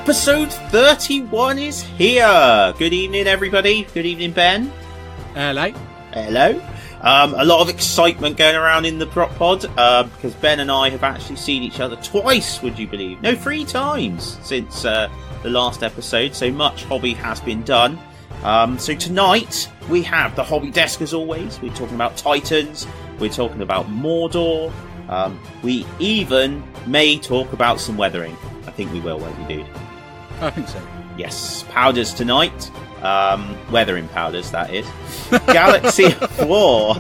Episode 31 is here. Good evening, everybody. Good evening, Ben. Hello. Hello. A lot of excitement going around in the prop pod because Ben and I have actually seen each other twice, would you believe? No, 3 times since the last episode, so much hobby has been done. So tonight we have the hobby desk as always. We're talking about Titans, we're talking about Mordor, we even may talk about some weathering. I think we will, won't we, dude? I think so. Yes, powders tonight. Weathering powders, that is. Galaxy of War.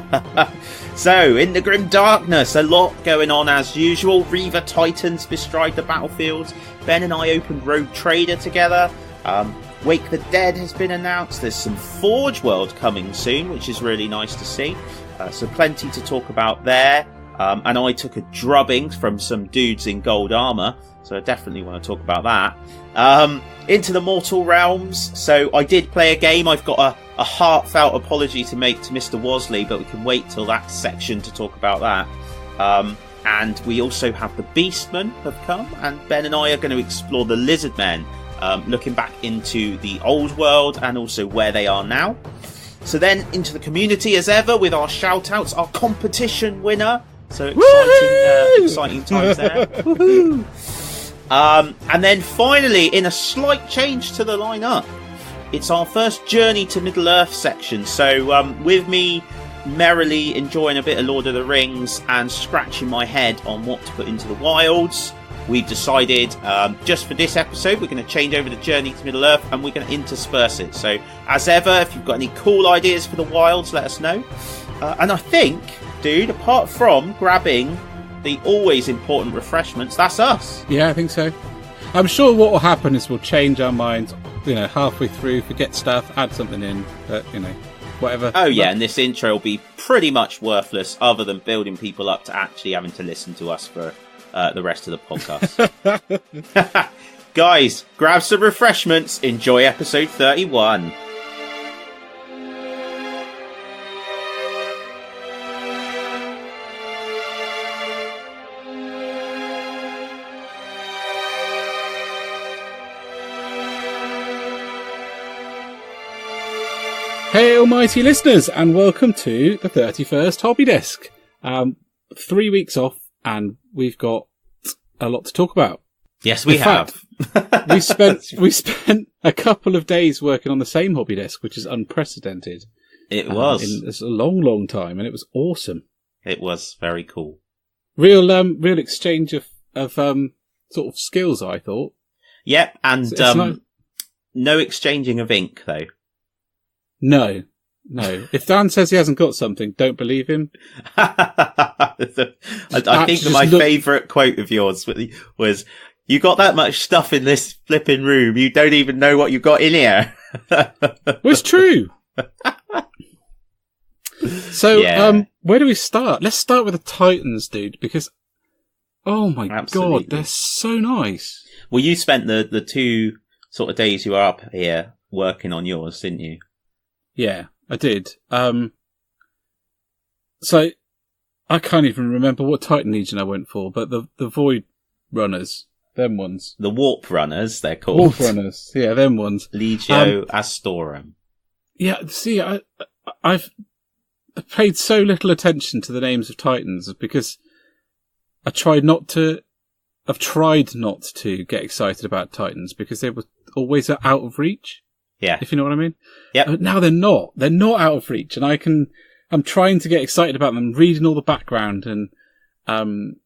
So, in the grim darkness, a lot going on as usual. Reaver Titans bestride the battlefields. Ben and I opened Rogue Trader together. Wake the Dead has been announced. There's some Forge World coming soon, which is really nice to see. So plenty to talk about there. And I took a drubbing from some dudes in gold armour, so I definitely want to talk about that. Into the Mortal Realms. So I did play a game. I've got a heartfelt apology to make to Mr. Wosley, but we can wait till that section to talk about that. And we also have the Beastmen have come, and Ben and I are going to explore the Lizardmen, looking back into the old world and also where they are now. So then into the community as ever with our shout-outs, our competition winner. So exciting times there. Woohoo! And then finally, in a slight change to the lineup, it's our first Journey to Middle-earth section. So with me merrily enjoying a bit of Lord of the Rings and scratching my head on what to put into the wilds, we've decided just for this episode we're going to change over to Journey to Middle-earth and we're going to intersperse it. So as ever, if you've got any cool ideas for the wilds, let us know. And I think, dude, apart from grabbing the always important refreshments, that's us. Yeah, I think so. I'm sure what will happen is we'll change our minds, halfway through, forget stuff, add something in, but, whatever. Oh, yeah, and this intro will be pretty much worthless other than building people up to actually having to listen to us for the rest of the podcast. Guys, grab some refreshments. Enjoy episode 31. Hey, almighty listeners, and welcome to the 31st Hobby Desk. 3 weeks off, and we've got a lot to talk about. Yes, we have. we spent a couple of days working on the same hobby desk, which is unprecedented. It was. It's a long, long time, and it was awesome. It was very cool. Real exchange of sort of skills, I thought. Yep, and no exchanging of ink though. No. If Dan says he hasn't got something, don't believe him. I think that my favourite quote of yours was, "You got that much stuff in this flipping room, you don't even know what you got in here." It's true. So, yeah. Where do we start? Let's start with the Titans, dude, because, oh my God, they're so nice. Well, you spent the 2 sort of days you were up here working on yours, didn't you? Yeah, I did. So I can't even remember what Titan Legion I went for, but the Void Runners, them ones. The Warp Runners, they're called. Warp Runners, yeah, them ones. Legio Astorum. Yeah, see, I've paid so little attention to the names of Titans because I've tried not to get excited about Titans because they were always out of reach. Yeah. If you know what I mean? Yeah. But now they're not. They're not out of reach, and I'm trying to get excited about them, reading all the background and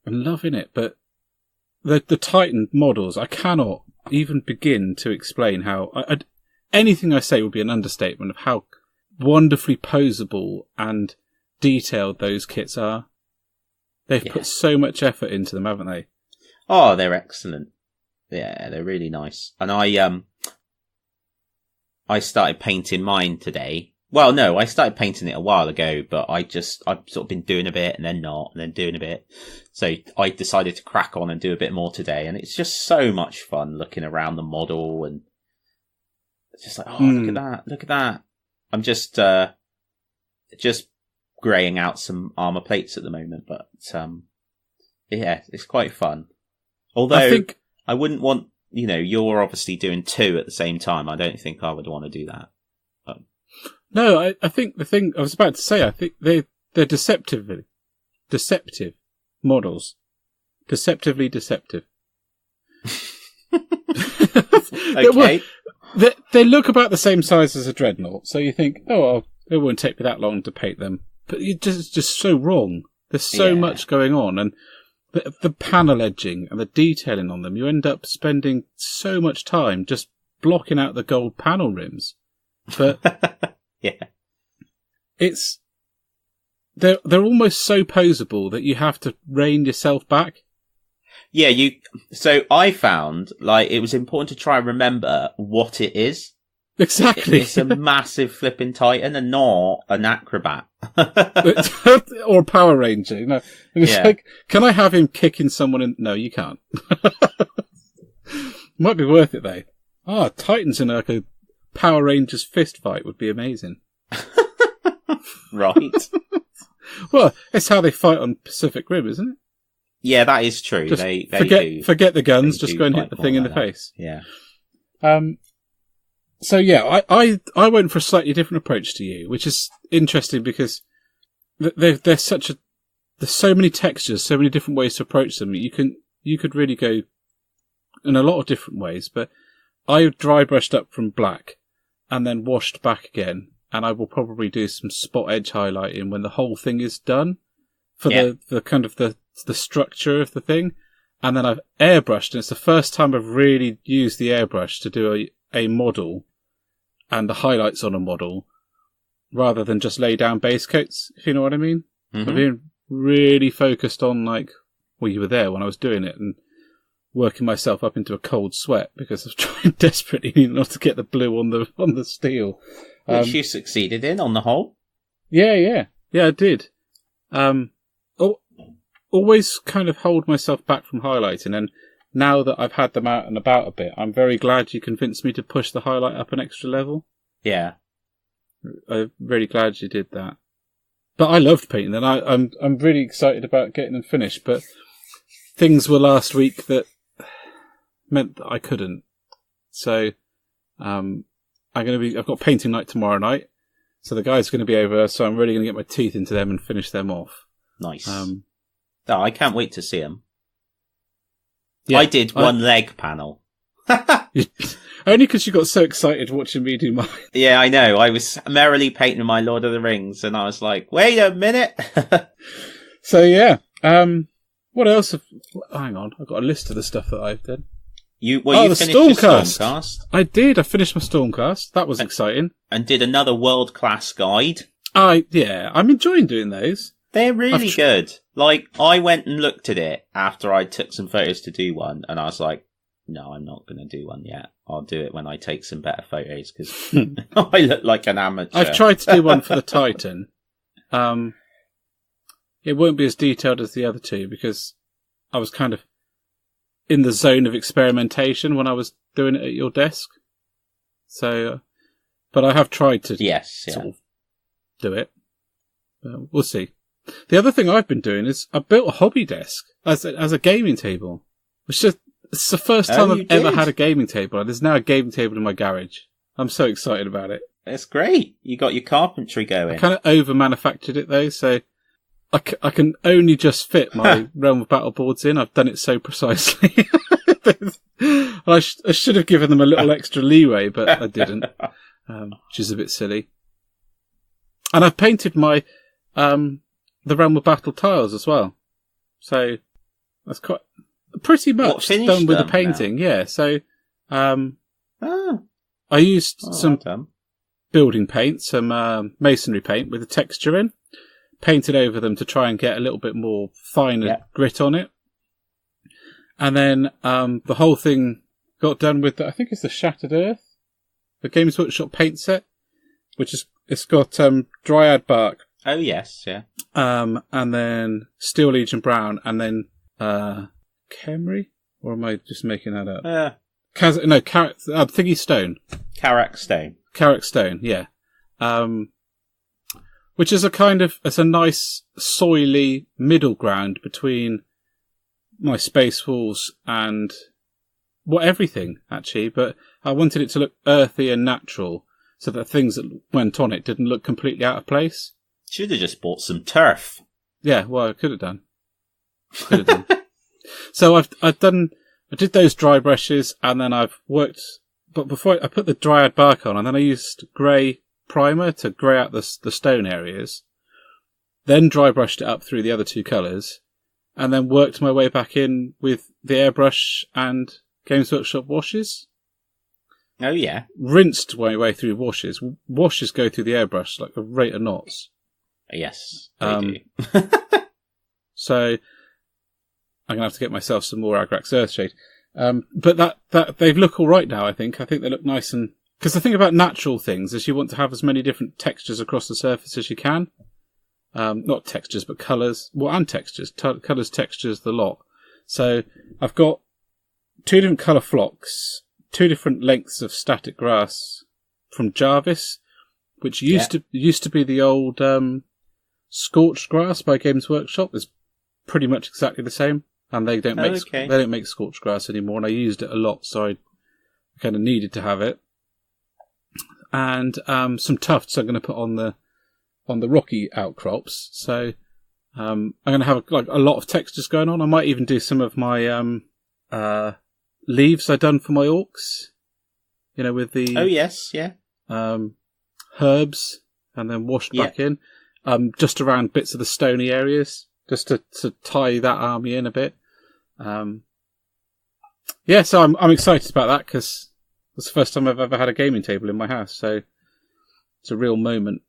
loving it. But the Titan models, I cannot even begin to explain how. Anything I say would be an understatement of how wonderfully posable and detailed those kits are. They've put so much effort into them, haven't they? Oh, they're excellent. Yeah, they're really nice. And I started painting mine today. Well, no, I started painting it a while ago, but I've sort of been doing a bit and then not, and then doing a bit. So I decided to crack on and do a bit more today, and it's just so much fun looking around the model, and it's just like, look at that. I'm just greying out some armor plates at the moment, but yeah, it's quite fun. Although I wouldn't want, you're obviously doing 2 at the same time. I don't think I would want to do that. No, I think the thing I was about to say, I think they're deceptive models. Deceptively deceptive. Okay. They look about the same size as a dreadnought, so you think, it won't take me that long to paint them. But it's just so wrong. There's so much going on, and the panel edging and the detailing on them, you end up spending so much time just blocking out the gold panel rims. But they're almost so poseable that you have to rein yourself back. Yeah, so I found, it was important to try and remember what it is. Exactly. It's a massive flipping titan and not an acrobat. Or a Power Ranger. No, it's like, can I have him kicking someone in? No, you can't. Might be worth it, though. Titans in a Power Rangers fist fight would be amazing. Right. Well, it's how they fight on Pacific Rim, isn't it? Yeah, that is true. Just they forget the guns, just go and hit the thing in the face. Yeah. So yeah, I went for a slightly different approach to you, which is interesting because there's so many textures, so many different ways to approach them. You could really go in a lot of different ways, but I dry brushed up from black and then washed back again, and I will probably do some spot edge highlighting when the whole thing is done for the kind of the structure of the thing. And then I've airbrushed, and it's the first time I've really used the airbrush to do a model and the highlights on a model rather than just lay down base coats, if you know what I mean. Mm-hmm. I've been really focused on, you were there when I was doing it, and working myself up into a cold sweat because I was trying desperately not to get the blue on the steel. Which you succeeded in on the whole. Yeah, I did. Always kind of hold myself back from highlighting, and now that I've had them out and about a bit, I'm very glad you convinced me to push the highlight up an extra level. Yeah. I'm really glad you did that. But I loved painting them. I'm really excited about getting them finished, but things were last week that meant that I couldn't. So I've got painting night tomorrow night, so the guys are going to be over, so I'm really going to get my teeth into them and finish them off. Nice. I can't wait to see them. Yeah, I did one leg panel. Only because you got so excited watching me do mine. Yeah, I know. I was merrily painting my Lord of the Rings, and I was like, wait a minute. So, yeah. What else? Hang on. I've got a list of the stuff that I've done. You the finished your Stormcast. Stormcast. I did. I finished my Stormcast. That was exciting. And did another world-class guide. I'm enjoying doing those. They're really good. I went and looked at it after I took some photos to do one, and I was like, no, I'm not going to do one yet. I'll do it when I take some better photos, because I look like an amateur. I've tried to do one for the Titan. It won't be as detailed as the other two, because I was kind of in the zone of experimentation when I was doing it at your desk. So, but I have tried to sort of do it. We'll see. The other thing I've been doing is I built a hobby desk as a gaming table. It's the first time I've ever had a gaming table, and there's now a gaming table in my garage. I'm so excited about it. It's great. You got your carpentry going. I kind of over-manufactured it though, so I can only just fit my Realm of Battle boards in. I've done it so precisely. I should have given them a little extra leeway, but I didn't, which is a bit silly. And I've painted my the Realm of Battle tiles as well. So that's quite pretty much done with the painting. Now? Yeah. So I used some building paint, some masonry paint with a texture in, painted over them to try and get a little bit more finer grit on it. And then the whole thing got done with, I think it's the Shattered Earth, the Games Workshop paint set, which is, it's got Dryad Bark. Oh, yes, yeah. And then Steel Legion Brown, and then Khemri? Or am I just making that up? Thingy Stone. Karak Stone. Karak Stone, yeah. Which is it's a nice soily middle ground between my Space Wolves and everything, actually, but I wanted it to look earthy and natural so that things that went on it didn't look completely out of place. Should have just bought some turf. Yeah, well, I could have done. So I did those dry brushes, and then I've worked, but before I put the dryad bark on, and then I used grey primer to grey out the stone areas, then dry brushed it up through the other two colours, and then worked my way back in with the airbrush and Games Workshop washes. Oh, yeah. Rinsed my way through washes. Washes go through the airbrush like a rate of knots. Yes, they do. So I'm going to have to get myself some more Agrax Earthshade. But that they look all right now, I think. I think they look nice, and because the thing about natural things is you want to have as many different textures across the surface as you can. Not textures, but colours. Well, and textures. Colours, textures, the lot. So I've got 2 different colour flocks, 2 different lengths of static grass from Jarvis, which used to be the old scorched grass by Games Workshop. It's pretty much exactly the same, and they don't make scorched grass anymore. And I used it a lot, so I kind of needed to have it. And some tufts I'm going to put on the rocky outcrops. So I'm going to have a lot of textures going on. I might even do some of my leaves I've done for my orcs. With the... Oh, yes, yeah. Herbs, and then washed back in. Just around bits of the stony areas, just to tie that army in a bit. So I'm excited about that, because it's the first time I've ever had a gaming table in my house, so it's a real moment.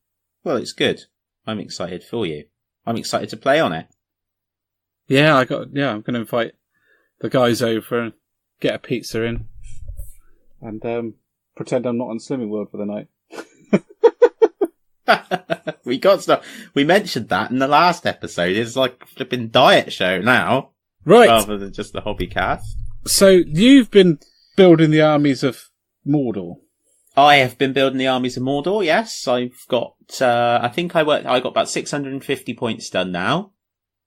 Well, it's good. I'm excited for you. I'm excited to play on it. Yeah, I'm going to invite the guys over and get a pizza in, and pretend I'm not on Slimming World for the night. We got stuff. We mentioned that in the last episode. It's like a flipping diet show now, right? Rather than just the hobby cast. So you've been building the armies of Mordor. I have been building the armies of Mordor. Yes, I've got. I think I got about 650 points done now,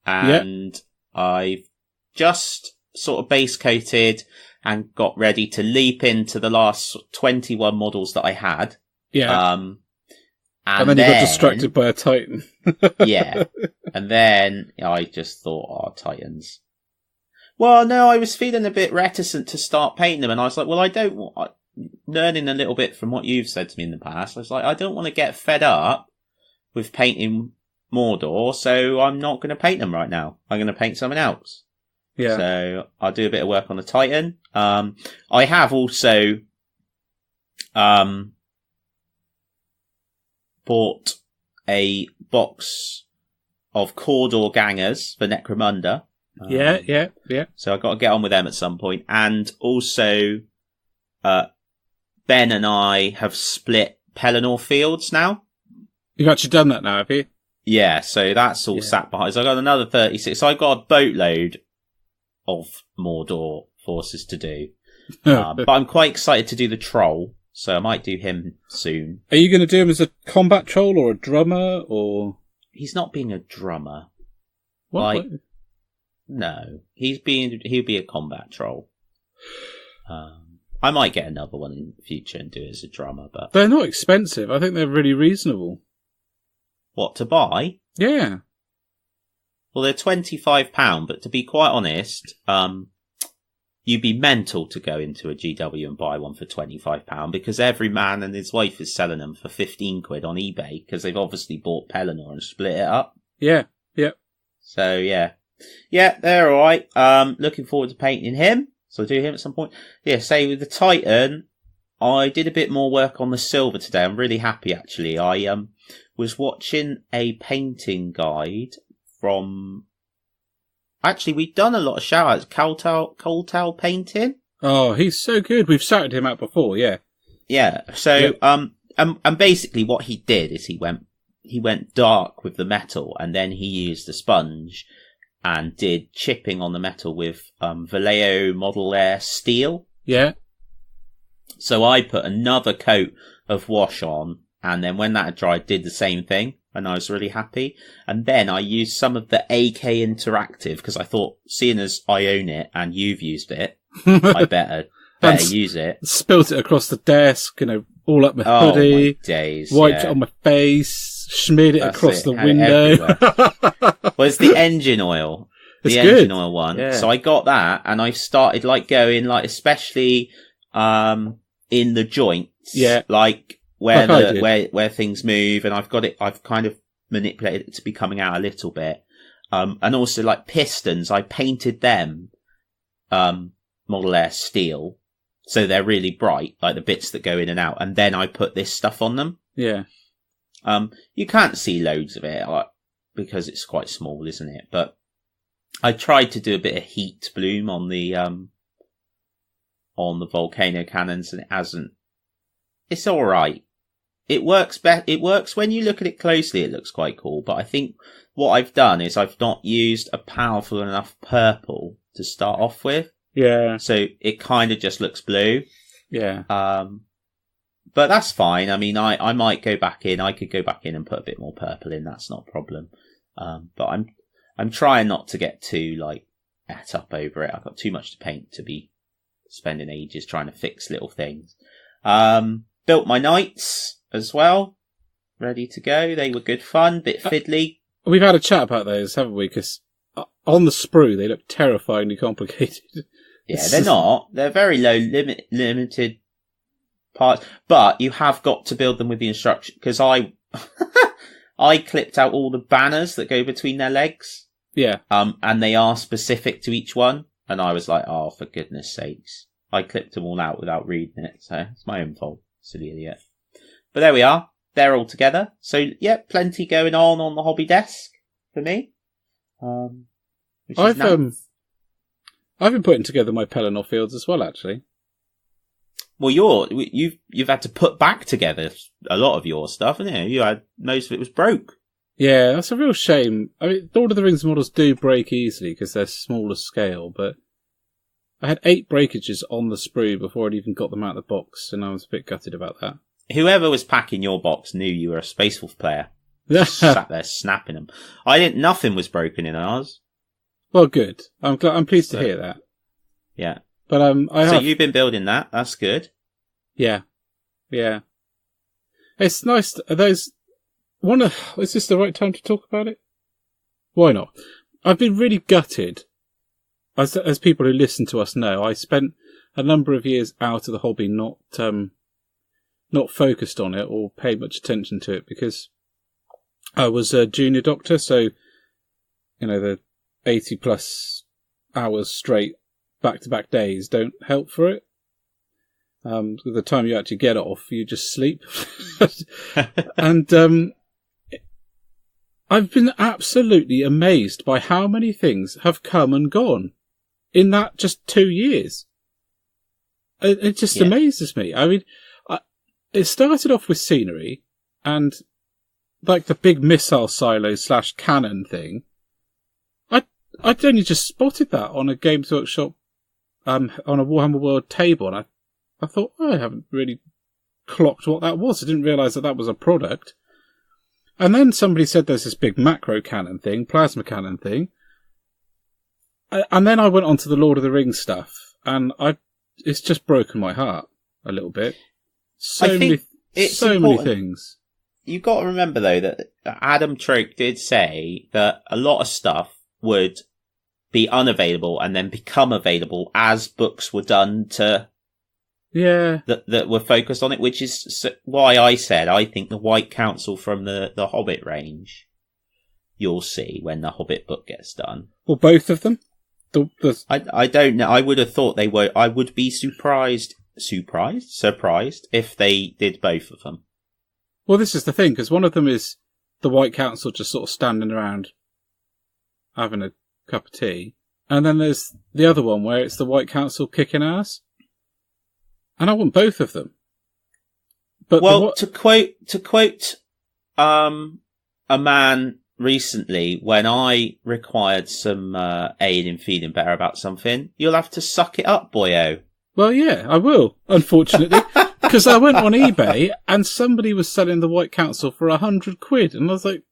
and I've just sort of base coated and got ready to leap into the last 21 models that I had. Yeah. And then you got distracted by a Titan. Yeah. And then I just thought, Titans. Well, no, I was feeling a bit reticent to start painting them. And I was like, well, learning a little bit from what you've said to me in the past, I was like, I don't want to get fed up with painting Mordor, so I'm not going to paint them right now. I'm going to paint something else. Yeah. So I'll do a bit of work on the Titan. I have also bought a box of Cawdor Gangers for Necromunda. Yeah. So I've got to get on with them at some point. And also, Ben and I have split Pelennor Fields now. You've actually done that now, have you? Yeah, so that's all sat behind. So I got another 36. So I got a boatload of Mordor forces to do. But I'm quite excited to do the troll. So I might do him soon. Are you going to do him as a combat troll or a drummer, or? He's not being a drummer. What? No, he'll be a combat troll. I might get another one in the future and do it as a drummer, but they're not expensive. I think they're really reasonable. What, to buy? Yeah. Well, they're £25, but to be quite honest, you'd be mental to go into a GW and buy one for £25 because every man and his wife is selling them for 15 quid on eBay because they've obviously bought Pelennor and split it up. Yeah, yep. So, yeah. Yeah, they're alright. Looking forward to painting him. So I'll do him at some point. Yeah, say with the Titan, I did a bit more work on the silver today. I'm really happy, actually. I was watching a painting guide from... Actually, we've done a lot of shout-outs. Coltal Painting. Oh, he's so good. We've shouted him out before, yeah. Yeah, so, and basically what he did is he went dark with the metal, and then he used a sponge and did chipping on the metal with Vallejo Model Air steel. Yeah. So I put another coat of wash on, and then when that had dried, did the same thing, and I was really happy. And then I used some of the AK Interactive, because I thought, seeing as I own it and you've used it, I better better use it. Spilt it across the desk, all up my hoodie. My days, wiped it on my face, smeared it across the window. Well, it's the engine oil. The engine oil one. Yeah. So I got that, and I started going especially in the joints. Yeah. Where things move, and I've kind of manipulated it to be coming out a little bit. And also pistons, I painted them Model Air steel, so they're really bright, like the bits that go in and out, and then I put this stuff on them. Yeah. You can't see loads of it, because it's quite small, isn't it? But I tried to do a bit of heat bloom on the volcano cannons, and it hasn't. It's all right. It works. It works when you look at it closely. It looks quite cool. But I think what I've done is I've not used a powerful enough purple to start off with. Yeah. So it kind of just looks blue. Yeah. But that's fine. I mean, I might go back in. I could go back in and put a bit more purple in. That's not a problem. But I'm trying not to get too at up over it. I've got too much to paint to be spending ages trying to fix little things. Built my knights as well, ready to go. They were good fun, bit fiddly. We've had a chat about those, haven't we? Because on the sprue, they look terrifyingly complicated. Yeah, they're not. They're very low limited parts, but you have got to build them with the instruction. Because I clipped out all the banners that go between their legs. Yeah. And they are specific to each one. And I was like, oh, for goodness sakes. I clipped them all out without reading it, so it's my own fault. Silly idiot. But there we are. They're all together. So, yeah, plenty going on the hobby desk for me. I've been putting together my Pelennor fields as well, actually. Well, you've had to put back together a lot of your stuff, haven't you? You had most of it was broke. Yeah, that's a real shame. I mean, Lord of the Rings models do break easily because they're smaller scale, but I had 8 breakages on the sprue before I'd even got them out of the box, and I was a bit gutted about that. Whoever was packing your box knew you were a Space Wolf player. Just sat there snapping them. Nothing was broken in ours. Well, good. I'm pleased to hear that. Yeah. But So you've been building that. That's good. Yeah. Yeah. It's nice. Is this the right time to talk about it? Why not? I've been really gutted. As people who listen to us know, I spent a number of years out of the hobby, not focused on it or paid much attention to it because I was a junior doctor, so the 80 plus hours straight back-to-back days don't help for it. The time you actually get off, you just sleep. And I've been absolutely amazed by how many things have come and gone in that just 2 years. It just amazes me. I mean, it started off with scenery and the big missile silo / cannon thing. I'd only just spotted that on a Games Workshop, on a Warhammer World table, and I thought, I haven't really clocked what that was. I didn't realise that was a product. And then somebody said there's this big macro cannon thing, plasma cannon thing. And then I went on to the Lord of the Rings stuff, and it's just broken my heart a little bit. So many things. You've got to remember, though, that Adam Troke did say that a lot of stuff would be unavailable and then become available as books were done that were focused on it, which is why I said I think the White Council from the Hobbit range you'll see when the Hobbit book gets done. Well, both of them? I don't know. I would have thought they were. I would be surprised if they did both of them. Well, this is the thing, because one of them is the White Council just sort of standing around having a cup of tea. And then there's the other one where it's the White Council kicking ass. And I want both of them. But to quote a man recently, when I required some aid in feeling better about something, you'll have to suck it up, boyo. Well, yeah, I will, unfortunately. Because I went on eBay and somebody was selling the White Council for £100, and I was like,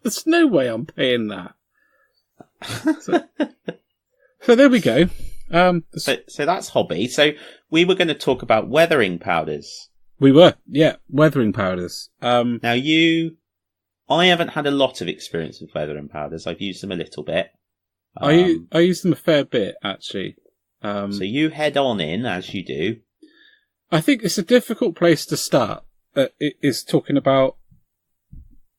there's no way I'm paying that. So there we go. So that's hobby. So we were going to talk about weathering powders. We were, yeah, weathering powders. Now I haven't had a lot of experience with weathering powders. I've used them a little bit. I use them a fair bit, actually. So you head on in, as you do. I think it's a difficult place to start. It is talking about...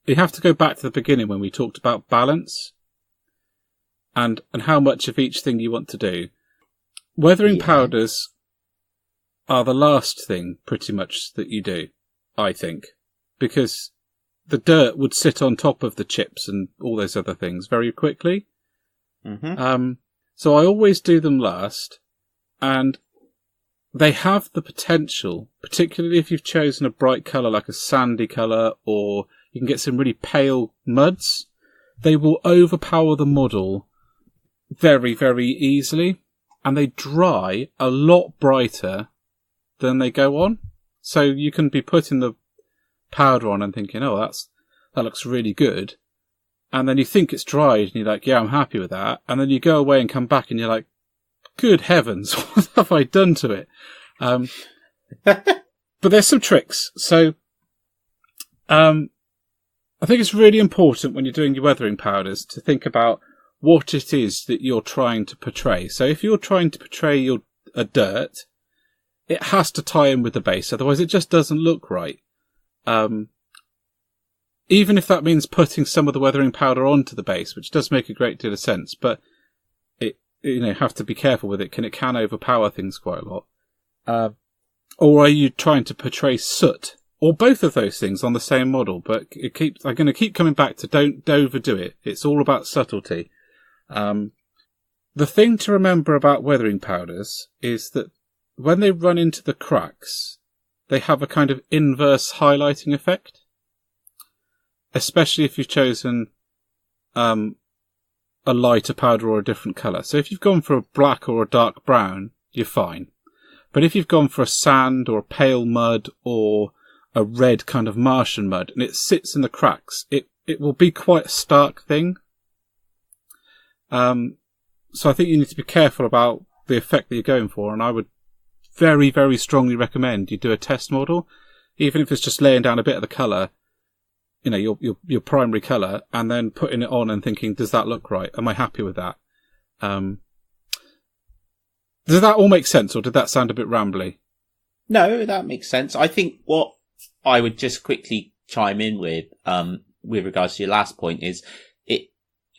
You have to go back to the beginning when we talked about balance and how much of each thing you want to do. Weathering powders are the last thing, pretty much, that you do, I think. Because the dirt would sit on top of the chips and all those other things very quickly. Mm-hmm. So I always do them last, and they have the potential, particularly if you've chosen a bright colour like a sandy colour, or you can get some really pale muds, they will overpower the model very, very easily, and they dry a lot brighter than they go on. So you can be putting the powder on and thinking, oh, that looks really good. And then you think it's dried and you're like, yeah, I'm happy with that. And then you go away and come back and you're like, good heavens, what have I done to it? But there's some tricks. So, I think it's really important when you're doing your weathering powders to think about what it is that you're trying to portray. So if you're trying to portray a dirt, it has to tie in with the base. Otherwise it just doesn't look right. Even if that means putting some of the weathering powder onto the base, which does make a great deal of sense, but have to be careful with it. It can overpower things quite a lot. Or are you trying to portray soot? Or both of those things on the same model, but I'm going to keep coming back to don't overdo it. It's all about subtlety. The thing to remember about weathering powders is that when they run into the cracks, they have a kind of inverse highlighting effect. Especially if you've chosen a lighter powder or a different colour. So if you've gone for a black or a dark brown, you're fine. But if you've gone for a sand or a pale mud or a red kind of Martian mud and it sits in the cracks, it will be quite a stark thing. So I think you need to be careful about the effect that you're going for, and I would very, very strongly recommend you do a test model, even if it's just laying down a bit of the colour, your primary colour, and then putting it on and thinking, does that look right? Am I happy with that? Does that all make sense, or did that sound a bit rambly? No, that makes sense. I think what I would just quickly chime in with regards to your last point is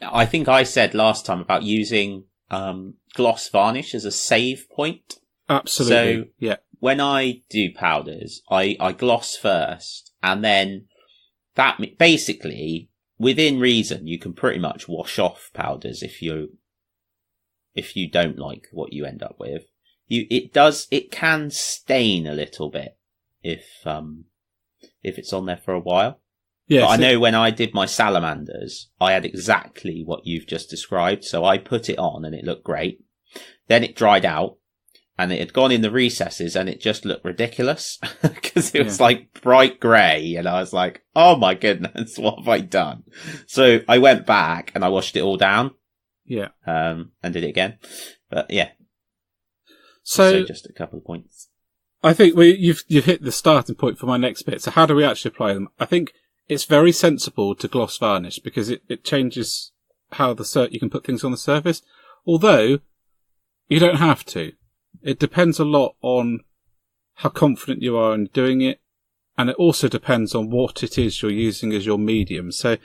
I think I said last time about using gloss varnish as a save point. Absolutely. So yeah. When I do powders, I gloss first, and then that basically, within reason, you can pretty much wash off powders if you don't like what you end up with. It can stain a little bit if it's on there for a while. Yeah, but I know when I did my salamanders, I had exactly what you've just described. So I put it on and it looked great. Then it dried out and it had gone in the recesses and it just looked ridiculous because it was like bright grey. And I was like, oh my goodness, what have I done? So I went back and I washed it all down. Yeah. And did it again. But yeah. So just a couple of points. I think you've hit the starting point for my next bit. So how do we actually apply them? I think it's very sensible to gloss varnish because it changes how you can put things on the surface. Although you don't have to. It depends a lot on how confident you are in doing it, and it also depends on what it is you're using as your medium. So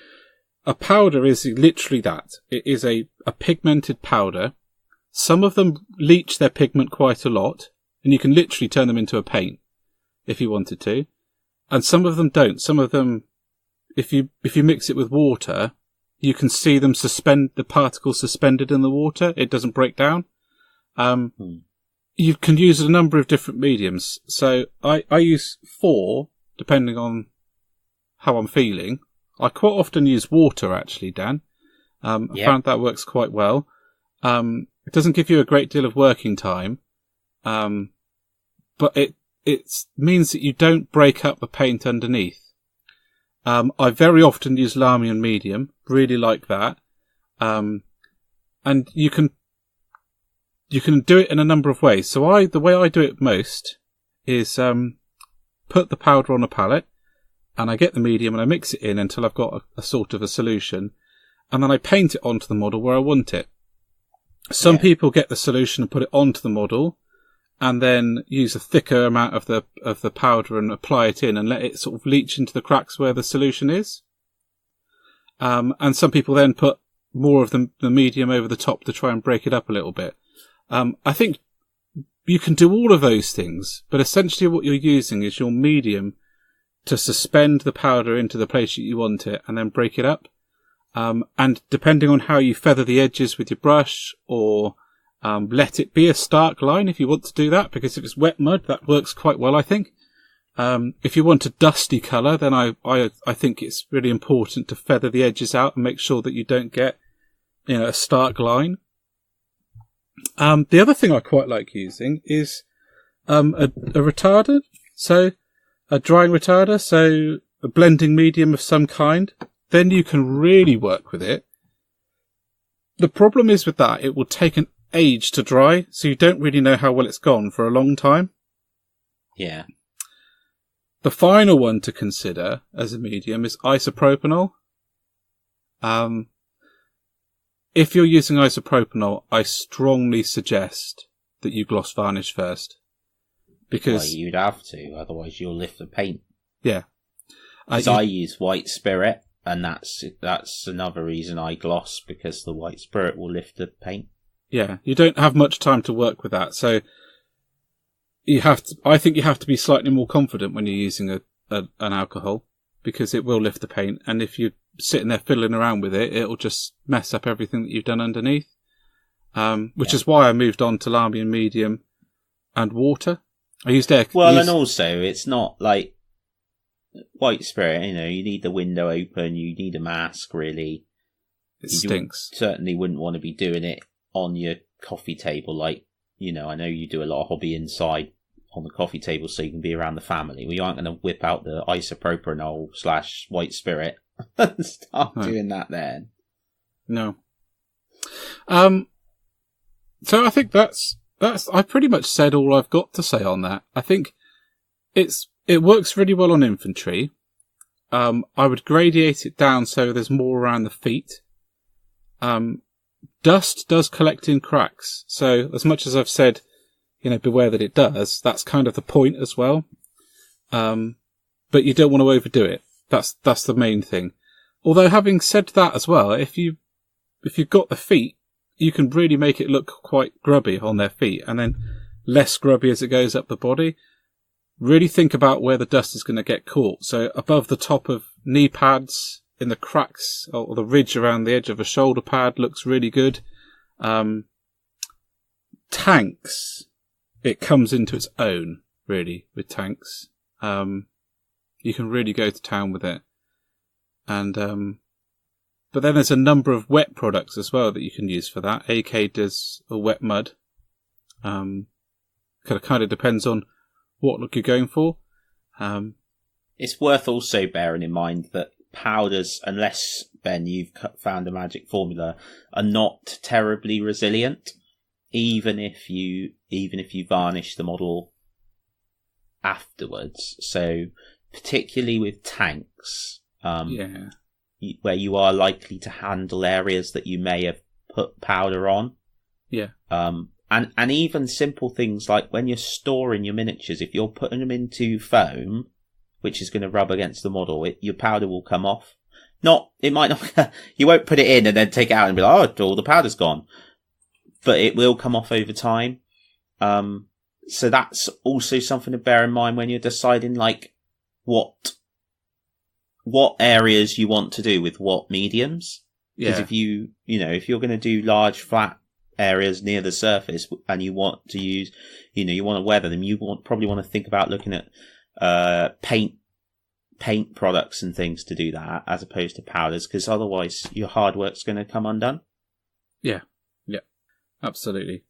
a powder is literally that. It is a pigmented powder. Some of them leach their pigment quite a lot, and you can literally turn them into a paint if you wanted to. And some of them don't. Some of them, if you mix it with water, you can see them the particles suspended in the water. It doesn't break down. You can use a number of different mediums. So I use 4, depending on how I'm feeling. I quite often use water, actually, Dan. I found that works quite well. It doesn't give you a great deal of working time, but it means that you don't break up the paint underneath. I very often use Lahmian medium, really like that. And you can you can do it in a number of ways. So the way I do it most is put the powder on a palette, and I get the medium and I mix it in until I've got a sort of a solution, and then I paint it onto the model where I want it. Some people get the solution and put it onto the model, and then use a thicker amount of the powder and apply it in and let it sort of leach into the cracks where the solution is. And some people then put more of the medium over the top to try and break it up a little bit. I think you can do all of those things, but essentially what you're using is your medium to suspend the powder into the place that you want it and then break it up. And depending on how you feather the edges with your brush, or let it be a stark line if you want to do that, because if it's wet mud, that works quite well, I think. If you want a dusty colour, then I think it's really important to feather the edges out and make sure that you don't get, a stark line. The other thing I quite like using is a retarder, so a drying retarder, so a blending medium of some kind. Then you can really work with it. The problem is with that, it will take an age to dry, so you don't really know how well it's gone for a long time. Yeah. The final one to consider as a medium is isopropanol. If you're using isopropanol, I strongly suggest that you gloss varnish first. Because well, you'd have to, otherwise you'll lift the paint. Yeah. Because I use white spirit, and that's another reason I gloss, because the white spirit will lift the paint. Yeah, you don't have much time to work with that, so I think you have to be slightly more confident when you're using an alcohol, because it will lift the paint, and if you're sitting there fiddling around with it, it'll just mess up everything that you've done underneath. Which is why I moved on to Lahmian medium and water. I used air. Well, and also it's not like white spirit. You need the window open. You need a mask. Really, it stinks. Certainly wouldn't want to be doing it on your coffee table. Like, I know you do a lot of hobby inside on the coffee table, so you can be around the family. We aren't going to whip out the isopropanol / white spirit and start doing that then. No. So I think that's I pretty much said all I've got to say on that. I think it works really well on infantry. I would gradiate it down so there's more around the feet. Dust does collect in cracks, so as much as I've said, beware that it does, that's kind of the point as well. But you don't want to overdo it. That's the main thing. Although having said that as well, if you've got the feet, you can really make it look quite grubby on their feet, and then less grubby as it goes up the body. Really think about where the dust is going to get caught. So above the top of knee pads, in the cracks, or the ridge around the edge of a shoulder pad looks really good. Tanks, it comes into its own, really, with tanks. You can really go to town with it. And, but then there's a number of wet products as well that you can use for that. AK does a wet mud. Kind of depends on what look you're going for. It's worth also bearing in mind that powders, unless, Ben, you've found a magic formula, are not terribly resilient. Even if you varnish the model afterwards. So, particularly with tanks, where you are likely to handle areas that you may have put powder on. Yeah. And even simple things like when you're storing your miniatures, if you're putting them into foam, which is going to rub against the model, your powder will come off. It might not, you won't put it in and then take it out and be like, oh, all the powder's gone. But it will come off over time. So that's also something to bear in mind when you're deciding, like, what areas you want to do with what mediums. Because if if you're going to do large flat areas near the surface and you want to use, you want to weather them, probably want to think about looking at paint products and things to do that, as opposed to powders, because otherwise your hard work's going to come undone. Yeah, absolutely.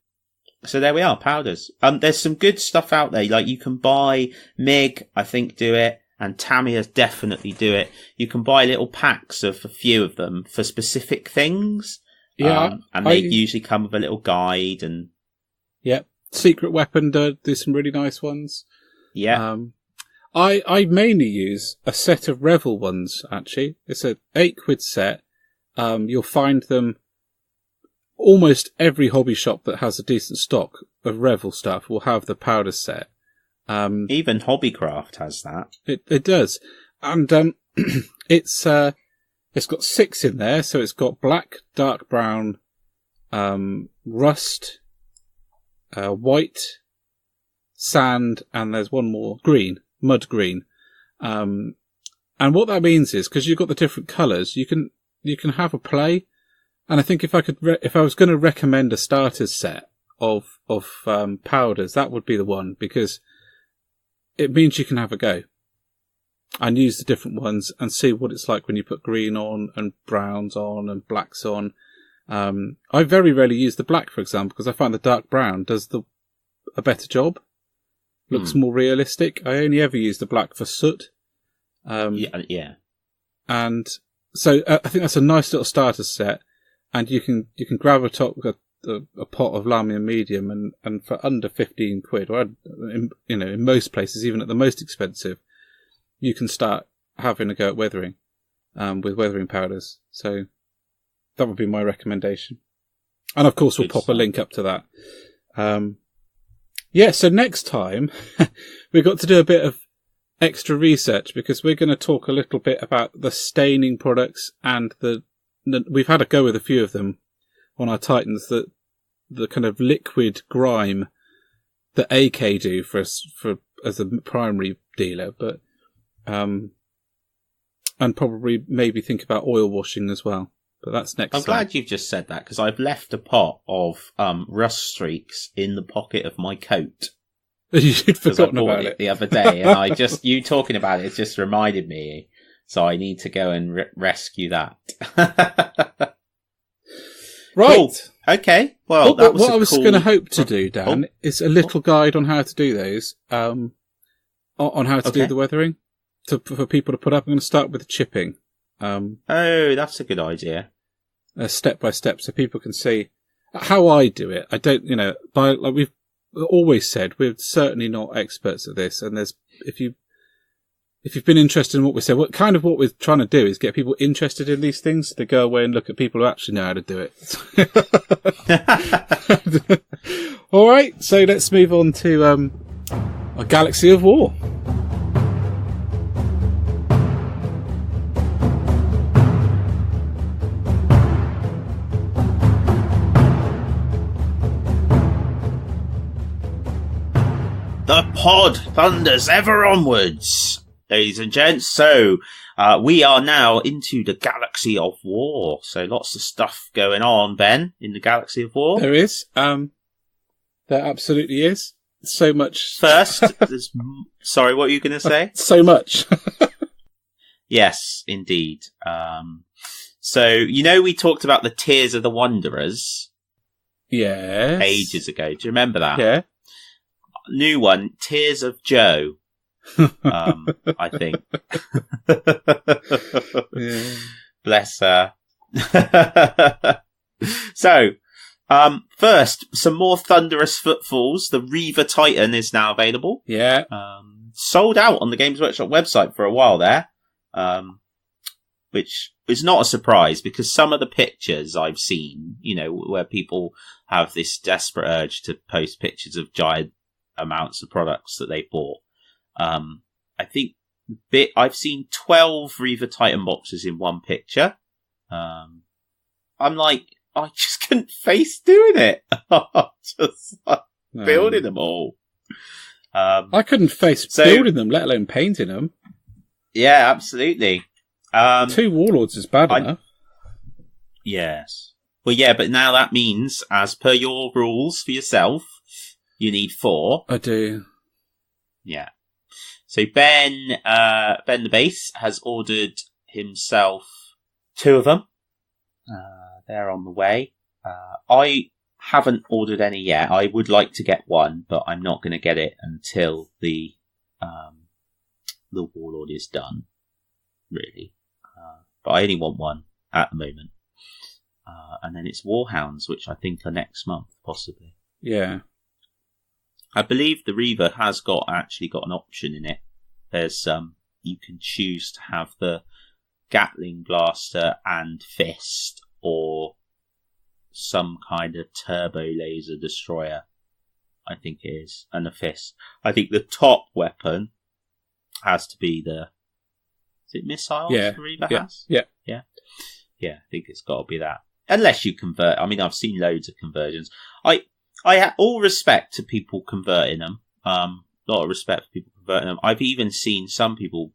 So there we are, powders. There's some good stuff out there. Like, you can buy Mig, I think, do it, and Tamiya's definitely do it. You can buy little packs of a few of them for specific things. Yeah, and they usually come with a little guide, and Yep. Secret Weapon do some really nice ones. Yeah. I mainly use a set of Revel ones, actually. It's a £8 set. You'll find them almost every hobby shop that has a decent stock of Revel stuff will have the powder set. Even Hobbycraft has that. It does. And it's got 6 in there, so it's got black, dark brown, rust, white, sand, and there's one more, green, mud green. And what that means is, because you've got the different colours, you can have a play. And I think if I was going to recommend a starter's set of powders, that would be the one, because it means you can have a go and use the different ones and see what it's like when you put green on and browns on and blacks on. I very rarely use the black, for example, because I find the dark brown does a better job. Looks more realistic. I only ever use the black for soot. Yeah. And so I think that's a nice little starter set. And you can grab a pot of Lamy and medium and for under £15, or in most places, even at the most expensive, you can start having a go at weathering, with weathering powders. So that would be my recommendation. And of course, we'll pop a link up to that. So next time we've got to do a bit of extra research, because we're going to talk a little bit about the staining products and we've had a go with a few of them on our Titans, that the kind of liquid grime that AK do for us as a primary dealer, but and probably maybe think about oil washing as well. But that's next. I'm glad you've just said that, because I've left a pot of rust streaks in the pocket of my coat. You'd forgotten about it the other day, and you talking about it has just reminded me. So I need to go and rescue that. Right. Cool. Okay. Well, what I was going to hope to do, Dan, is a little guide on how to do those, on how to do the weathering, for people to put up. I'm going to start with the chipping. That's a good idea. Step by step, so people can see how I do it. I don't, like we've always said, we're certainly not experts at this. And if you've been interested in what we said, what we're trying to do is get people interested in these things to go away and look at people who actually know how to do it. All right, so let's move on to a Galaxy of War. The pod thunders ever onwards, ladies and gents. So we are now into the Galaxy of War. So lots of stuff going on, Ben, in the Galaxy of War. There is. There absolutely is. So much. First, sorry, what were you going to say? So much. Yes, indeed. So, we talked about the Tears of the Wanderers. Yes. Ages ago. Do you remember that? Yeah. New one, Tears of Joe. I think. Yeah. Bless her. So, first, some more thunderous footfalls. The Reaver Titan is now available. Yeah. Sold out on the Games Workshop website for a while there. Which is not a surprise, because some of the pictures I've seen, where people have this desperate urge to post pictures of giant amounts of products that they bought. I think I've seen 12 Reaver Titan boxes in one picture. I'm like, I just couldn't face doing it. Just building them all. I couldn't face building them, let alone painting them. Yeah, absolutely. 2 warlords is bad enough. Yes. Well, yeah, but now that means, as per your rules for yourself, you need 4. I do. Yeah. So Ben the Base has ordered himself 2 of them. They're on the way. I haven't ordered any yet. I would like to get one, but I'm not going to get it until the Warlord is done, really. But I only want one at the moment. And then it's Warhounds, which I think are next month, possibly. Yeah. I believe the Reaver has actually got an option in it. There's you can choose to have the Gatling blaster and fist, or some kind of turbo laser destroyer, I think it is, and a fist. I think the top weapon has to be the... Is it missiles the Reaver has? Yeah. I think it's got to be that. Unless you convert. I mean, I've seen loads of conversions. I have all respect to people converting them. A lot of respect for people converting them. I've even seen some people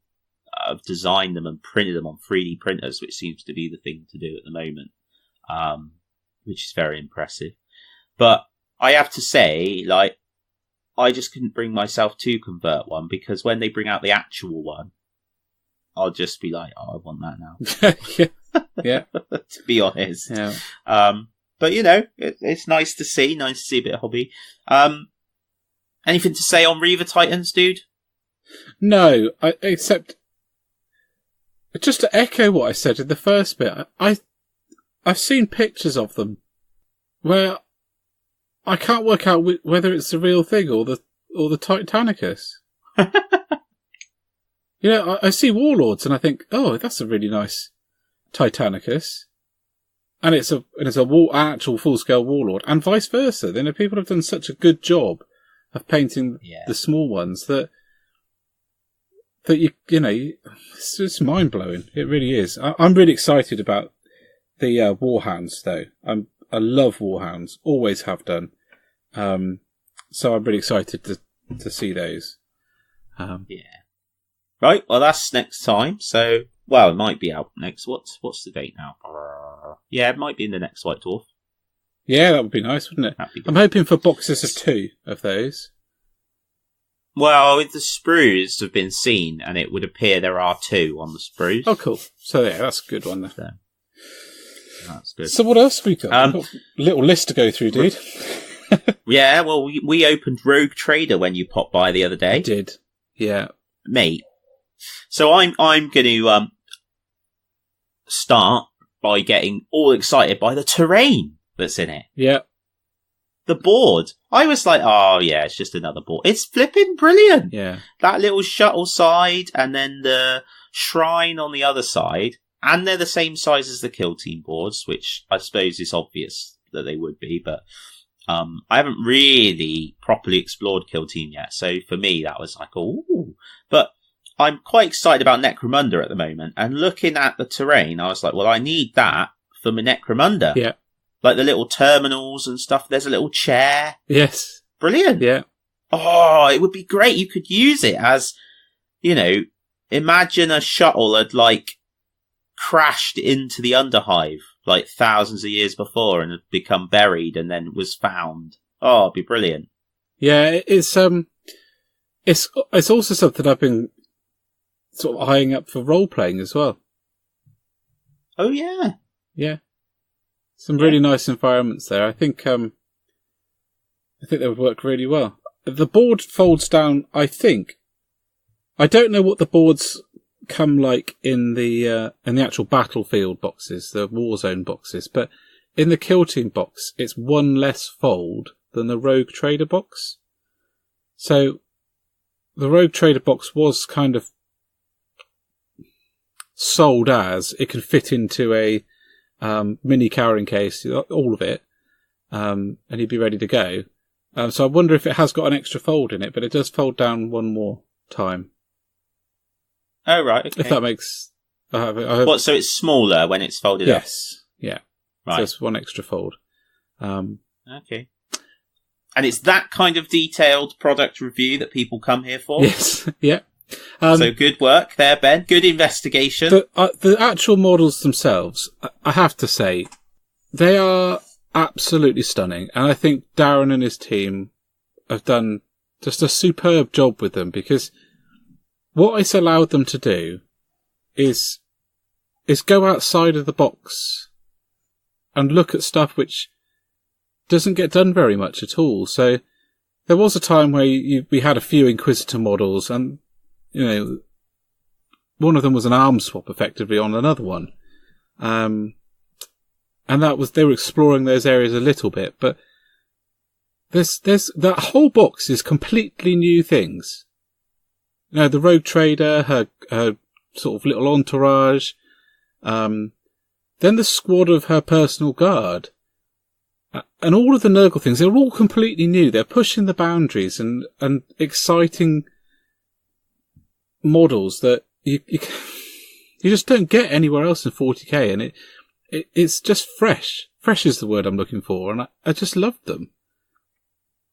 have designed them and printed them on 3D printers, which seems to be the thing to do at the moment, which is very impressive. But I have to say, like, I just couldn't bring myself to convert one, because when they bring out the actual one, I'll just be like, oh, I want that now. Yeah. To be honest. Yeah. But, you know, it's nice to see a bit of hobby. Anything to say on Reaver Titans, dude? No, except just to echo what I said in the first bit. I've seen pictures of them where I can't work out whether it's the real thing or the Titanicus. You know, I see Warlords and I think, oh, that's a really nice Titanicus, and it's an actual full-scale Warlord, and vice versa. Then people have done such a good job of painting the small ones that you know, it's mind-blowing. It really is. I'm really excited about the Warhounds, though. I love Warhounds, always have done. So I'm really excited to see those. Right, well, that's next time. So, well, it might be out next. What's the date now? Yeah, it might be in the next White Dwarf. Yeah, that would be nice, wouldn't it? I'm hoping for boxes of 2 of those. Well, the sprues have been seen, and it would appear there are 2 on the sprues. Oh, cool. So, yeah, that's a good one there. So, that's good. So what else have we got? We've got a little list to go through, dude. Yeah, well, we opened Rogue Trader when you popped by the other day. I did. Yeah. Mate. So I'm going to start by getting all excited by the terrain that's in it. Yeah. The board. I was like, oh yeah, it's just another board. It's flipping brilliant. Yeah. That little shuttle side and then the shrine on the other side. And they're the same size as the Killteam boards, which I suppose is obvious that they would be, but I haven't really properly explored Killteam yet. So for me, that was like, oh, but I'm quite excited about Necromunda at the moment, and looking at the terrain, I was like, well, I need that for my Necromunda. Yeah. Like the little terminals and stuff. There's a little chair. Yes. Brilliant. Yeah. Oh, it would be great. You could use it as, you know, imagine a shuttle had like crashed into the Underhive like thousands of years before and had become buried and then was found. Oh, it'd be brilliant. Yeah, it's also something I've been sort of eyeing up for role playing as well. Oh yeah. Yeah. Some really nice environments there. I think they would work really well. The board folds down, I think. I don't know what the boards come like in the actual battlefield boxes, the Warzone boxes, but in the Killteam box, it's one less fold than the Rogue Trader box. So the Rogue Trader box was kind of sold as it can fit into a mini carrying case, all of it, and you'd be ready to go. So I wonder if it has got an extra fold in it, but it does fold down one more time. Oh, right. Okay. If that makes... What, so it's smaller when it's folded up? Yes. Yeah. Right. So it's one extra fold. Okay. And it's that kind of detailed product review that people come here for? Yes. Yeah. So good work there, Ben. Good investigation. The actual models themselves, I have to say, they are absolutely stunning. And I think Darren and his team have done just a superb job with them, because what it's allowed them to do is go outside of the box and look at stuff which doesn't get done very much at all. So there was a time where we had a few Inquisitor models, and you know, one of them was an arm swap effectively on another one. And they were exploring those areas a little bit, but there's that whole box is completely new things. You know, the rogue trader, her sort of little entourage, then the squad of her personal guard, and all of the Nurgle things, they're all completely new. They're pushing the boundaries and exciting models that you just don't get anywhere else in 40k, and it's just fresh. Fresh is the word I'm looking for, and I just loved them.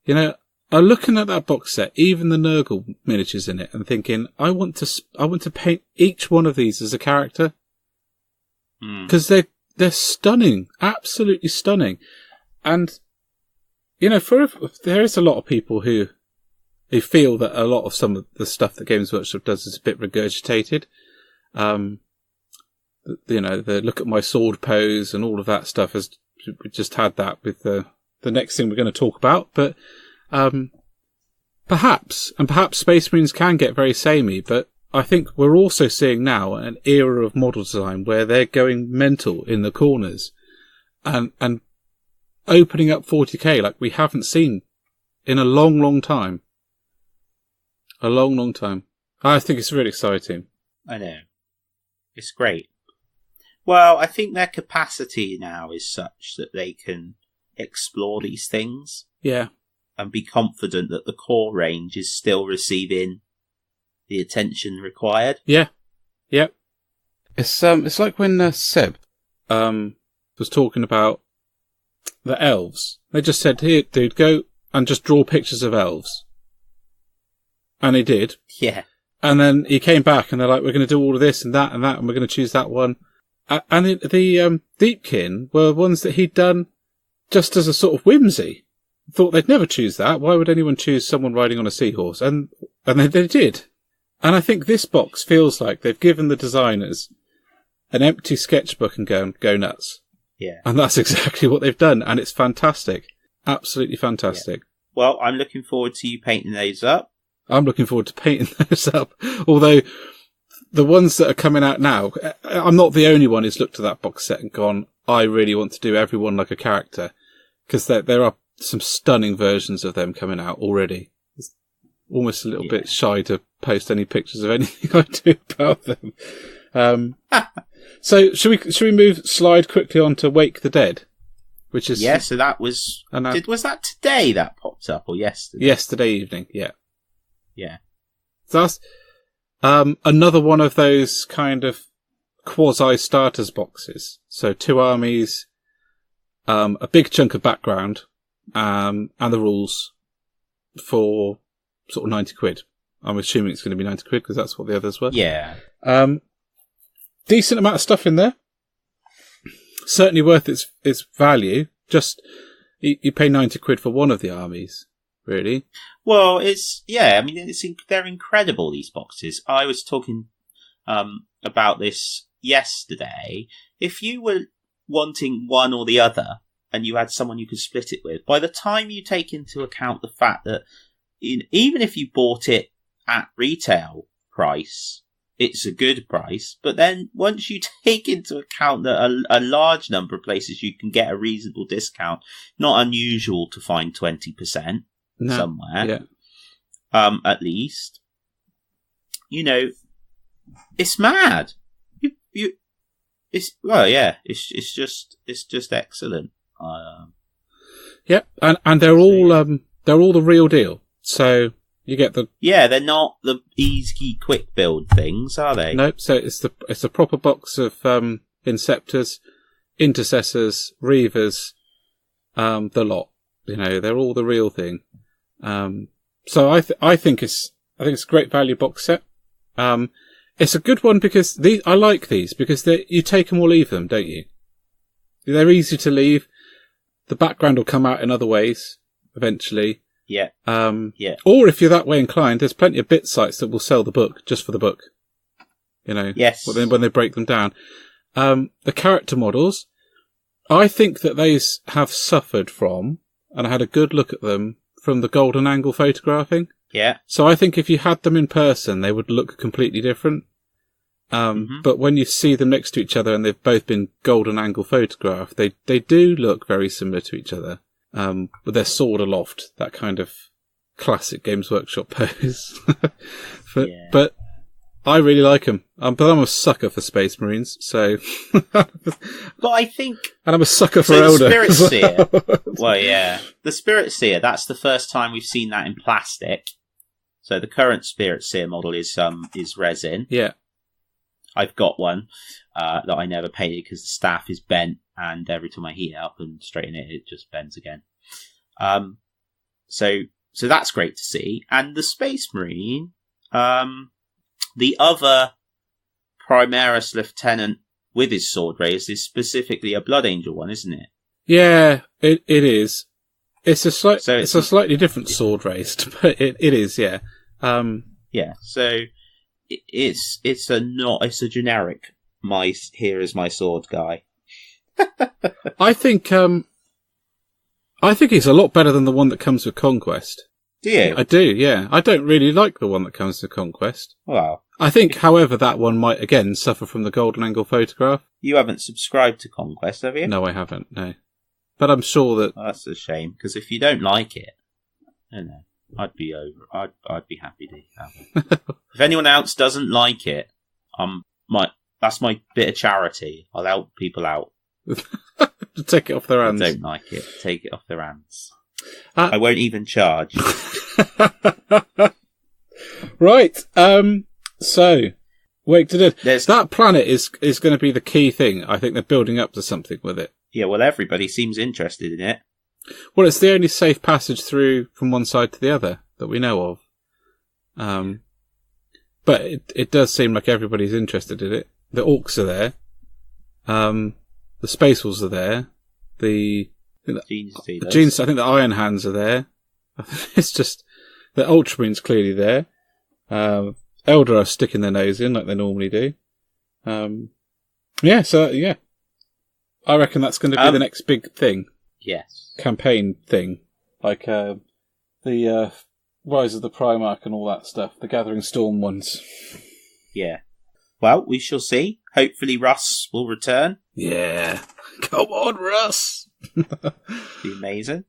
You know, I'm looking at that box set, even the Nurgle miniatures in it, and thinking, I want to paint each one of these as a character, because they're stunning, absolutely stunning, and you know, there is a lot of people who feel that a lot of some of the stuff that Games Workshop does is a bit regurgitated. You know, the look at my sword pose and all of that stuff we just had that with the next thing we're going to talk about, but perhaps Space Marines can get very samey, but I think we're also seeing now an era of model design where they're going mental in the corners and opening up 40k like we haven't seen in a long, long time. A long, long time. I think it's really exciting. I know. It's great. Well, I think their capacity now is such that they can explore these things. Yeah. And be confident that the core range is still receiving the attention required. Yeah. Yep. It's like when Seb was talking about the elves. They just said, "Here, dude, go and just draw pictures of elves." And he did. Yeah. And then he came back and they're like, "We're going to do all of this and that, and we're going to choose that one." And the Deepkin were ones that he'd done just as a sort of whimsy. Thought they'd never choose that. Why would anyone choose someone riding on a seahorse? And they did. And I think this box feels like they've given the designers an empty sketchbook and go nuts. Yeah. And that's exactly what they've done. And it's fantastic. Absolutely fantastic. Yeah. Well, I'm looking forward to you painting those up. I'm looking forward to painting those up. Although the ones that are coming out now, I'm not the only one who's looked at that box set and gone, I really want to do everyone like a character. Because there are some stunning versions of them coming out already. It's almost a little bit shy to post any pictures of anything I do about them. So should we slide quickly on to Wake the Dead? Which is so that was was that today that popped up or yesterday? Yesterday evening, yeah. Yeah. So that's another one of those kind of quasi starters boxes. So 2 armies, a big chunk of background, and the rules for sort of 90 quid. I'm assuming it's going to be 90 quid because that's what the others were. Yeah. Decent amount of stuff in there. Certainly worth its value. Just, you pay 90 quid for one of the armies, really. Well, they're incredible, these boxes. I was talking about this yesterday. If you were wanting one or the other, and you had someone you could split it with, by the time you take into account the fact that even if you bought it at retail price, it's a good price, but then once you take into account that a large number of places you can get a reasonable discount, not unusual to find 20% somewhere, at least, you know, it's mad. It's just excellent. And they're all the real deal. So you get the they're not the easy quick build things, are they? Nope. So it's a proper box of Inceptors, Intercessors, Reavers, the lot. You know, they're all the real thing. So I think it's a great value box set. It's a good one because I like these because you take them or leave them, don't you? They're easy to leave. The background will come out in other ways eventually. Yeah. Or if you're that way inclined, there's plenty of bit sites that will sell the book just for the book. You know. Yes. When they break them down. The character models, I think that these have suffered from, and I had a good look at them, from the golden angle photographing. Yeah. So I think if you had them in person, they would look completely different. But when you see them next to each other and they've both been golden angle photographed, they do look very similar to each other. with their sword aloft, that kind of classic Games Workshop pose. But I really like them. But I'm a sucker for Space Marines, so. But I think. And I'm a sucker for Elder. The Spirit Seer. Well, yeah. The Spirit Seer, that's the first time we've seen that in plastic. So the current Spirit Seer model is resin. Yeah. I've got one that I never painted because the staff is bent, and every time I heat it up and straighten it, it just bends again. So that's great to see. And the Space Marine, the other Primaris Lieutenant with his sword raised is specifically a Blood Angel one, isn't it? Yeah, it is. It's a slightly different sword raised, but it is, yeah. Yeah, so it's a generic here is my sword guy. I think it's a lot better than the one that comes with Conquest. Do you? I do, yeah. I don't really like the one that comes with Conquest. Wow. I think, however, that one might again suffer from the golden angle photograph. You haven't subscribed to Conquest, have you? No, I haven't, no. But I'm sure that... Oh, that's a shame, because if you don't like it, I don't know, I'd be happy to have it. If anyone else doesn't like it, that's my bit of charity. I'll help people out. To take it off their hands. I don't like it. Take it off their hands. I won't even charge. Right. So, Wake to Dead. That planet is going to be the key thing. I think they're building up to something with it. Yeah, well, everybody seems interested in it. Well, it's the only safe passage through from one side to the other that we know of. But it does seem like everybody's interested in it. The Orcs are there. The Space Wolves are there. I think the Iron Hands are there. It's just the Ultramarines clearly there. Elder are sticking their nose in like they normally do. Yeah. I reckon that's going to be the next big thing. Yes. Campaign thing. Like the Rise of the Primarch and all that stuff. The Gathering Storm ones. Yeah. Well, we shall see. Hopefully Russ will return. Yeah. Come on, Russ! Be amazing.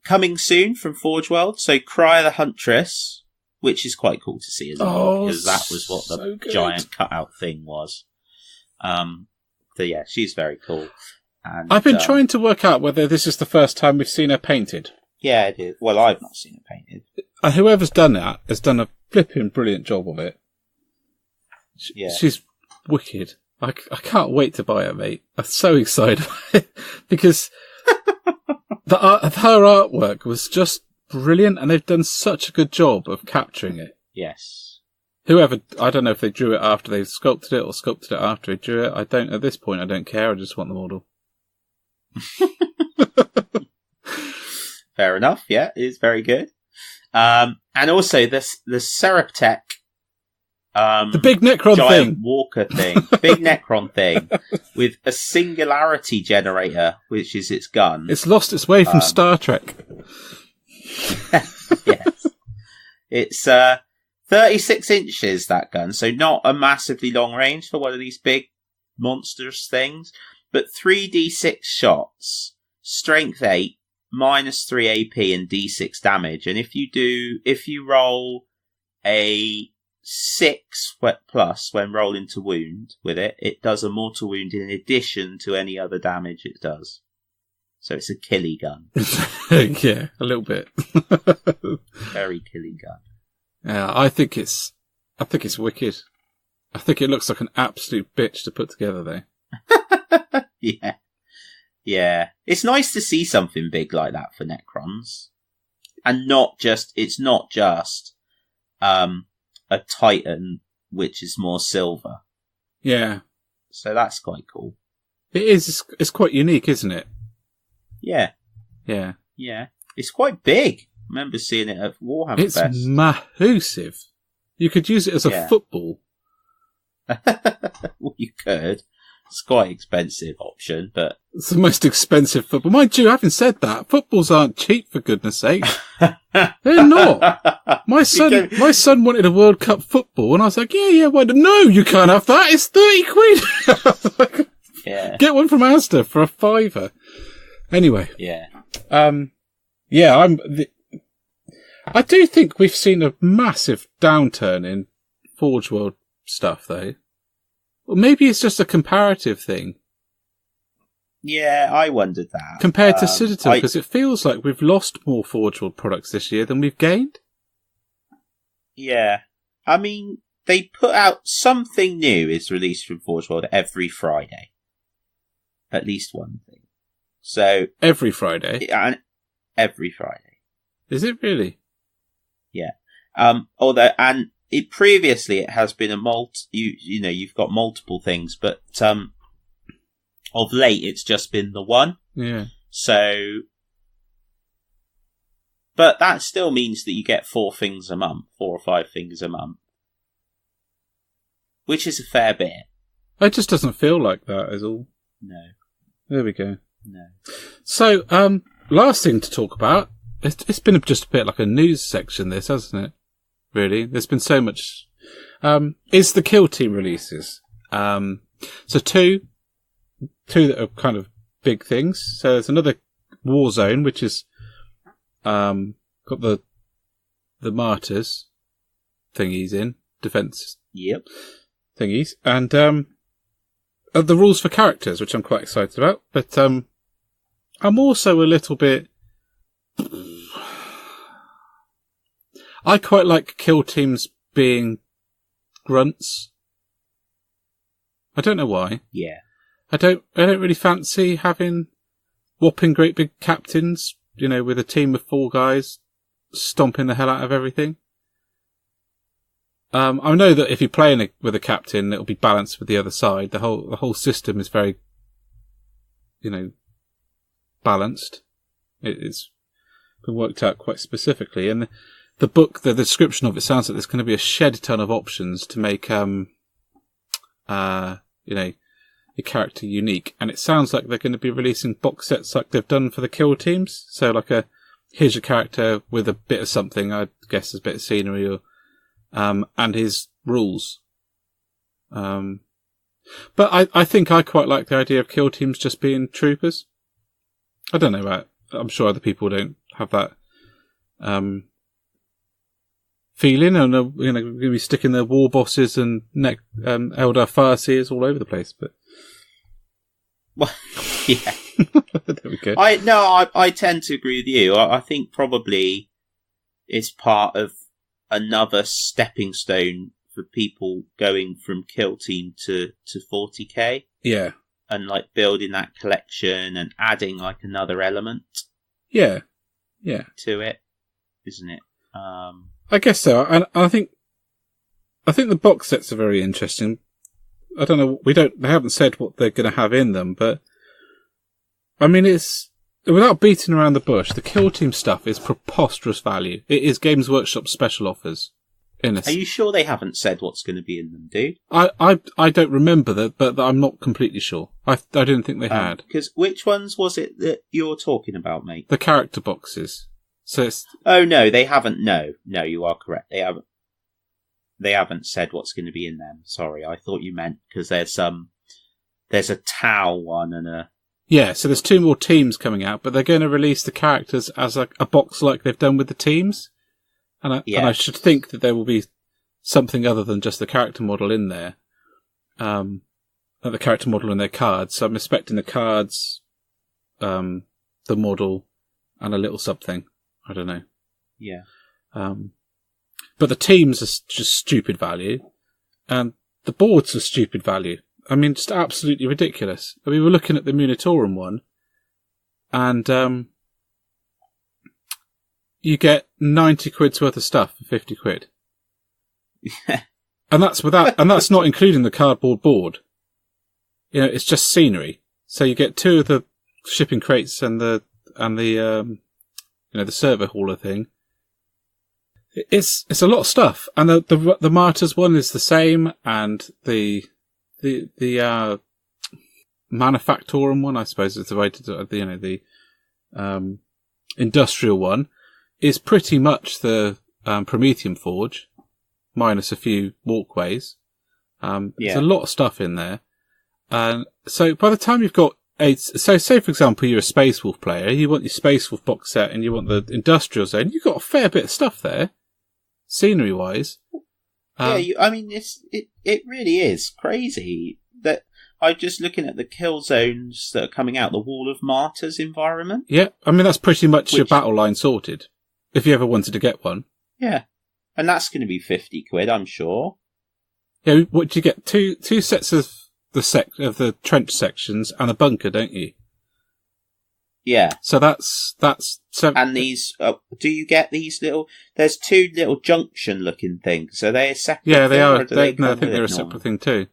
Coming soon from Forge World, so Cry the Huntress, which is quite cool to see as well, because that was what the giant cutout thing was. So yeah, she's very cool. And I've been trying to work out whether this is the first time we've seen her painted. Yeah, it is. Well, I've not seen her painted. Whoever's done that has done a flipping brilliant job of it. Yeah. She's wicked. I can't wait to buy her, mate. I'm so excited because her artwork was just brilliant, and they've done such a good job of capturing it. Yes. Whoever, I don't know if they drew it after they sculpted it or sculpted it after they drew it. At this point, I don't care. I just want the model. Fair enough. Yeah, it is very good. And also the Seraptech. The big Necron giant thing. Walker thing. Big Necron thing. With a singularity generator, which is its gun. It's lost its way from Star Trek. Yes. It's 36 inches, that gun. So not a massively long range for one of these big monstrous things. But 3d6 shots. Strength 8. -3 AP and d6 damage. And if you roll a 6 plus when rolling to wound with it, it does a mortal wound in addition to any other damage it does. So it's a killy gun. Yeah, a little bit. Very killy gun. Yeah, I think it's wicked. I think it looks like an absolute bitch to put together, though. Yeah. Yeah. It's nice to see something big like that for Necrons. And it's not just a Titan, which is more silver. Yeah. So that's quite cool. It is. It's quite unique, isn't it? Yeah. Yeah. Yeah. It's quite big. I remember seeing it at Warhammer It's Fest. massive. You could use it as a football. Well, you could. It's quite an expensive option, but... It's the most expensive football. Mind you, having said that, footballs aren't cheap, for goodness sake. They're not. My son wanted a World Cup football, and I was like, yeah, why? No, you can't have that. It's 30 quid. Yeah. Get one from Asda for £5. Anyway. Yeah. Yeah, I do think we've seen a massive downturn in Forge World stuff, though. Or maybe it's just a comparative thing. Yeah, I wondered that. Compared to Citadel, because it feels like we've lost more Forge World products this year than we've gained. Yeah. I mean, they put out something new is released from Forge World every Friday. At least one thing. So every Friday? And every Friday. Is it really? Yeah. Although, and previously it has been you've got multiple things, but of late it's just been the one. Yeah. So, but that still means that you get 4 or 5 things a month, which is a fair bit. It just doesn't feel like that, is all. No. There we go. No. So, last thing to talk about. It's been just a bit like a news section, this, hasn't it? Really, there's been so much. Is the Killteam releases? So two that are kind of big things. So there's another Warzone, which is got the martyrs thingies in defense. Yep. Thingies, and the rules for characters, which I'm quite excited about. But I'm also a little bit. I quite like kill teams being grunts. I don't know why. Yeah. I don't really fancy having whopping great big captains, with a team of 4 guys stomping the hell out of everything. I know that if you're playing with a captain, it'll be balanced with the other side. The whole system is very, balanced. It's been worked out quite specifically, and the book, the description of it sounds like there's going to be a shed ton of options to make, your character unique. And it sounds like they're going to be releasing box sets like they've done for the kill teams. So here's your character with a bit of something, I guess a bit of scenery or, and his rules. But I think I quite like the idea of kill teams just being troopers. I don't know about, I'm sure other people don't have that, feeling, and going to be sticking their war bosses and Eldar Farseers all over the place. But well, yeah, there we go. I tend to agree with you. I think probably it's part of another stepping stone for people going from Kill Team to 40k. Yeah, and building that collection and adding another element. Yeah, to it, isn't it? I guess so, and I think the box sets are very interesting. I don't know. They haven't said what they're going to have in them, but I mean, it's without beating around the bush. The Kill Team stuff is preposterous value. It is Games Workshop special offers. Are you sure they haven't said what's going to be in them, dude? I don't remember that, but I'm not completely sure. I didn't think they had. Because which ones was it that you're talking about, mate? The character boxes. So it's... Oh no, they haven't. No, you are correct. They haven't said what's going to be in them. Sorry, I thought you meant because there's a Tau one and a... Yeah, so there's 2 more teams coming out, but they're going to release the characters as a box like they've done with the teams. And I should think that there will be something other than just the character model in there. The character model in their cards. So I'm expecting the cards, the model, and a little something. I don't know. Yeah. But the teams are just stupid value, and the boards are stupid value. I mean, just absolutely ridiculous. We were looking at the Munitorum one, and you get 90 quid's worth of stuff for 50 quid. Yeah. And that's not including the cardboard board. It's just scenery. So you get 2 of the shipping crates and the server hauler thing. It's a lot of stuff. And the Martyrs one is the same, and the Manufactorum one, I suppose is the way to do it, the industrial one, is pretty much the Prometheum Forge, minus a few walkways. There's a lot of stuff in there. So by the time you've got so say for example you're a Space Wolf player, you want your Space Wolf box set and you want the Industrial Zone, you've got a fair bit of stuff there, scenery wise. It really is crazy that I'm just looking at the kill zones that are coming out, the Wall of Martyrs environment. Yeah, I mean that's pretty much your battle line sorted, if you ever wanted to get one. Yeah, and that's going to be £50, I'm sure. Yeah, what do you get? Two sets of the trench sections and a bunker, don't you? Yeah. So that's and these. Do you get these little? There's two little junction-looking things. Are they a separate? Yeah, they are. I think they're a separate thing too.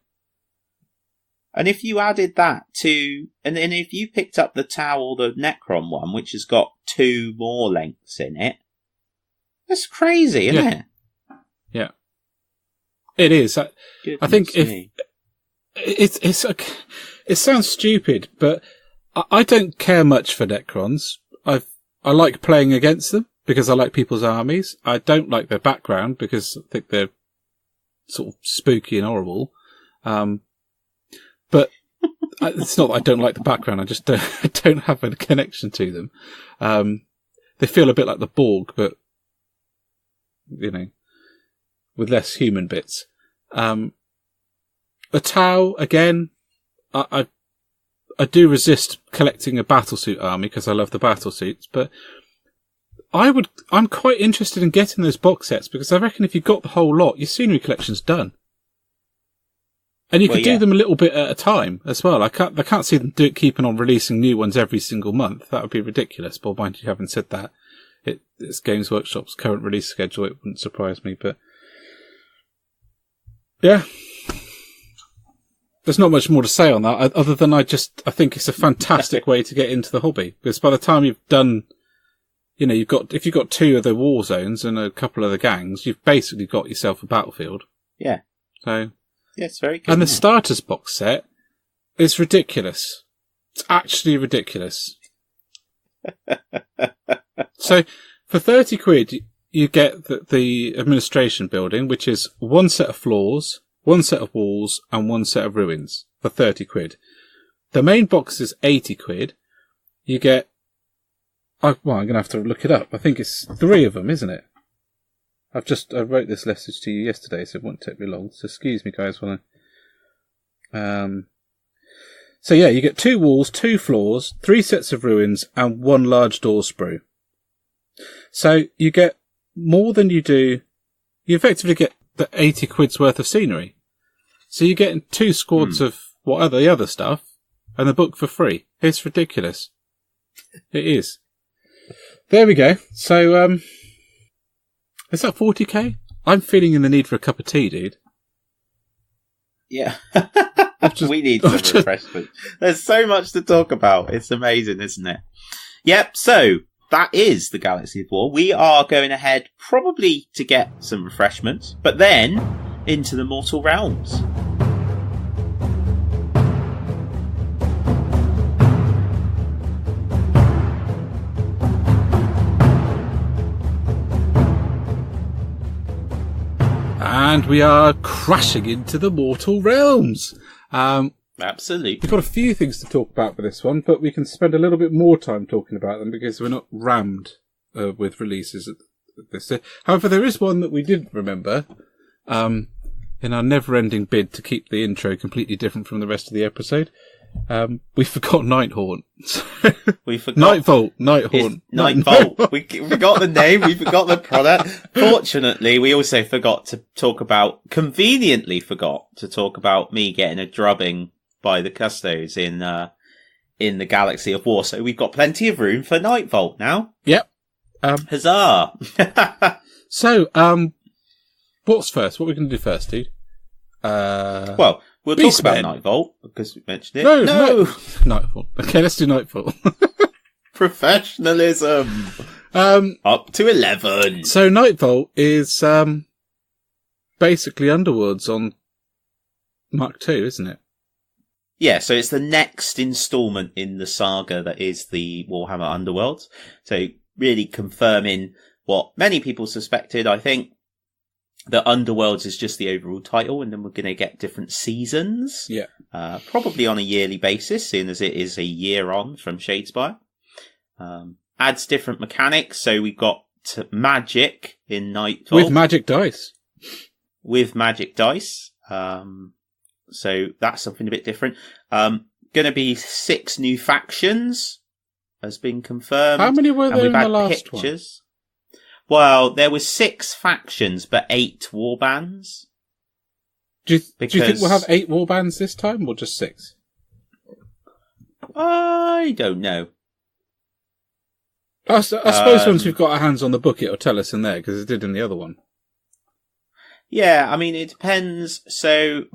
And if you added that to, and then if you picked up the Tau or the Necron one, which has got 2 more lengths in it, that's crazy, isn't it? Yeah, it is. I think if it sounds stupid, but I don't care much for Necrons. I like playing against them because I like people's armies. I don't like their background because I think they're sort of spooky and horrible. But it's not that I don't like the background. I just don't have a connection to them. They feel a bit like the Borg, but with less human bits. The Tau again. I do resist collecting a battlesuit army because I love the battlesuits, but I'm quite interested in getting those box sets because I reckon if you got the whole lot, your scenery collection's done. And you could do them a little bit at a time as well. I can't see them keeping on releasing new ones every single month. That would be ridiculous. But mind you, having said that, it's Games Workshop's current release schedule. It wouldn't surprise me, but yeah. There's not much more to say on that, other than I think it's a fantastic way to get into the hobby. Because by the time you've done, if you've got 2 of the war zones and a couple of the gangs, you've basically got yourself a battlefield. Yeah. So. Yeah, it's very good. And the starters box set is ridiculous. It's actually ridiculous. So, for £30, you get the administration building, which is 1 set of floors, 1 set of walls, and 1 set of ruins for £30. The main box is £80. You get, I'm going to have to look it up. I think it's 3 of them, isn't it? I wrote this message to you yesterday, so it won't take me long. So excuse me, guys, while So yeah, you get 2 walls, 2 floors, 3 sets of ruins, and 1 large door sprue. So you get more than you do. You effectively get the £80 worth of scenery. So you're getting 2 squads of the other stuff, and the book for free. It's ridiculous. It is. There we go. So is that 40k? I'm feeling in the need for a cup of tea, dude. Yeah. We need some refreshment. There's so much to talk about. It's amazing, isn't it? Yep, so that is the Galaxy of War. We are going ahead probably to get some refreshments, but then into the Mortal Realms. And we are crashing into the Mortal Realms. Absolutely. We've got a few things to talk about for this one, but we can spend a little bit more time talking about them because we're not rammed with releases at this. However, there is one that we did remember in our never-ending bid to keep the intro completely different from the rest of the episode. We forgot Nighthaunt. We forgot Nightvault. Nightvault. We forgot the name. We forgot the product. Fortunately, we also conveniently forgot to talk about me getting a drubbing by the Custos in the Galaxy of War. So we've got plenty of room for Nightvault now. Yep. Huzzah! So, what's first? What are we going to do first, dude? Well, we'll Beastmen. talk about Nightvault because we mentioned it. No! Nightvault. Okay, let's do Nightvault. Professionalism. Up to 11. So Nightvault is basically Underworlds on Mark II, isn't it? Yeah, so it's the next instalment in the saga that is the Warhammer Underworlds. So really confirming what many people suspected, I think. The Underworlds is just the overall title, and then we're going to get different seasons. Yeah. Probably on a yearly basis, seeing as it is a year on from Shadespire. Adds different mechanics, so we've got magic in Nightvault. With magic dice. With magic dice. So that's something a bit different. Going to be 6 new factions, has been confirmed. How many were there in the last one? Well, there was 6 factions, but 8 warbands. Do you think we'll have 8 warbands this time, or just 6? I don't know. I suppose once we've got our hands on the book, it'll tell us in there, because it did in the other one. Yeah, I mean, it depends. So,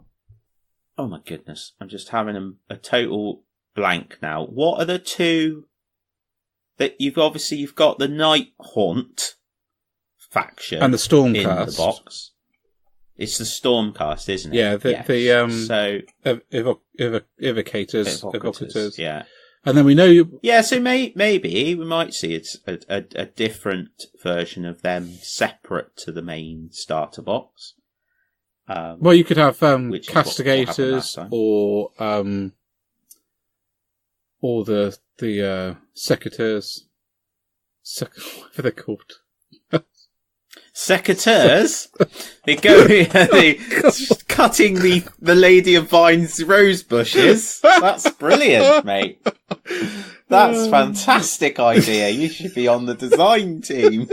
oh my goodness, I'm just having a total blank now. What are the 2 that you've got the Nighthaunt faction and the Stormcast in the box. It's the Stormcast, isn't it? Yeah, evocators. Yeah. And then we know Yeah, so maybe we might see it's a different version of them separate to the main starter box. Well, you could have castigators or the secateurs. What are they called? Secateurs? They go cutting the Lady of Vine's rose bushes. That's brilliant, mate. That's fantastic idea. You should be on the design team.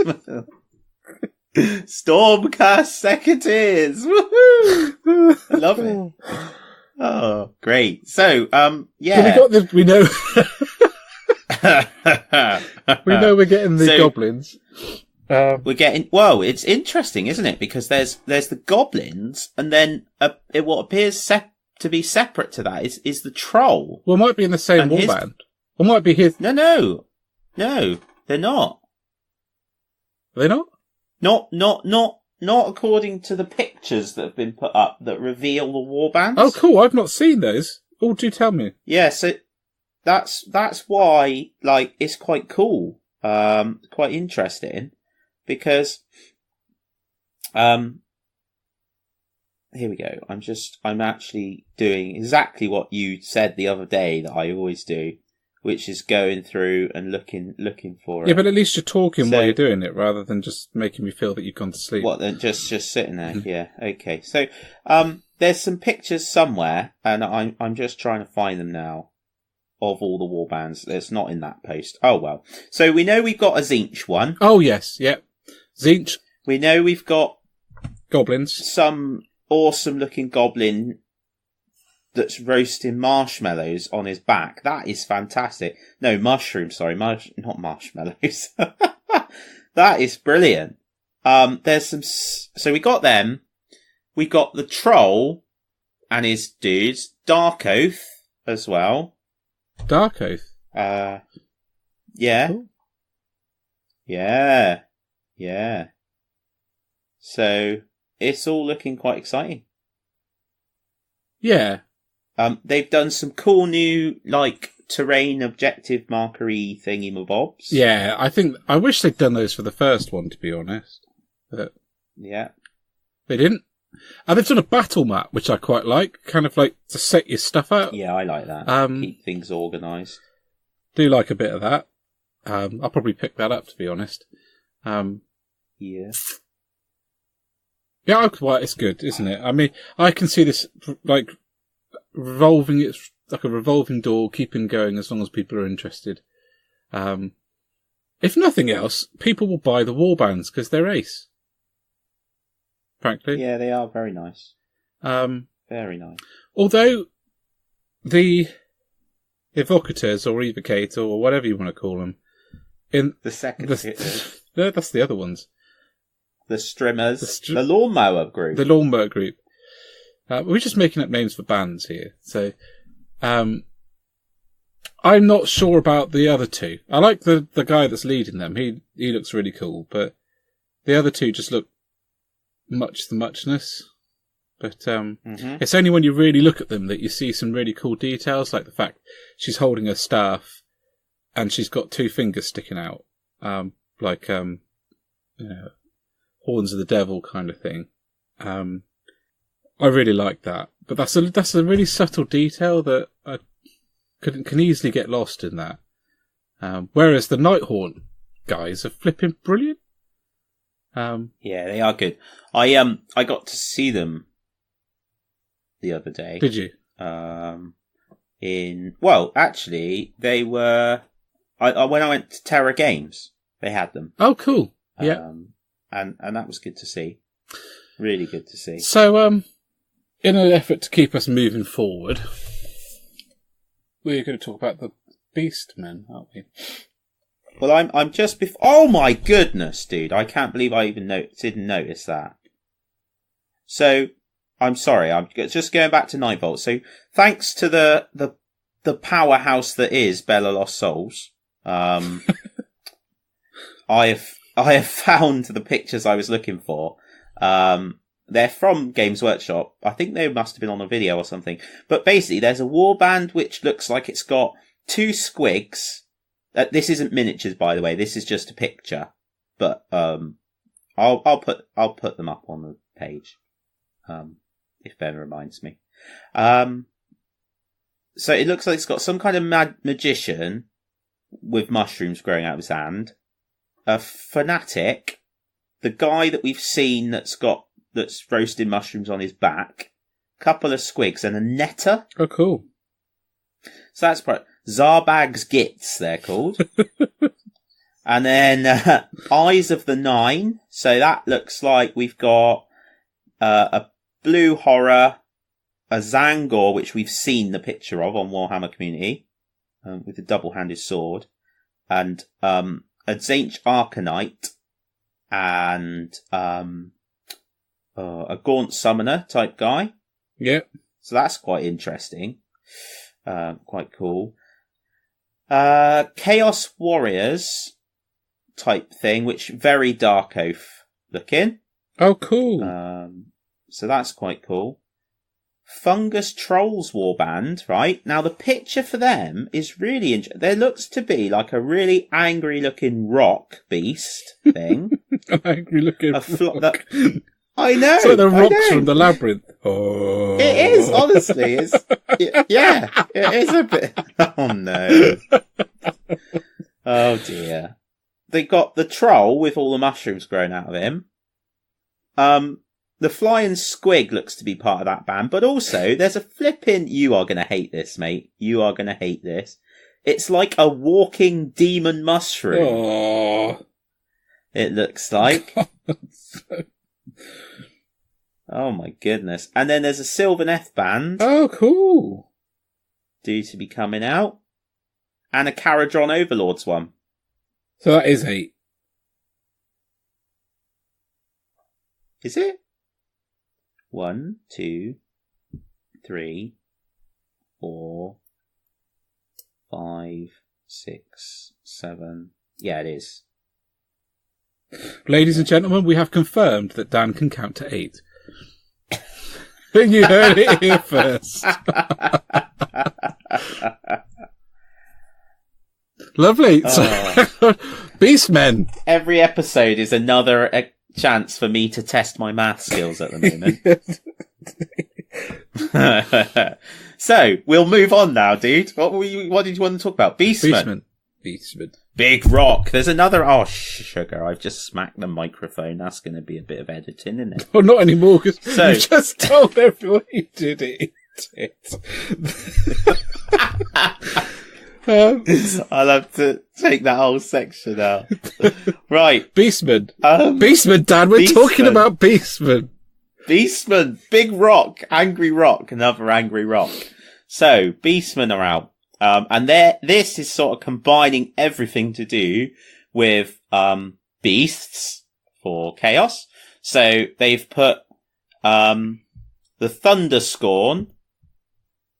Stormcast Secateurs. Woohoo! I love it. Oh, great. So, yeah. So we know we're getting the goblins. We're getting, well, it's interesting, isn't it? Because there's the goblins, and then what appears to be separate to that is the troll. Well, it might be in the same warband. Or might be his. No, they're not. Are they not? Not according to the pictures that have been put up that reveal the warbands. Oh, cool! I've not seen those. Oh, do tell me. Yeah, so that's why, like, it's quite cool, quite interesting. Because, here we go. I'm actually doing exactly what you said the other day that I always do, which is going through and looking for it. Yeah, but at least you're talking while you're doing it, rather than just making me feel that you've gone to sleep. What, then just sitting there? Yeah, okay. So, there's some pictures somewhere, and I'm just trying to find them now, of all the warbands. It's not in that post. Oh, well. So we know we've got a Tzeentch one. Oh, yes, yep. Tzeentch. We know we've got goblins. Some awesome looking goblin that's roasting marshmallows on his back. That is fantastic. No, mushrooms, sorry. Not marshmallows. That is brilliant. There's some... So we got them. We got the troll and his dudes. Dark Oath as well. Dark Oath? Yeah. Cool. Yeah. So, it's all looking quite exciting. Yeah. They've done some cool new, like, terrain objective markery thingy-mabobs. Yeah, I wish they'd done those for the first one, to be honest. But yeah. They didn't. And they've done a battle map, which I quite like, kind of like to set your stuff out. Yeah, I like that. Keep things organised. Do like a bit of that. I'll probably pick that up, to be honest. Yeah. Yeah, well, it's good, isn't it? I mean, I can see this, like, revolving, it's like a revolving door, keeping going as long as people are interested. If nothing else, people will buy the warbands because they're ace. Frankly. Yeah, they are very nice. Very nice. Although, the evocators or evocator or whatever you want to call them, the second no, that's the other ones. The Strimmers. The Lawnmower Group. The Lawnmower Group. We're just making up names for bands here. So, I'm not sure about the other two. I like the guy that's leading them. He looks really cool, but the other two just look much the muchness. But It's only when you really look at them that you see some really cool details, like the fact she's holding a staff and she's got 2 fingers sticking out, like horns of the devil kind of thing. I really like that. But that's a really subtle detail that I can easily get lost in that. Whereas the Nightvault guys are flipping brilliant. Yeah, they are good. I got to see them the other day. Did you? Actually, they were. When I went to Terra Games, they had them. Oh, cool. Yeah, and that was good to see. Really good to see. So, in an effort to keep us moving forward, we're going to talk about the Beastmen, aren't we? Well, I'm just before. Oh my goodness, dude! I can't believe I even didn't notice that. So, I'm sorry. I'm just going back to Nightvault. So, thanks to the powerhouse that is Bella Lost Souls, I have found the pictures I was looking for. They're from Games Workshop. I think they must have been on a video or something. But basically, there's a warband which looks like it's got 2 squigs. This isn't miniatures, by the way. This is just a picture. But I'll put them up on the page if Ben reminds me. So it looks like it's got some kind of magician with mushrooms growing out of his hand, a fanatic, the guy that we've seen that's roasting mushrooms on his back, couple of squigs, and a netter. Oh, cool. So that's Zarbag's Gits, they're called. And then Eyes of the Nine. So that looks like we've got a blue horror, a Zangor, which we've seen the picture of on Warhammer Community, with a double-handed sword, and a Tzeentch Arcanite, and a Gaunt Summoner type guy. Yep. So that's quite interesting. Quite cool. Chaos Warriors type thing, which very Dark Oath looking. Oh, cool. So that's quite cool. Fungus Trolls Warband, right? Now the picture for them is really interesting. There looks to be like a really angry looking rock beast thing. An angry looking rock. I know. It's like the rocks from the labyrinth. Oh. It is, honestly. Yeah, it is a bit. Oh no. Oh dear. They got the troll with all the mushrooms growing out of him. The flying squig looks to be part of that band, but also there's a flipping. You are going to hate this, mate. You are going to hate this. It's like a walking demon mushroom. Oh. It looks like. Oh my goodness. And then there's a Sylvaneth band. Oh, cool. Due to be coming out. And a Caradron Overlords one. So that is 8. Is it? 1, 2, 3, 4, 5, 6, 7. Yeah, it is. Ladies and gentlemen, we have confirmed that Dan can count to 8. You heard it here first. Lovely. Beastmen. Every episode is another chance for me to test my math skills at the moment. So, we'll move on now, dude. What did you want to talk about? Beastmen. Big rock. There's another. Oh, sugar. I've just smacked the microphone. That's going to be a bit of editing, isn't it? Oh, not anymore, because you just told everyone you did it. I'll have to take that whole section out. Right. Beastmen. Beastmen, Dan. We're talking about Beastmen. Beastmen. Big rock. Angry rock. Another angry rock. So, Beastmen are out. And this is sort of combining everything to do with, beasts for chaos. So they've put, the Thunderscorn,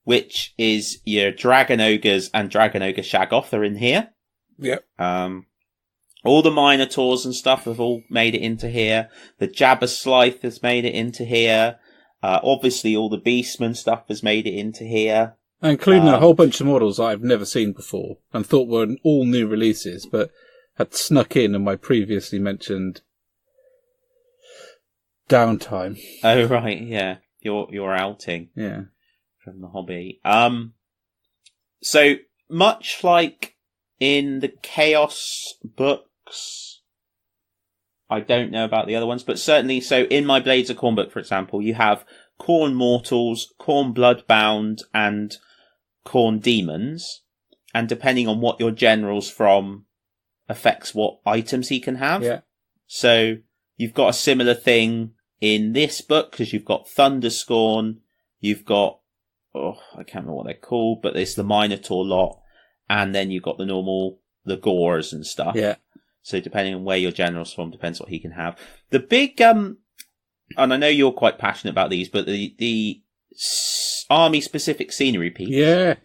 which is your Dragon Ogres and Dragon Ogre Shaggoth are in here. Yep. All the Minotaurs and stuff have all made it into here. The Jabberslythe has made it into here. Obviously all the Beastmen stuff has made it into here. Including a whole bunch of models I've never seen before and thought were all new releases, but had snuck in my previously mentioned downtime. Oh right, yeah. You're outing. Yeah. From the hobby. So much like in the Chaos books, I don't know about the other ones, but certainly, so in my Blades of Khorne book, for example, you have Khorne Mortals, Khorne Bloodbound, and Khorne Demons, and depending on what your general's from, affects what items he can have. Yeah. So you've got a similar thing in this book, because you've got Thunderscorn, you've got, I can't remember what they're called, but there's the Minotaur lot, and then you've got the Gores and stuff. Yeah. So depending on where your general's from, depends what he can have. The big, and I know you're quite passionate about these, but the army-specific scenery piece. Yeah.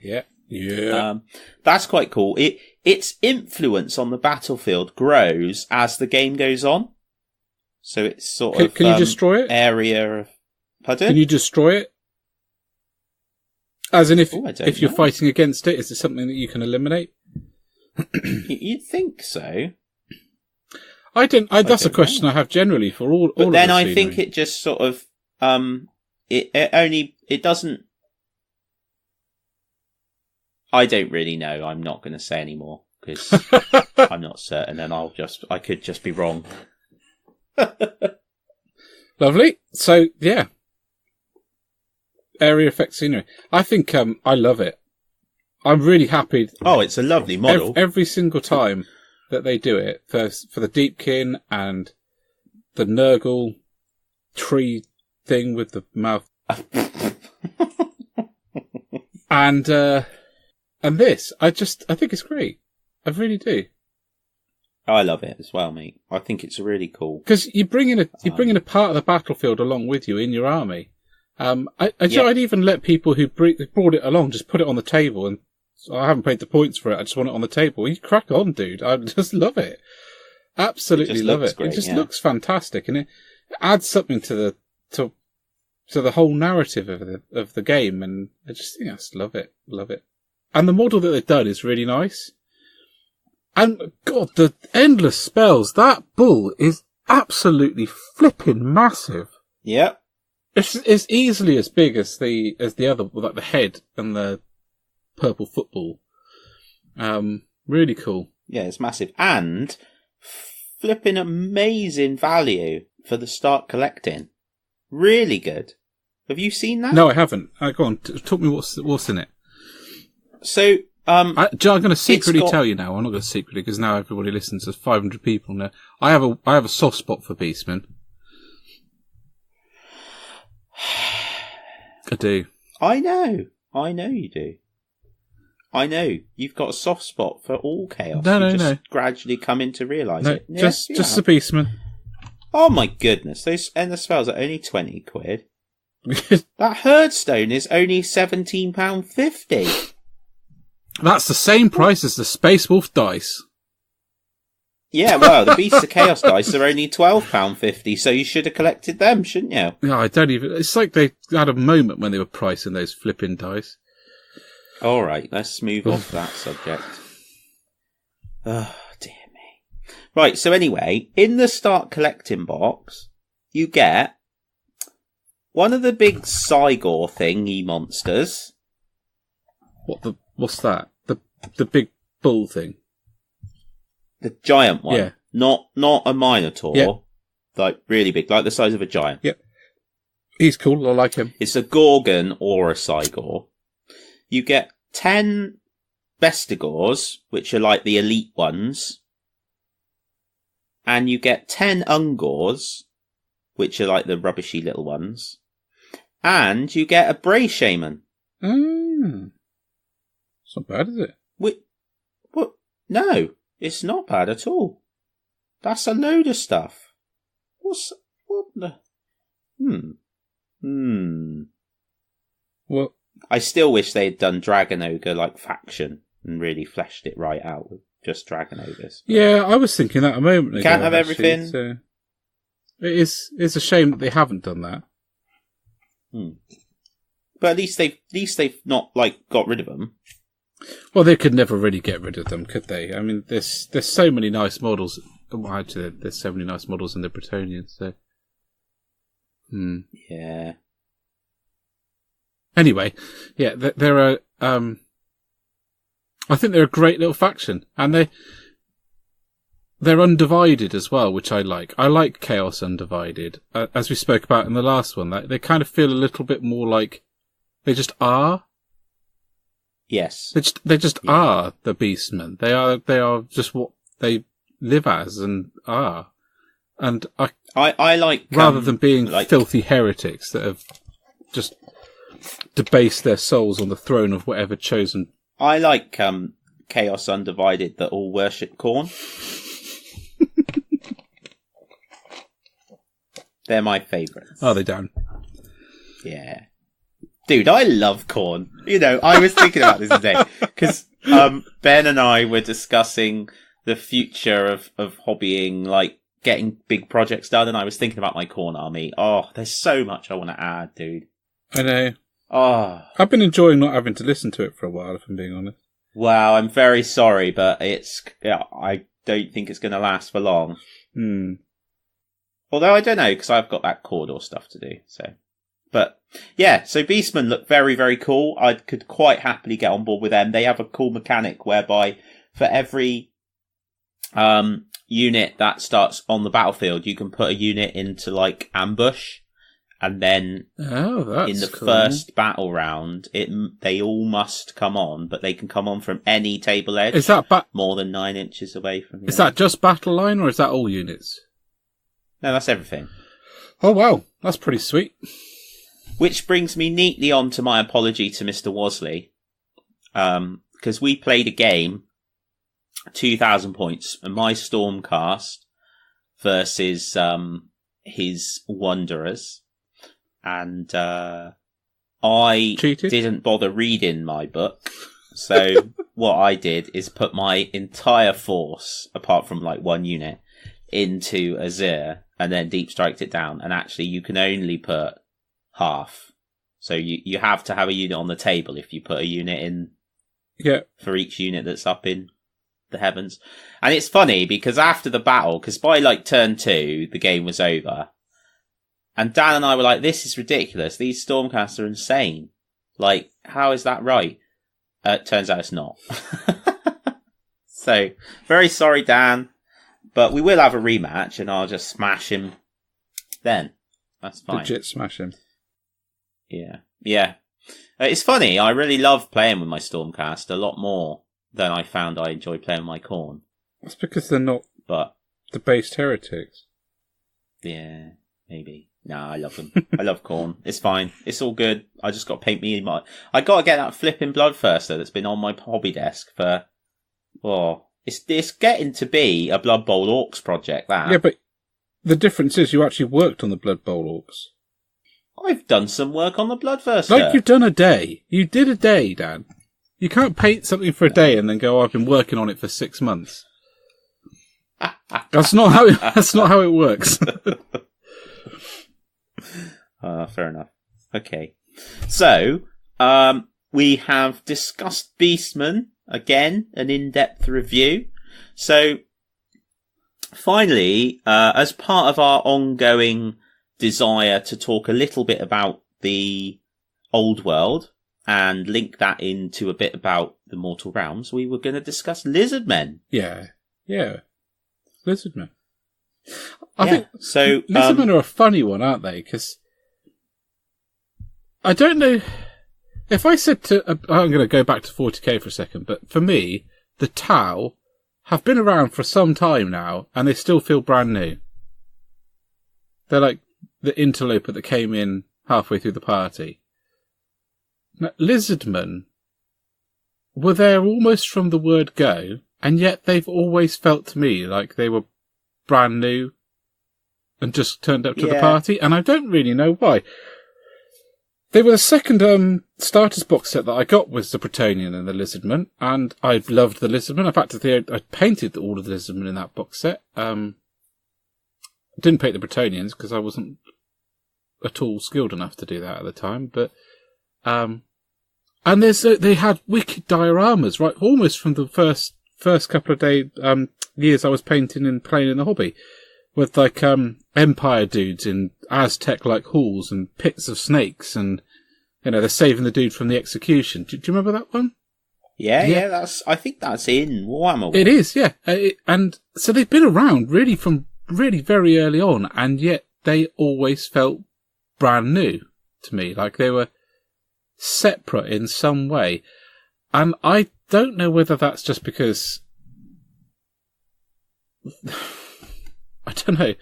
That's quite cool. Its influence on the battlefield grows as the game goes on. So it's sort of... Can you destroy it? Area of... Pardon? Can you destroy it? As in, if you're know. fighting against it, is it something that you can eliminate? You'd think so. That's a question I have generally for all. But all then of the I scenery. think it just sort of it doesn't. I don't really know. I'm not going to say anymore because I'm not certain, and I could just be wrong. Lovely. So yeah, area effect scenery. I think I love it. I'm really happy. Oh, it's a lovely model. Every single time that they do it, for the Deepkin and the Nurgle tree thing with the mouth, and this, I think it's great. I really do. I love it as well, mate. I think it's really cool because you bring in a part of the battlefield along with you in your army. I'd even let people who brought it along just put it on the table, and so I haven't paid the points for it. I just want it on the table. You crack on, dude. I just love it. Absolutely love it. Great, it just looks fantastic, and it adds something to the whole narrative of the game. And I just love it. And the model that they've done is really nice. And God, the endless spells. That bull is absolutely flipping massive. Yep. It's easily as big as the other, like the head and the purple football. Really cool. Yeah, it's massive. And flipping amazing value for the start collecting. Really good. Have you seen that? No, I haven't. Go on, talk me what's in it. So, I'm going to secretly tell you now. I'm not going to secretly because now everybody listens. There's 500 people now. I have a soft spot for Beastmen. I do. I know you do. I know you've got a soft spot for all chaos. No. Gradually coming to realise it. Just the Beastmen. Oh my goodness! Those endless spells are only £20. That Herdstone is only £17.50. That's the same price as the Space Wolf dice. Yeah, well, the Beasts of Chaos dice are only £12.50, so you should have collected them, shouldn't you? No, I don't even... It's like they had a moment when they were pricing those flipping dice. All right, let's move off that subject. Oh, dear me. Right, so anyway, in the Start Collecting box, you get one of the big Cygor thingy monsters. What's that? The big bull thing? The giant one. Yeah. Not a Minotaur. Yeah. Like, really big, like the size of a giant. Yep. He's cool, I like him. It's a Gorgon or a Cygor. You get 10 Bestigors, which are like the elite ones. And you get 10 Ungors, which are like the rubbishy little ones. And you get a Bray Shaman. It's not bad, is it? What? No, it's not bad at all. That's a load of stuff. What the... Well, I still wish they had done Dragon Ogre like faction and really fleshed it right out with just Dragon Ogres. Yeah, I was thinking that a moment ago. Can't have everything. So it's a shame that they haven't done that. But at least they've not like got rid of them. Well, they could never really get rid of them, could they? I mean, there's so many nice models. Well, actually, there's so many nice models in the Bretonnians. So Yeah. Anyway, yeah, they're a. I think they're a great little faction, and they're undivided as well, which I like. I like Chaos Undivided, as we spoke about in the last one. They kind of feel a little bit more like they just are. Yes, they just are the Beastmen. They are just what they live as and are. And I like rather than being filthy heretics that have just debased their souls on the throne of whatever chosen. I like Chaos Undivided that all worship Khorne. They're my favourites. Are they, Dan? Yeah. Dude, I love Khorne. You know, I was thinking about this today. Because Ben and I were discussing the future of hobbying, like, getting big projects done, and I was thinking about my Khorne army. Oh, there's so much I want to add, dude. I know. Oh. I've been enjoying not having to listen to it for a while, if I'm being honest. Wow, I'm very sorry, but I don't think it's going to last for long. Although I don't know, because I've got that Cawdor stuff to do. But yeah, so Beastmen look very, very cool. I could quite happily get on board with them. They have a cool mechanic whereby for every unit that starts on the battlefield, you can put a unit into like ambush, and then in the first battle round, they all must come on, but they can come on from any table edge. Is that more than 9 inches away from you? Is that just battle line, or is that all units? No, that's everything. Oh wow, that's pretty sweet. Which brings me neatly on to my apology to Mr. Wasley, because we played a game, 2,000 points, and my Stormcast versus his Wanderers, and I didn't bother reading my book, so what I did is put my entire force, apart from like one unit, into Azir, and then deep striked it down, and actually you can only put half. So you have to have a unit on the table if you put a unit in for each unit that's up in the heavens. And it's funny because after the battle, because by like turn 2, the game was over. And Dan and I were like, this is ridiculous. These Stormcasts are insane. Like, how is that right? Turns out it's not. So, very sorry, Dan. But we will have a rematch and I'll just smash him then. That's fine. Legit smash him. Yeah. It's funny. I really love playing with my Stormcast a lot more than I found I enjoy playing with my Khorne. That's because they're not debased heretics. Yeah, maybe. No, I love them. I love Khorne. It's fine. It's all good. I just got to paint me in my... I got to get that flipping Bloodthirster that's been on my hobby desk for... Oh, it's getting to be a Blood Bowl Orcs project, that. Yeah, but the difference is you actually worked on the Blood Bowl Orcs. I've done some work on the Bloodthirster. Like you've done a day. You did a day, Dan. You can't paint something for a day and then go, I've been working on it for 6 months. That's not how it works. Fair enough. Okay. So, we have discussed Beastmen. Again, an in-depth review. So, finally, as part of our ongoing desire to talk a little bit about the old world and link that into a bit about the Mortal Realms, we were going to discuss Lizardmen. Yeah. Lizardmen. I think so. Lizardmen are a funny one, aren't they? Because I don't know if I said to. I'm going to go back to 40k for a second, but for me, the Tau have been around for some time now, and they still feel brand new. They're like the interloper that came in halfway through the party. Now, Lizardmen were there almost from the word go, and yet they've always felt to me like they were brand new and just turned up to the party, and I don't really know why. They were the second starters box set that I got was the Bretonnian and the Lizardman, and I loved the Lizardman. In fact, I painted all of the Lizardmen in that box set. Didn't paint the Bretonnians because I wasn't at all skilled enough to do that at the time, but and they had wicked dioramas, right, almost from the first couple of years I was painting and playing in the hobby, with like Empire dudes in Aztec-like halls and pits of snakes, and they're saving the dude from the execution. Do you remember that one? Yeah. I think that's in Warhammer. It is, yeah. And so they've been around really from really very early on, and yet they always felt brand new to me, like they were separate in some way. And I don't know whether that's just because... I don't know.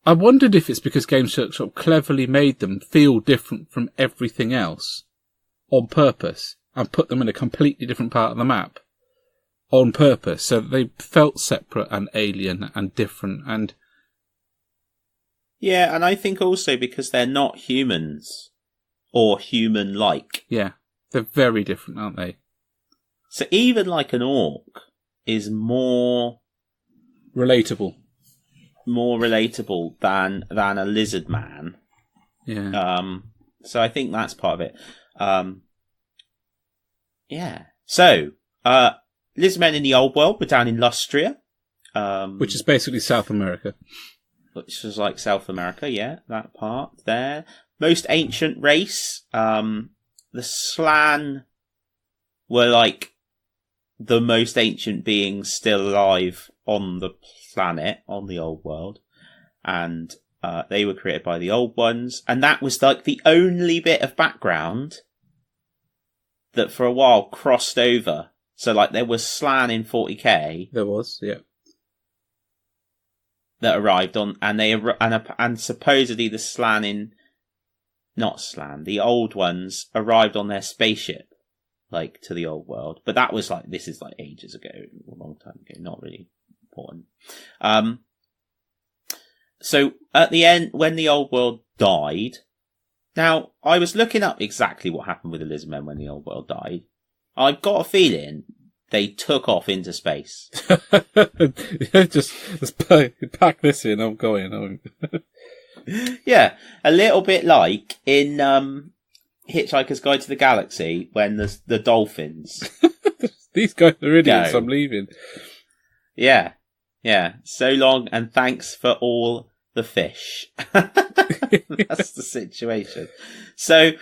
I wondered if it's because Games Workshop cleverly made them feel different from everything else on purpose and put them in a completely different part of the map on purpose, so that they felt separate and alien and different. And yeah, and I think also because they're not humans or human-like. Yeah, they're very different, aren't they? So even like an orc is more relatable than a lizard man. Yeah. So I think that's part of it. Yeah. So, Lizardmen in the old world were down in Lustria. Which is basically South America. Which is like South America, yeah, that part there. Most ancient race. The Slann were like the most ancient beings still alive on the planet, on the old world. And they were created by the old ones. And that was like the only bit of background that for a while crossed over. So like there was Slann in 40k. There was, yeah. That arrived on, and supposedly the Slann in, not Slann, the old ones arrived on their spaceship, like to the old world. But that was like, this is like ages ago, a long time ago, not really important. So at the end, when the old world died, now I was looking up exactly what happened with the Lizardmen when the old world died. I've got a feeling they took off into space. just pack this in. I'm going. Yeah, a little bit like in Hitchhiker's Guide to the Galaxy when the dolphins. These guys are idiots. I'm leaving. Yeah. So long, and thanks for all the fish. That's the situation. So,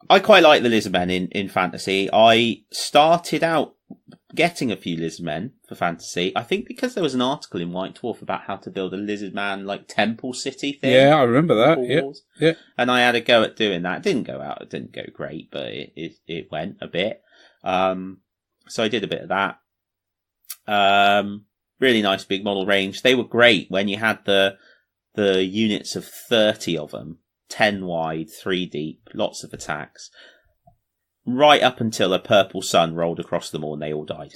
I quite like the Lizardmen in fantasy. I started out getting a few Lizardmen for fantasy. I think because there was an article in White Dwarf about how to build a Lizardman like temple city thing. Yeah, I remember that. Yeah. And I had a go at doing that. It didn't go out. It didn't go great, but it went a bit. So I did a bit of that. Really nice big model range. They were great when you had the units of 30 of them. 10 wide, 3 deep, lots of attacks. Right up until a purple sun rolled across them all and they all died.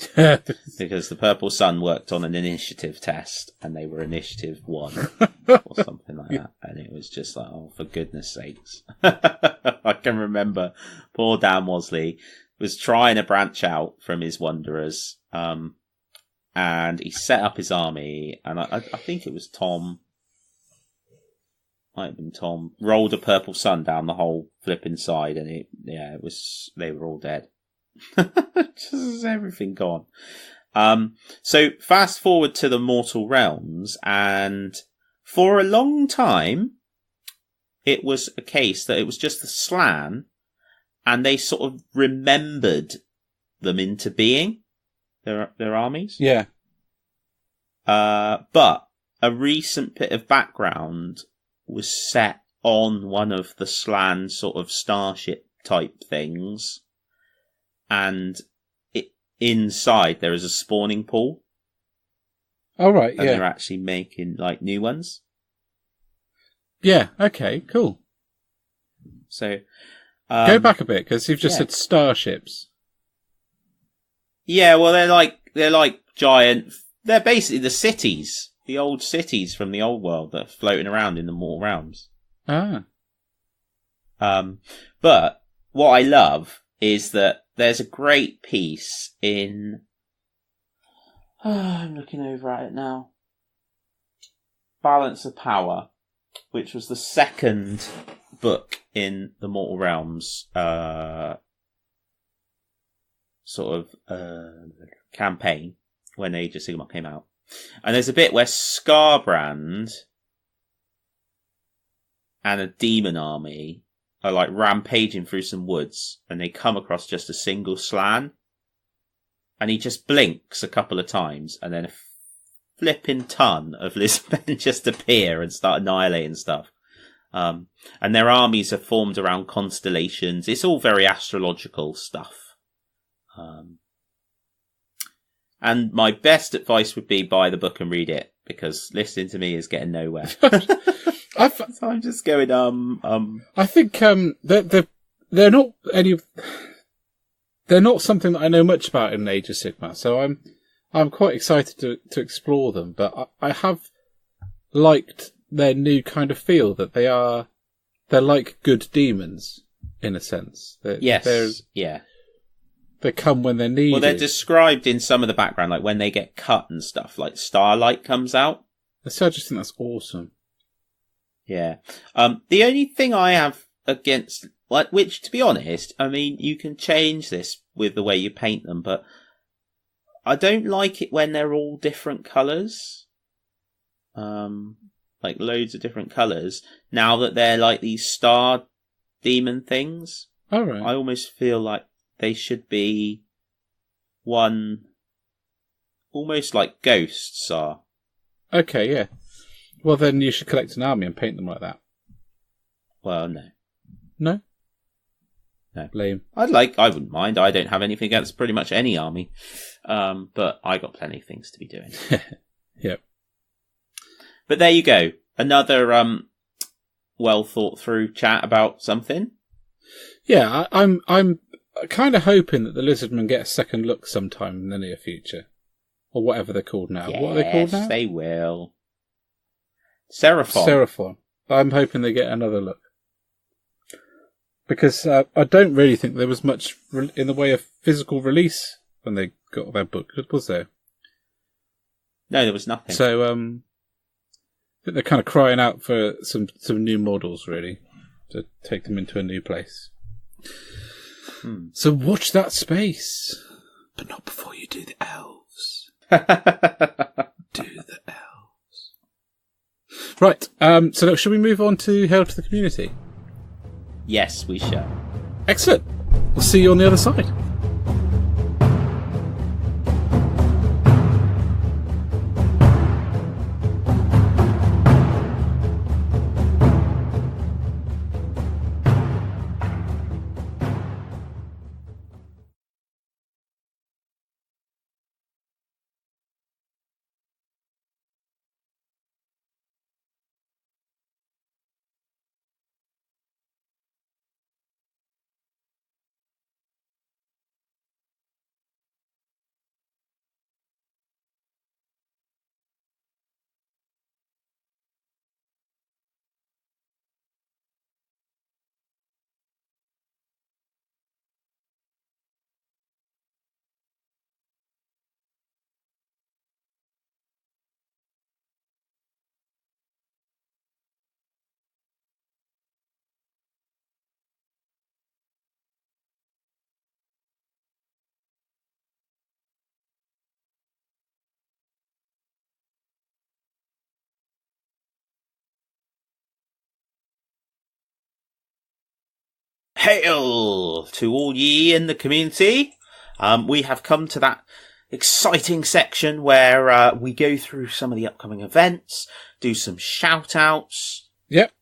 Because the purple sun worked on an initiative test and they were initiative 1 or something like that. And it was just like, oh, for goodness sakes. I can remember poor Dan Wasley was trying to branch out from his Wanderers. And he set up his army, and I think it was Tom. Might have been Tom, rolled a purple sun down the whole flipping side, and they were all dead. Just everything gone. So fast forward to the Mortal Realms, and for a long time, it was a case that it was just the Slann, and they sort of remembered them into being their armies. Yeah. But a recent bit of background was set on one of the Slann sort of starship type things, and inside there is a spawning pool. Oh, right, and they're actually making like new ones. Yeah, okay, cool. So go back a bit, because you've just said starships. Yeah, well, they're like giant. They're basically the cities. The old cities from the old world that are floating around in the Mortal Realms. Ah. But what I love is that there's a great piece in... I'm looking over at it now. Balance of Power, which was the second book in the Mortal Realms campaign when Age of Sigmar came out. And there's a bit where Scarbrand and a demon army are like rampaging through some woods, and they come across just a single Slann, and he just blinks a couple of times, and then a flipping ton of Lizardmen just appear and start annihilating stuff. And their armies are formed around constellations. It's all very astrological stuff. And my best advice would be buy the book and read it, because listening to me is getting nowhere. So I'm just going, I think they're not any. They're not something that I know much about in Age of Sigmar, so I'm quite excited to explore them. But I have liked their new kind of feel, that they're like good demons in a sense. They come when they're needed. Well, they're described in some of the background, like when they get cut and stuff, like Starlight comes out. So I just think that's awesome. Yeah. The only thing I have against, like, which, to be honest, I mean, you can change this with the way you paint them, but I don't like it when they're all different colours. Like loads of different colours. Now that they're like these star demon things. All right. I almost feel like they should be one, almost like ghosts are. Okay, yeah. Well, then you should collect an army and paint them like that. Well, no. No? No. Lame. I wouldn't mind. I don't have anything against pretty much any army. But I got plenty of things to be doing. Yep. But there you go. Another well thought through chat about something. Yeah, I'm kind of hoping that the Lizardmen get a second look sometime in the near future. Or whatever they're called now. Yes, what are they called now? They will. Seraphon. Seraphon. I'm hoping they get another look. Because I don't really think there was much in the way of physical release when they got their book, was there? No, there was nothing. So, I think they're kind of crying out for some new models, really, to take them into a new place. So watch that space. But not before you do the elves. Do the elves. Right, so shall we move on to Hail to the Community? Yes, we shall. Excellent. We'll see you on the other side. Hail to all ye in the community. We have come to that exciting section where we go through some of the upcoming events, do some shout-outs. Yep.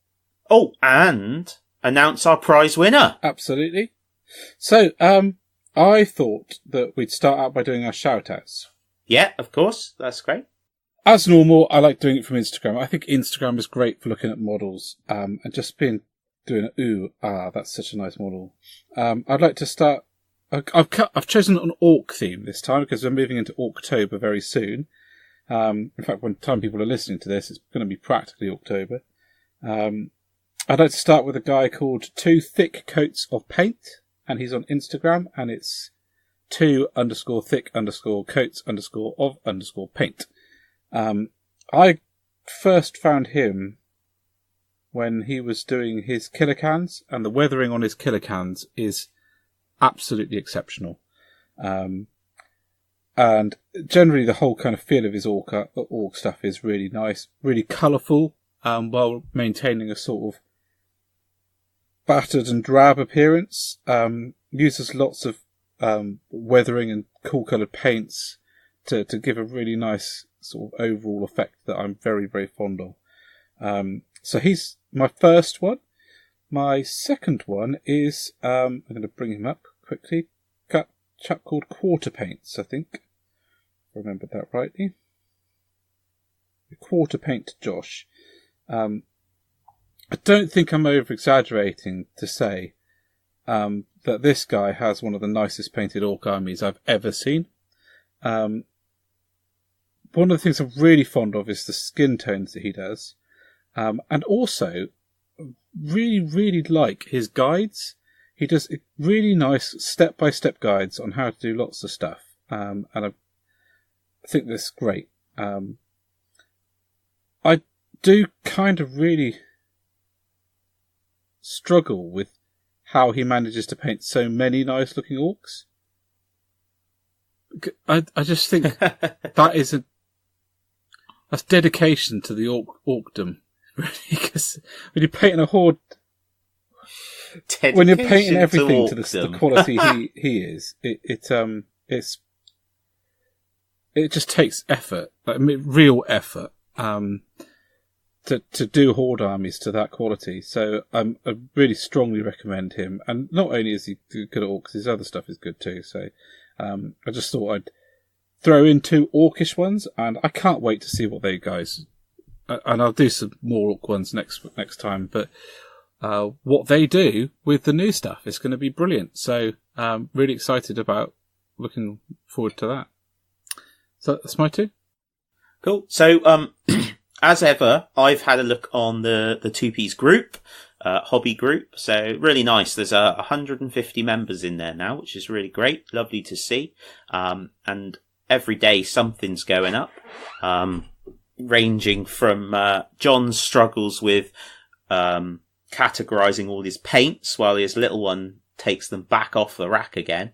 Oh, and announce our prize winner. Absolutely. So, I thought that we'd start out by doing our shout-outs. Yeah, of course. That's great. As normal, I like doing it from Instagram. I think Instagram is great for looking at models, and just doing that's such a nice model. I'd like to start. I've chosen an orc theme this time because we're moving into October very soon. In fact, by the time people are listening to this, it's going to be practically October. I'd like to start with a guy called 2 Thick Coats of Paint, and he's on Instagram, and it's 2_thick_coats_of_paint. I first found him when he was doing his killer cans, and the weathering on his killer cans is absolutely exceptional. And generally the whole kind of feel of his orc stuff is really nice, really colourful, while maintaining a sort of battered and drab appearance. Uses lots of weathering and cool coloured paints to give a really nice sort of overall effect that I'm very, very fond of. So he's my first one. My second one is, I'm going to bring him up quickly, a chap called Quarter Paints, I think. If I remember that rightly. Quarter Paint Josh. I don't think I'm over-exaggerating to say that this guy has one of the nicest painted orc armies I've ever seen. One of the things I'm really fond of is the skin tones that he does. And also, really, really like his guides. He does really nice step-by-step guides on how to do lots of stuff. And I think that's great. I do kind of really struggle with how he manages to paint so many nice-looking orcs. I just think that's dedication to the orcdom. Really, because when you're painting a horde, when you're painting everything to the quality he is, it just takes effort, like real effort, to do horde armies to that quality. So I really strongly recommend him. And not only is he good at orcs, his other stuff is good too. So I just thought I'd throw in two orcish ones, and I can't wait to see what they guys. And I'll do some more orc ones next time. But what they do with the new stuff is going to be brilliant. So really excited about looking forward to that. So that's my two. Cool. So as ever, I've had a look on the 2P's group, hobby group. So really nice. There's 150 members in there now, which is really great. Lovely to see. And every day something's going up. Ranging from John's struggles with categorizing all his paints while his little one takes them back off the rack again,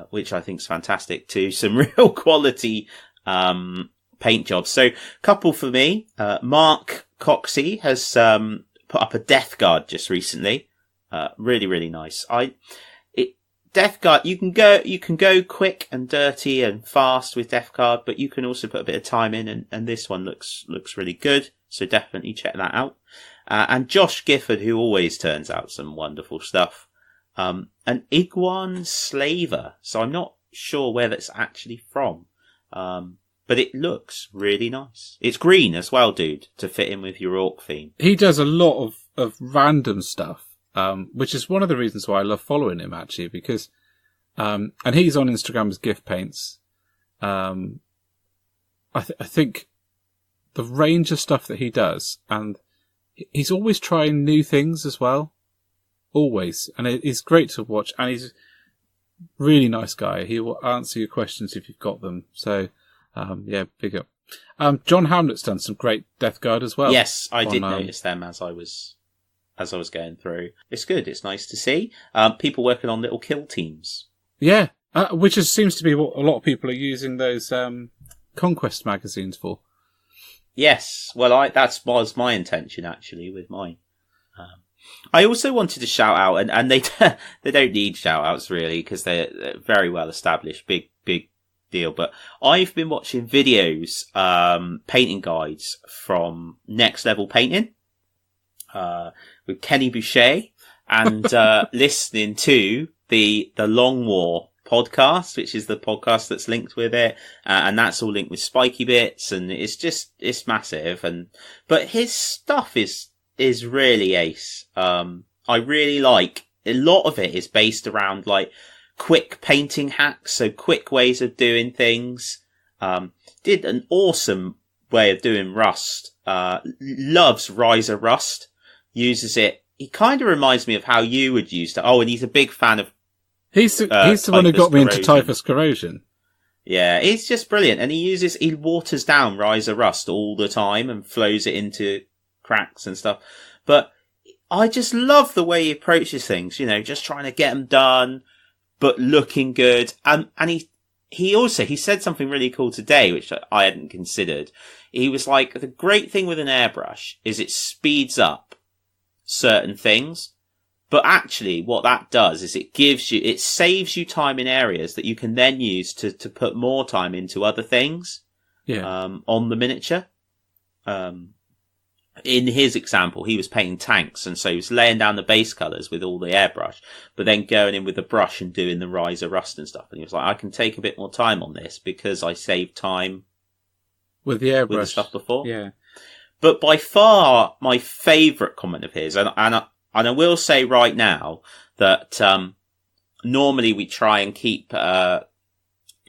which I think is fantastic, to some real quality paint jobs. So, couple for me. Mark Coxey has put up a Death Guard just recently. Really, really nice. Death Guard, you can go quick and dirty and fast with Death Guard, but you can also put a bit of time in, and this one looks really good. So definitely check that out. And Josh Gifford, who always turns out some wonderful stuff. An Iguan Slaver. So I'm not sure where that's actually from. But it looks really nice. It's green as well, dude, to fit in with your orc theme. He does a lot of random stuff. Which is one of the reasons why I love following him, actually, because, and he's on Instagram as Gift Paints. I think the range of stuff that he does, and he's always trying new things as well. Always. And it's great to watch, and he's a really nice guy. He will answer your questions if you've got them. So, yeah, big up. John Hamlet's done some great Death Guard as well. Yes, I did notice them as I was going through. It's good. It's nice to see. People working on little kill teams. Yeah, which seems to be what a lot of people are using those Conquest magazines for. Yes. Well, that was my intention, actually, with mine. I also wanted to shout out, and they don't need shout outs, really, because they're very well established. Big deal. But I've been watching videos, painting guides from Next Level Painting. With Kenny Boucher, and listening to the Long War podcast, which is the podcast that's linked with it, and that's all linked with Spiky Bits, and it's massive. But his stuff is really ace. I really like a lot of it is based around like quick painting hacks, so quick ways of doing things. Did an awesome way of doing Rust. Loves Riser Rust. Uses it. He kind of reminds me of how you would use that. Oh, and he's a big fan of. He's the one who got me into Typhus Corrosion. Yeah, it's just brilliant, and he waters down Riser Rust all the time and flows it into cracks and stuff. But I just love the way he approaches things. You know, just trying to get them done, but looking good. And he said something really cool today, which I hadn't considered. He was like, the great thing with an airbrush is it speeds up certain things, But actually, what that does is it saves you time in areas that you can then use to put more time into other things. Yeah. On the miniature. In his example, he was painting tanks, and so he was laying down the base colours with all the airbrush, but then going in with the brush and doing the riser rust and stuff. And he was like, I can take a bit more time on this because I saved time with the airbrush with the stuff before. Yeah. But by far, my favourite comment of his, and I will say right now that normally we try and keep the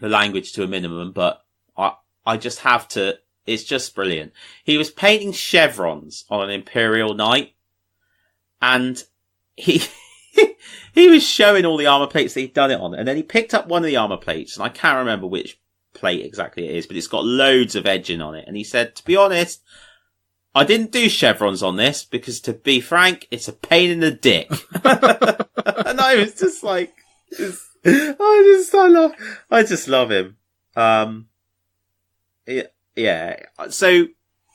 language to a minimum, but I just have to. It's just brilliant. He was painting chevrons on an Imperial Knight, and he he was showing all the armor plates that he'd done it on, and then he picked up one of the armor plates, and I can't remember which plate exactly it is, but it's got loads of edging on it, and he said, to be honest, I didn't do chevrons on this because, to be frank, it's a pain in the dick. And I was just like, I just love him. Yeah. So,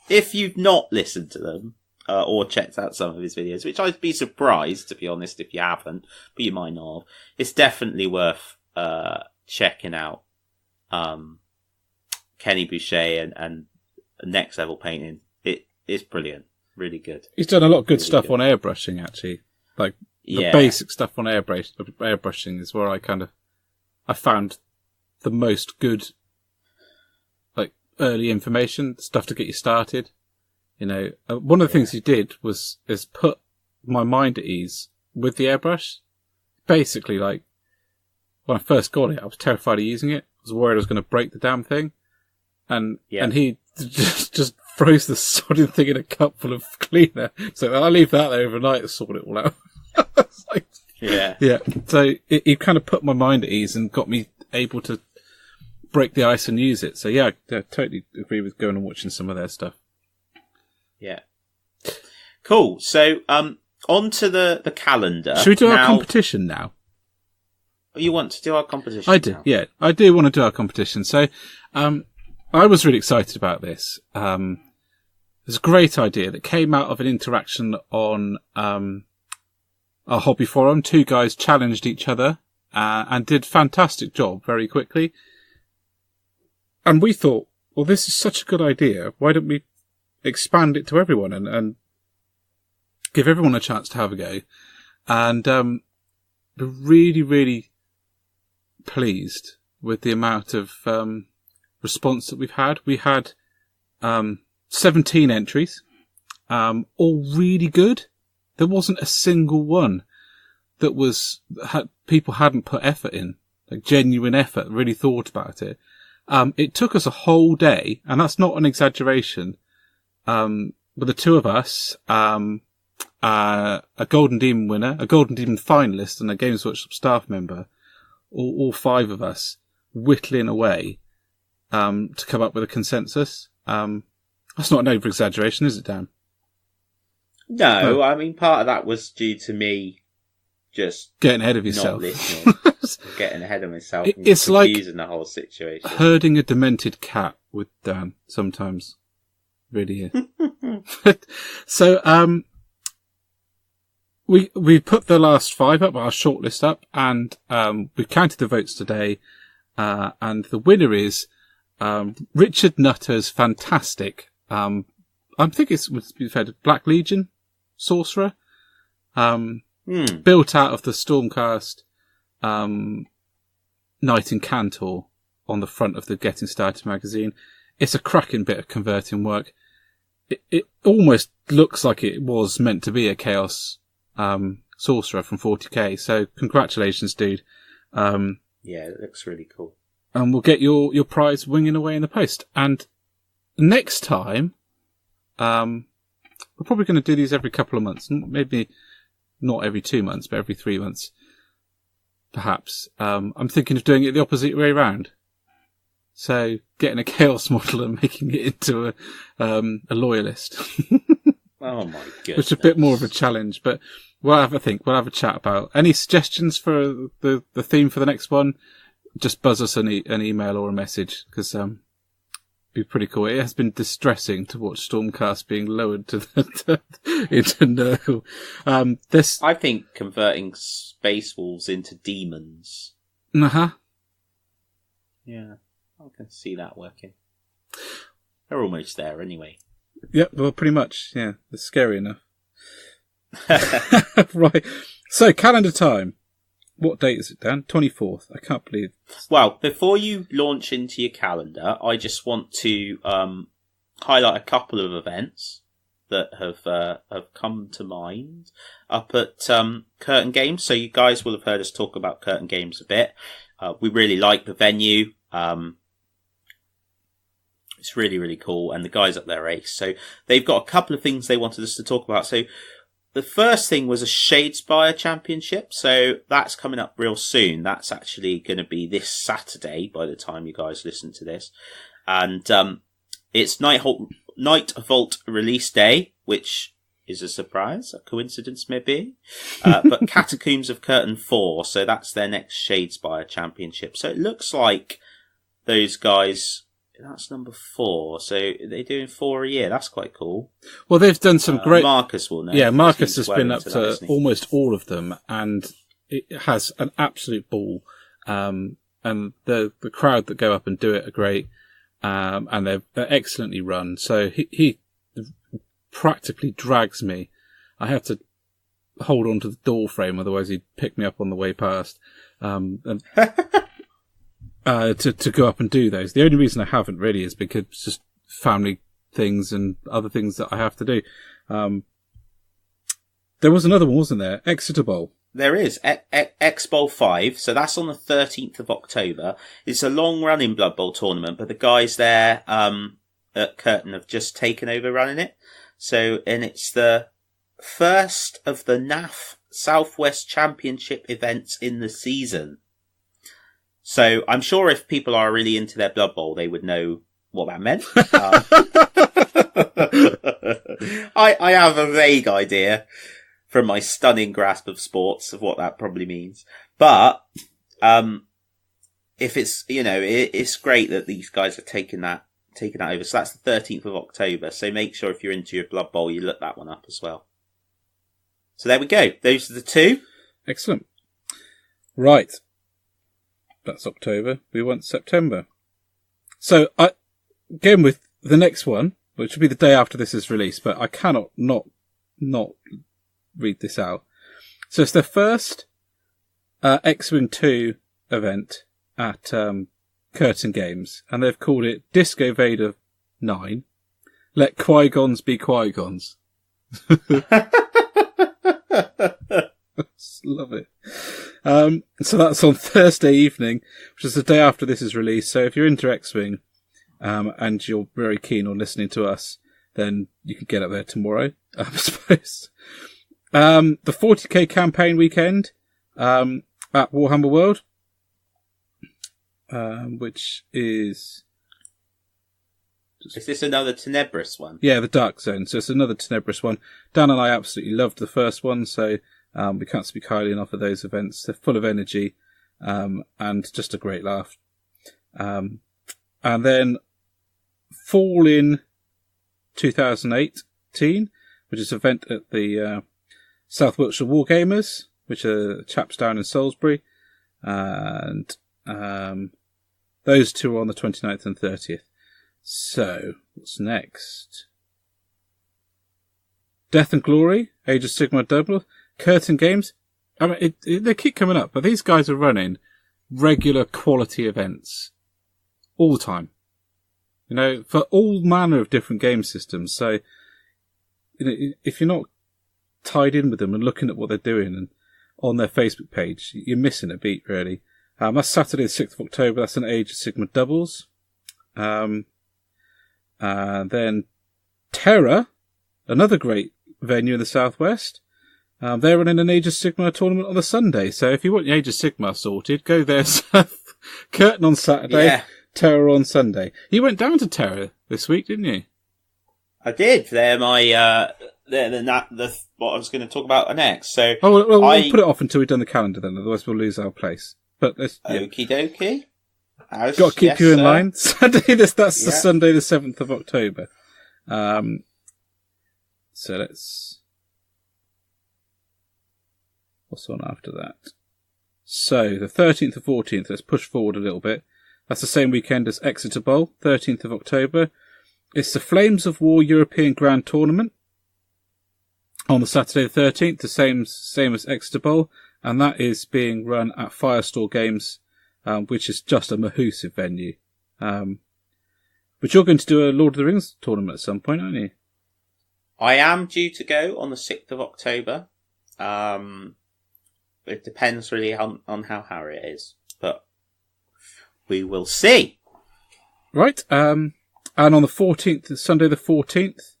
if you've not listened to them, or checked out some of his videos, which I'd be surprised, to be honest, if you haven't, but you might not have, it's definitely worth, checking out, Kenny Boucher and Next Level Painting. It's brilliant. Really good. He's done a lot of good stuff on airbrushing, actually. Like, the basic stuff on airbrushing is where I found the most good, early information, stuff to get you started. One of the things he did is put my mind at ease with the airbrush. Basically, when I first got it, I was terrified of using it. I was worried I was going to break the damn thing. And he just froze the sodding thing in a cup full of cleaner. So I'll leave that there overnight to sort it all out. Yeah. So it kind of put my mind at ease and got me able to break the ice and use it. So I totally agree with going and watching some of their stuff. Yeah. Cool. So on to the calendar. Should we do our competition now? You want to do our competition? I do. Now? Yeah, I do want to do our competition. So I was really excited about this. It's a great idea that came out of an interaction on our hobby forum. Two guys challenged each other and did a fantastic job very quickly. And we thought, well, this is such a good idea. Why don't we expand it to everyone and give everyone a chance to have a go? And we're really, really pleased with the amount of response that we've had. We had 17 entries, all really good. There wasn't a single one that people hadn't put effort in, genuine effort, really thought about it. It took us a whole day, and that's not an exaggeration, with the two of us, a Golden Demon winner, a Golden Demon finalist, and a Games Workshop staff member, all five of us, whittling away, to come up with a consensus. That's not an over-exaggeration, is it, Dan? No, I mean, part of that was due to me just getting ahead of yourself. Not listening. Getting ahead of myself. It's like using the whole situation. Herding a demented cat with Dan sometimes. Really. So, we put the last five up, our shortlist up, and we counted the votes today, and the winner is Richard Nutter's fantastic. I think we've had Black Legion sorcerer. Built out of the Stormcast Knight and Cantor on the front of the Getting Started magazine. It's a cracking bit of converting work. It almost looks like it was meant to be a Chaos sorcerer from 40k. So congratulations, dude. Yeah, it looks really cool. And we'll get your prize winging away in the post. And next time, we're probably going to do these every couple of months. Maybe not every 2 months, but every 3 months, perhaps. I'm thinking of doing it the opposite way around. So getting a Chaos model and making it into a loyalist. Oh my goodness. Which is a bit more of a challenge, but we'll have a think. We'll have a chat about any suggestions for the theme for the next one. Just buzz us an email or a message, because be pretty cool. It has been distressing to watch Stormcast being lowered to into Nurgle. I think converting Space Wolves into demons. Uh-huh. Yeah, I can see that working. They're almost there anyway. Yep, well, pretty much, yeah. It's scary enough. Right. So, calendar time. What date is it, Dan? 24th. I can't believe. Well, before you launch into your calendar, I just want to highlight a couple of events that have come to mind up at Curtain Games. So you guys will have heard us talk about Curtain Games a bit. We really like the venue. It's really, really cool. And the guys up there are ace. So they've got a couple of things they wanted us to talk about. So the first thing was a Shadespire Championship. So that's coming up real soon. That's actually going to be this Saturday by the time you guys listen to this. And it's Nightvault release day, which is a surprise, a coincidence maybe. But Catacombs of Curtain 4. So that's their next Shadespire Championship. So it looks like those guys... That's number 4. So they're doing 4 a year. That's quite cool. Well, they've done some great... Marcus will know. Yeah, Marcus has been up to almost all of them, and it has an absolute ball. And the crowd that go up and do it are great, and they're excellently run. So he practically drags me. I have to hold on to the door frame, otherwise he'd pick me up on the way past. To go up and do those. The only reason I haven't really is because it's just family things and other things that I have to do. There was another one, wasn't there? Exeter Bowl. There is. X Bowl 5. So that's on the 13th of October. It's a long running Blood Bowl tournament, but the guys there, at Curtain have just taken over running it. So, and it's the first of the NAF Southwest Championship events in the season. So I'm sure if people are really into their Blood Bowl, they would know what that meant. I have a vague idea from my stunning grasp of sports of what that probably means. But if it's, it's great that these guys are taking that over. So that's the 13th of October. So make sure if you're into your Blood Bowl, you look that one up as well. So there we go. Those are the 2. Excellent. Right. That's October. We want September. So, again with the next one, which will be the day after this is released, but I cannot not read this out. So it's their first X-Wing 2 event at Curtain Games, and they've called it Disco Vader 9. Let Qui-Gons be Qui-Gons. Love it. So that's on Thursday evening, which is the day after this is released. So if you're into X-Wing, and you're very keen on listening to us, then you can get up there tomorrow, I suppose. The 40k campaign weekend, at Warhammer World, which is... Is this another Tenebris one? Yeah, the Dark Zone. So it's another Tenebris one. Dan and I absolutely loved the first one, so we can't speak highly enough of those events. They're full of energy, and just a great laugh. And then Fall in 2018, which is an event at the South Wiltshire Wargamers, which are chaps down in Salisbury. And those 2 are on the 29th and 30th. So, what's next? Death and Glory, Age of Sigmar Double, Curtain Games. I mean, they keep coming up, but these guys are running regular quality events all the time. For all manner of different game systems. So, if you're not tied in with them and looking at what they're doing and on their Facebook page, you're missing a beat, really. That's Saturday the 6th of October. That's an Age of Sigmar Doubles. Then Terra, another great venue in the southwest. They're running an Age of Sigmar tournament on the Sunday. So if you want your Age of Sigmar sorted, go there. Curtain on Saturday, yeah. Terra on Sunday. You went down to Terra this week, didn't you? I did. They're my what I was going to talk about next. So we'll put it off until we've done the calendar then. Otherwise, we'll lose our place. But okie dokie. Got to keep you in line. Sunday, that's the Sunday, the 7th of October. So what's on after that? So, the 13th and 14th, let's push forward a little bit. That's the same weekend as Exeter Bowl, 13th of October. It's the Flames of War European Grand Tournament on the Saturday the 13th, the same as Exeter Bowl, and that is being run at Firestore Games, which is just a massive venue. But you're going to do a Lord of the Rings tournament at some point, aren't you? I am due to go on the 6th of October. It depends really on how Harriet is, but we will see. Right, and on the 14th, Sunday the 14th,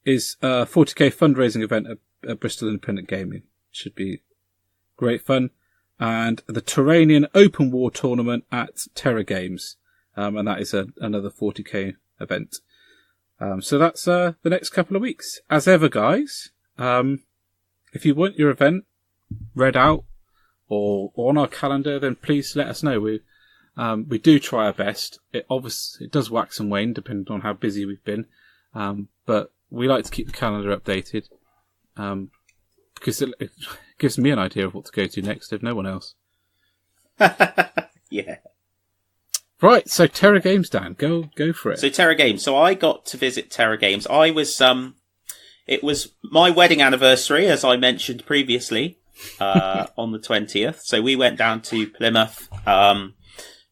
is a 40k fundraising event at Bristol Independent Gaming. Should be great fun. And the Terranian Open War Tournament at Terra Games. And that is another 40k event. So that's the next couple of weeks. As ever, guys, if you want your event read out or on our calendar, then please let us know. We do try our best. It does wax and wane depending on how busy we've been. But we like to keep the calendar updated. Because it gives me an idea of what to go to next, if no one else. Yeah. Right, so Terra Games, Dan, go for it. So Terra Games. So I got to visit Terra Games. It was my wedding anniversary, as I mentioned previously, on the 20th. So we went down to Plymouth,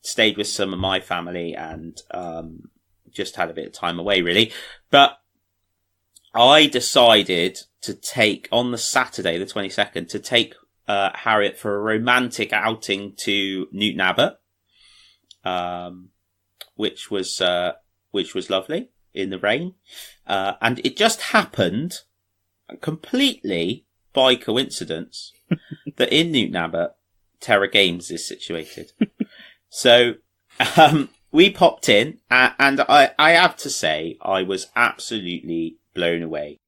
stayed with some of my family, and just had a bit of time away, really. But I decided to take, on the Saturday, the 22nd, to take Harriet for a romantic outing to Newton Abbot. Which was lovely in the rain. And it just happened completely by coincidence that in Newton Abbot, Terra Games is situated. So, we popped in and I have to say I was absolutely blown away.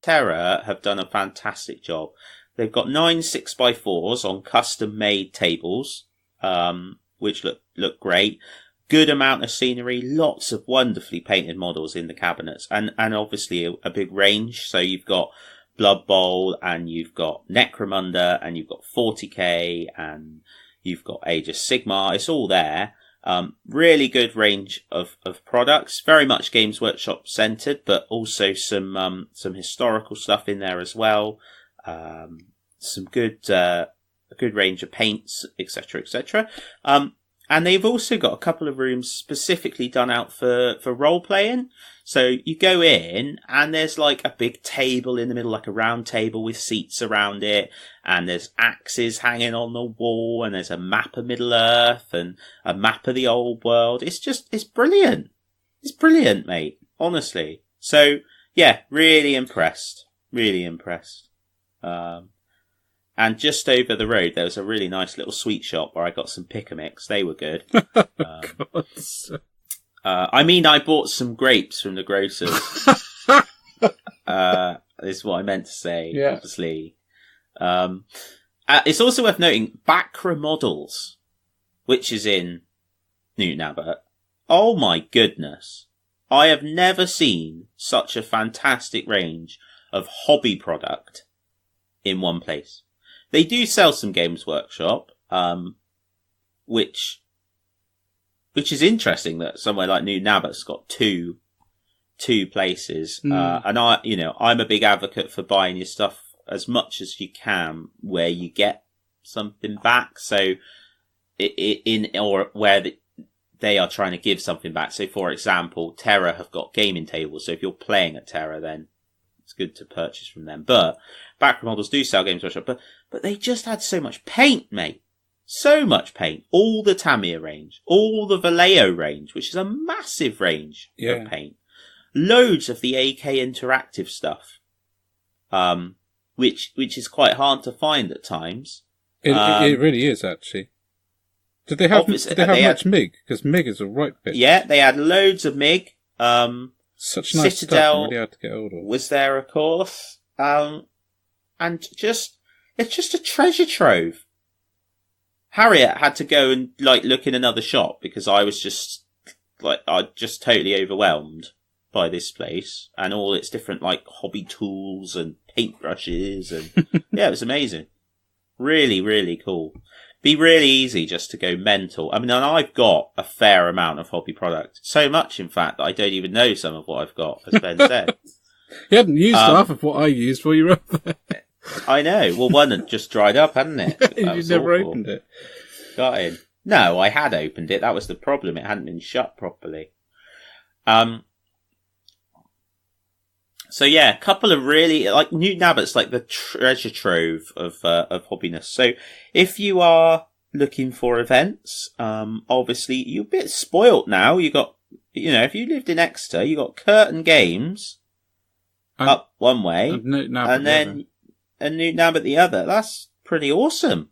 Terra have done a fantastic job. They've got 9 6x4s on custom made tables, which look great. Good amount of scenery, lots of wonderfully painted models in the cabinets, and obviously a big range. So you've got Blood Bowl, and you've got Necromunda, and you've got 40k, and you've got Age of Sigmar. It's all there. Really good range of products. Very much Games Workshop centered, but also some historical stuff in there as well. Some good. A good range of paints, etc., etc. And they've also got a couple of rooms specifically done out for role playing. So you go in and there's like a big table in the middle, like a round table with seats around it. And there's axes hanging on the wall, and there's a map of Middle Earth and a map of the old world. It's brilliant. It's brilliant, mate. Honestly. So yeah, really impressed. Really impressed. And just over the road, there was a really nice little sweet shop where I got some pick-a-mix. They were good. I bought some grapes from the grocers. Is what I meant to say, yeah. Obviously. It's also worth noting, Bacra Models, which is in Newton Abbot. Oh my goodness. I have never seen such a fantastic range of hobby product in one place. They do sell some Games Workshop, which is interesting that somewhere like Newton Abbot's got two places. And I'm a big advocate for buying your stuff as much as you can where you get something back. So where they are trying to give something back. So for example, Terra have got gaming tables. So if you're playing at Terra, then it's good to purchase from them. But Bacra Models do sell Games Workshop, but they just had so much paint, mate. So much paint. All the Tamiya range, all the Vallejo range, which is a massive range of paint. Loads of the AK Interactive stuff, which is quite hard to find at times. It really is, actually. Did they have much MIG? Because MIG is a right bit. Yeah, they had loads of MIG. Such nice Citadel stuff. Really hard to get hold of. Was there, of course. And it's just a treasure trove. Harriet had to go and like look in another shop because I was just totally overwhelmed by this place and all its different like hobby tools and paintbrushes and yeah, it was amazing. Really, really cool. Be really easy just to go mental. I mean, and I've got a fair amount of hobby product. So much, in fact, that I don't even know some of what I've got, as Ben said. You hadn't used half of what I used while you were up there. I know. Well, one had just dried up, hadn't it? You never opened it. Got in. No, I had opened it. That was the problem. It hadn't been shut properly. So yeah, a couple of really, like, Newton Abbott's like the treasure trove of hobbiness. So if you are looking for events, obviously you're a bit spoilt now. You got, if you lived in Exeter, you got Curtain Games up one way and then Newton Abbott the other. That's pretty awesome.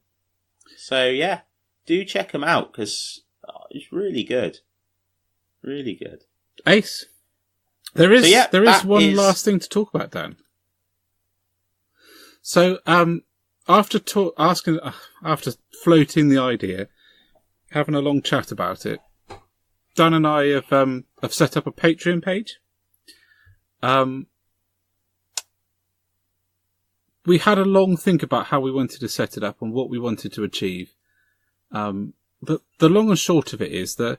So yeah, do check them out because it's really good. Really good. Ace. There is one last thing to talk about, Dan. So, after floating the idea, having a long chat about it, Dan and I have set up a Patreon page. We had a long think about how we wanted to set it up and what we wanted to achieve. The long and short of it is that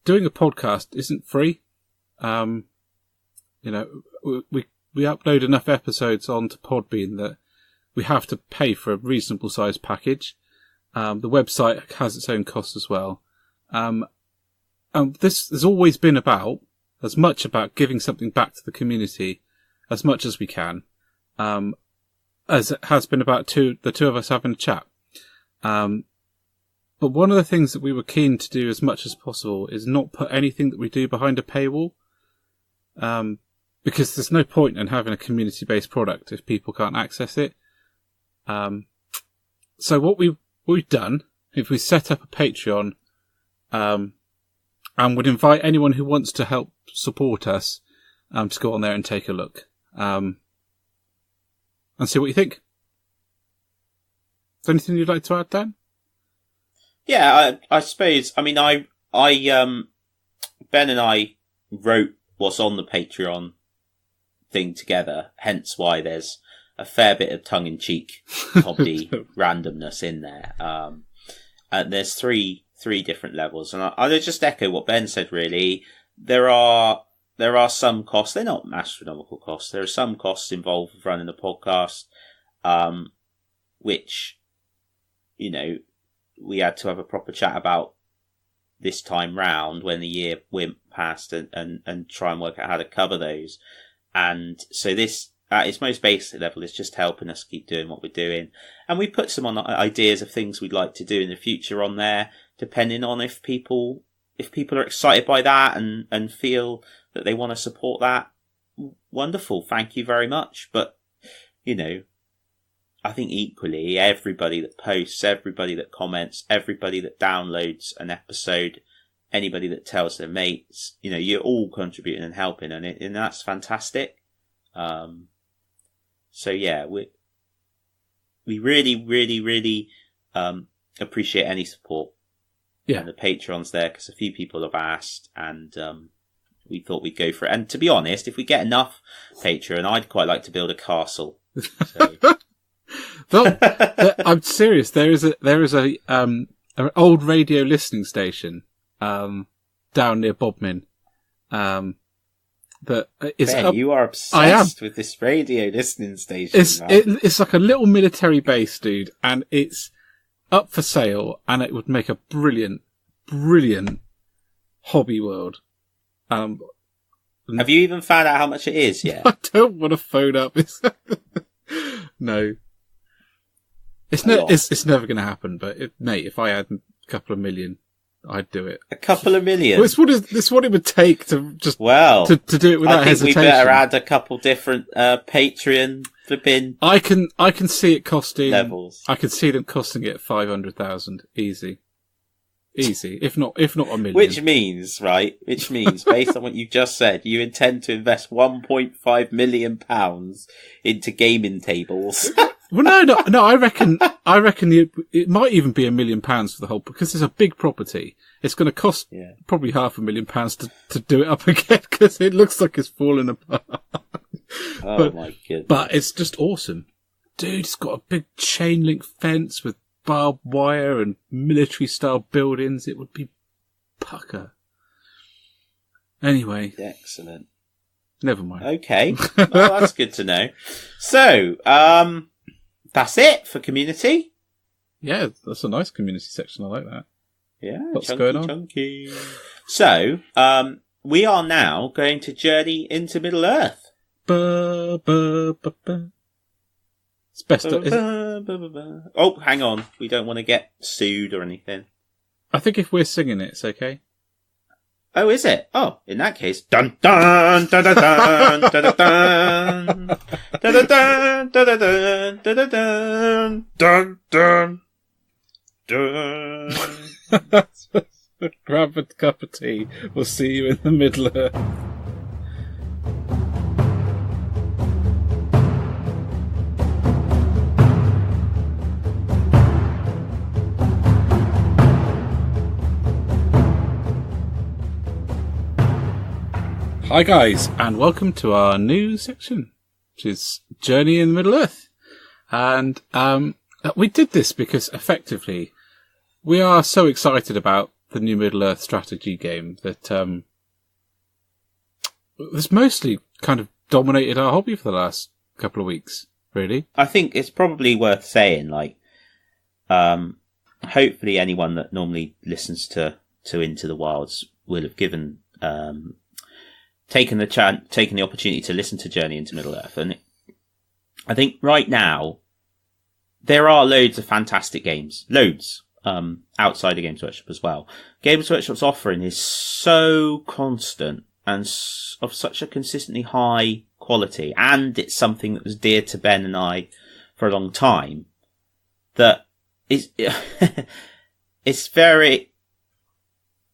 doing a podcast isn't free. We upload enough episodes onto Podbean that we have to pay for a reasonable sized package. The website has its own costs as well. This has always been as much about giving something back to the community as much as we can, as it has been about the two of us having a chat. But one of the things that we were keen to do as much as possible is not put anything that we do behind a paywall. Because there's no point in having a community-based product if people can't access it. So what we've done, if we set up a Patreon, and would invite anyone who wants to help support us, to go on there and take a look, and see what you think. Is there anything you'd like to add, Dan? Yeah, I suppose. I mean, Ben and I wrote what's on the Patreon thing together, hence why there's a fair bit of tongue-in-cheek hobby randomness in there. And there's three different levels, and I'll just echo what Ben said. Really, there are some costs. They're not astronomical costs. There are some costs involved with running a podcast, which we had to have a proper chat about this time round when the year went past and try and work out how to cover those. And so this, at its most basic level, is just helping us keep doing what we're doing. And we put some ideas of things we'd like to do in the future on there, depending on if people are excited by that and feel that they want to support that. Wonderful. Thank you very much. But, I think equally, everybody that posts, everybody that comments, everybody that downloads an episode, anybody that tells their mates, you're all contributing and helping, and that's fantastic. So yeah, we really, really, really appreciate any support. Yeah, and the Patreon's there because a few people have asked, and we thought we'd go for it. And to be honest, if we get enough Patreon, I'd quite like to build a castle. So. I'm serious. There is an old radio listening station down near Bodmin. That is. Ben, you are obsessed with this radio listening station. It's like a little military base, dude, and it's up for sale, and it would make a brilliant hobby world. Have you even found out how much it is yet? I don't want to phone up. No. It's never going to happen, but mate, if I had a couple of million, I'd do it. A couple of million? Well, it's what it would take to just to do it without hesitation. We better add a couple different Patreon flipping. I can see it costing levels. I could see them costing it 500,000 easy, if not a million. Which means based on what you just said, you intend to invest £1.5 million into gaming tables. Well, no. I reckon it might even be £1 million for the whole, because it's a big property. It's going to cost probably £500,000 to do it up again, because it looks like it's falling apart. My goodness! But it's just awesome, dude. It's got a big chain link fence with barbed wire and military style buildings. It would be pucker. Anyway, excellent. Never mind. Okay, well, that's good to know. So, that's it for community. Yeah, that's a nice community section. I like that. Yeah, what's chunky, going on? Chunky. So, we are now going to journey into Middle Earth. It's best. Oh, hang on. We don't want to get sued or anything. I think if we're singing it, it's okay. Oh, is it? Oh, in that case, dun dun dun dun dun dun dun dun dun dun dun dun dun dun. Grab a cup of tea. We'll see you in the Middle Earth. Hi guys, and welcome to our new section, which is Journey in the Middle Earth. And we did this because effectively we are so excited about the new Middle Earth strategy game that it's mostly kind of dominated our hobby for the last couple of weeks, really. I think it's probably worth saying, like, hopefully anyone that normally listens to Into the Wilds will have given taken the opportunity to listen to Journey into Middle Earth. And I think right now there are loads of fantastic games, outside of Games Workshop as well. Games Workshop's offering is so constant and of such a consistently high quality, and it's something that was dear to Ben and I for a long time, that is it's very,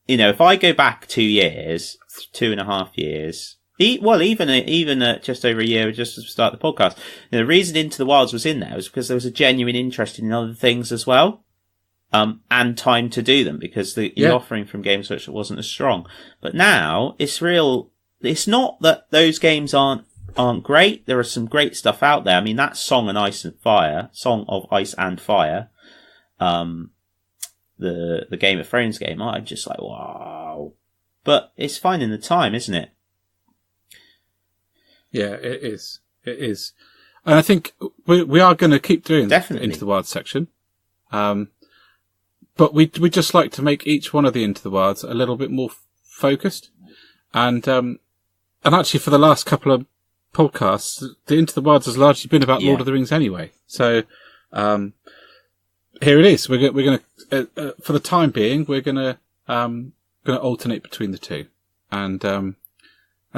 if I go back 2 years, 2.5 years, even just over a year, just to start the podcast, the reason Into the Wilds was in there was because there was a genuine interest in other things as well, and time to do them, because the offering from Games Workshop wasn't as strong. But now it's real. It's not that those games aren't great. There is some great stuff out there. I mean, that Song of Ice and Fire, the Game of Thrones game, I'm just like, wow. But it's finding the time, isn't it? Yeah, it is. It is. And I think we are going to keep doing Definitely. Into the Wild section. But we just like to make each one of the Into the Wilds a little bit more focused. And actually for the last couple of podcasts, the Into the Wilds has largely been about Lord of the Rings anyway. So, here it is. We're going to, for the time being, we're going to alternate between the two and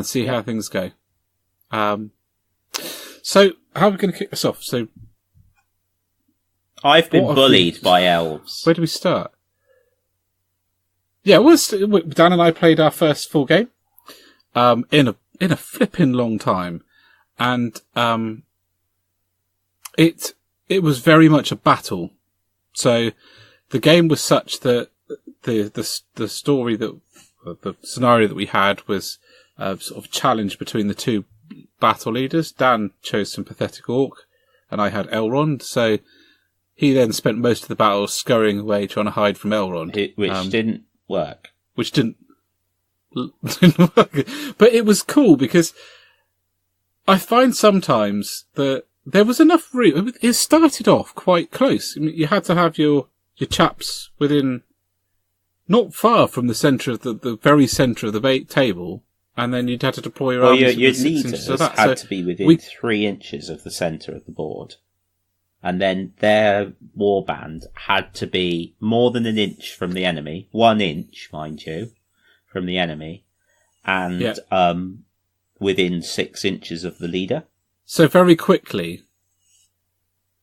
see how things go. So how are we going to kick this off? So I've been bullied by elves. Where do we start? Yeah, Dan and I played our first full game, in a flipping long time. And, it was very much a battle. So the game was such that the story the scenario that we had was sort of a challenge between the two battle leaders. Dan chose some pathetic orc, and I had Elrond. So he then spent most of the battle scurrying away trying to hide from Elrond, which didn't work. Which didn't work. But it was cool because I find sometimes that there was enough room. It started off quite close. I mean, you had to have your chaps within not far from the centre of the very centre of the table, and then you'd have to deploy your armies. Your leaders had to be within 3 inches of the centre of the board, and then their warband had to be more than an inch from the enemy, 1 inch, mind you, from the enemy, and within 6 inches of the leader. So very quickly,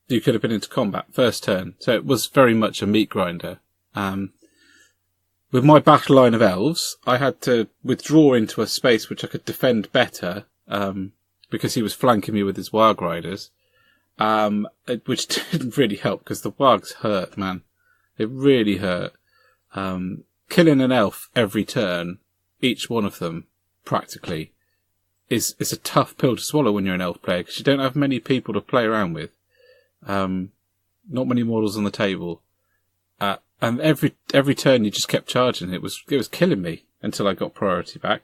you could have been into combat first turn. So it was very much a meat grinder. With my battle line of elves, I had to withdraw into a space which I could defend better, because he was flanking me with his wild riders. which didn't really help because the bugs hurt, man. They really hurt. Killing an elf every turn, each one of them, practically, is a tough pill to swallow when you're an elf player because you don't have many people to play around with. Not many models on the table. And every turn you just kept charging. It was killing me until I got priority back.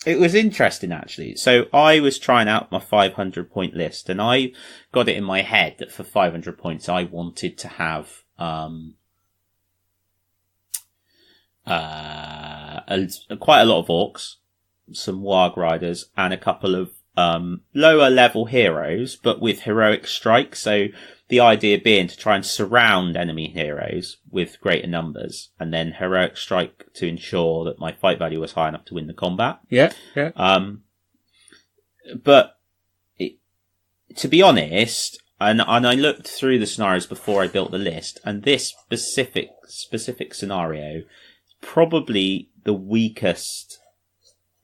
It was interesting, actually. So I was trying out my 500 point list, and I got it in my head that for 500 points I wanted to have quite a lot of orcs, some warg riders, and a couple of lower level heroes, but with heroic strike. So the idea being to try and surround enemy heroes with greater numbers, and then heroic strike to ensure that my fight value was high enough to win the combat. Yeah. But to be honest, and I looked through the scenarios before I built the list, and this specific scenario is probably the weakest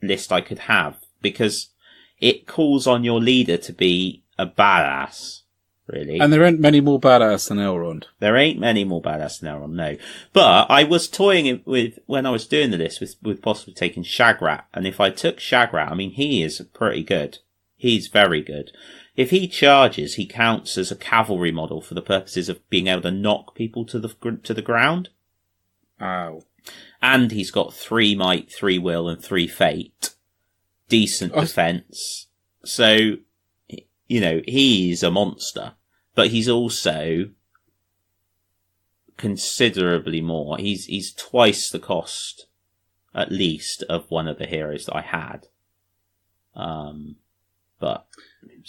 list I could have, because it calls on your leader to be a badass, really. And there ain't many more badass than Elrond. There ain't many more badass than Elrond, no. But I was toying with, when I was doing the list, with possibly taking Shagrat. And if I took Shagrat, I mean, he is pretty good. He's very good. If he charges, he counts as a cavalry model for the purposes of being able to knock people to the ground. Ow. And he's got 3 might, 3 will, and 3 fate. Decent defense. So, you know, he's a monster. But he's also considerably more. He's twice the cost, at least, of one of the heroes that I had. But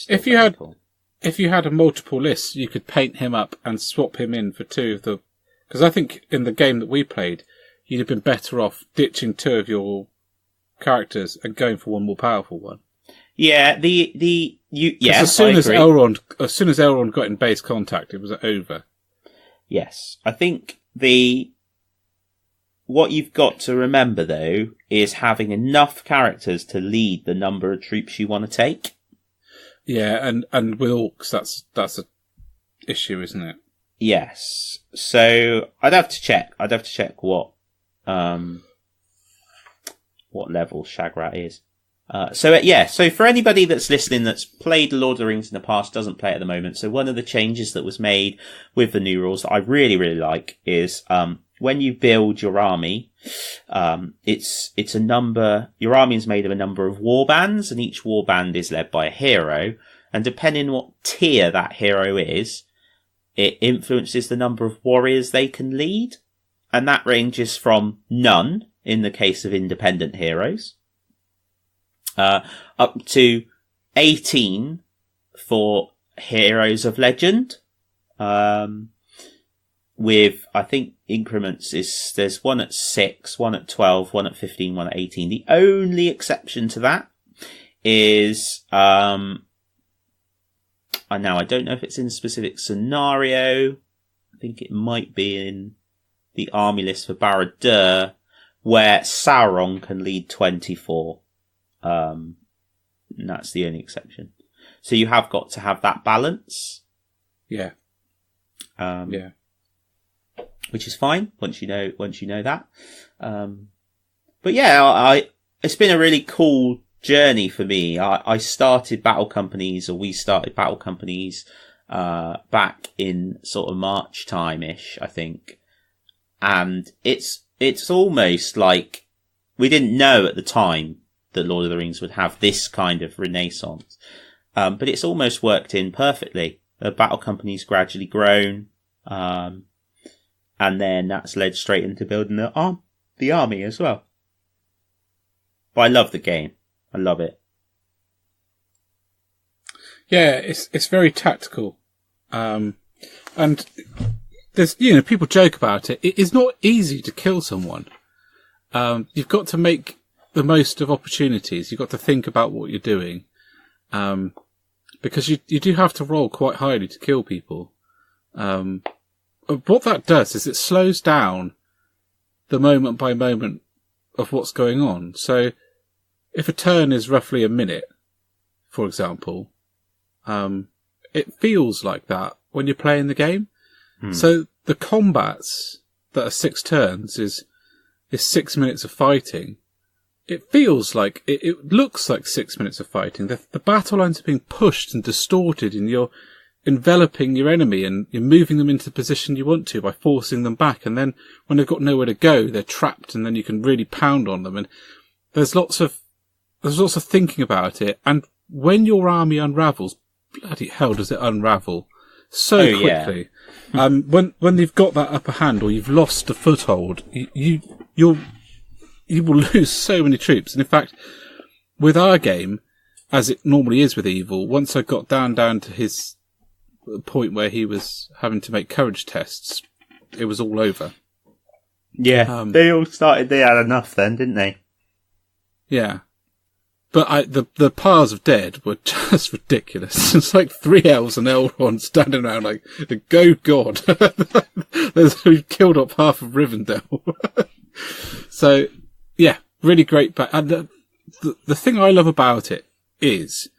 if you had a multiple list, you could paint him up and swap him in for 2 of the. Because I think in the game that we played, you'd have been better off ditching 2 of your characters and going for one more powerful one. Yeah, as soon as Elrond got in base contact, it was over. Yes, I think what you've got to remember though is having enough characters to lead the number of troops you want to take. Yeah, and with orcs, that's an issue, isn't it? Yes. So I'd have to check what level Shagrat is. So for anybody that's listening that's played Lord of the Rings in the past, doesn't play it at the moment, so one of the changes that was made with the new rules that I really, really like is when you build your army, it's a number, your army is made of a number of warbands, and each warband is led by a hero, and depending on what tier that hero is, it influences the number of warriors they can lead, and that ranges from none, in the case of independent heroes, up to 18 for heroes of legend. With, I think, increments there's one at 6, one at 12, one at 15, one at 18. The only exception to that is, I don't know if it's in a specific scenario. I think it might be in the army list for Barad-dûr, where Sauron can lead 24. And that's the only exception. So you have got to have that balance. Yeah. Yeah. Which is fine once you know that. But yeah, it's been a really cool journey for me. We started battle companies, back in sort of March time-ish, I think. And it's almost like we didn't know at the time that Lord of the Rings would have this kind of renaissance. But it's almost worked in perfectly. The battle company's gradually grown. And then that's led straight into building the army as well. But I love the game. I love it. Yeah, it's very tactical. And there's, people joke about it. It is not easy to kill someone. You've got to make the most of opportunities. You've got to think about what you're doing. Because you do have to roll quite highly to kill people. What that does is it slows down the moment by moment of what's going on. So if a turn is roughly a minute, for example, it feels like that when you're playing the game. So the combats that are 6 turns is 6 minutes of fighting. It feels like, it looks like 6 minutes of fighting. The battle lines are being pushed and distorted, and you're enveloping your enemy and you're moving them into the position you want to by forcing them back. And then when they've got nowhere to go, they're trapped, and then you can really pound on them. And there's lots of thinking about it. And when your army unravels, bloody hell does it unravel so quickly. Yeah. When they've got that upper hand, or you've lost a foothold, you will lose so many troops. And in fact, with our game, as it normally is with Evil, once I got down to his point where he was having to make courage tests, it was all over. Yeah, they all started, they had enough then, didn't they? Yeah. But the piles of dead were just ridiculous. It's like 3 elves and Elrond standing around like, go God. We've killed up half of Rivendell. So, yeah, really great. And the thing I love about it is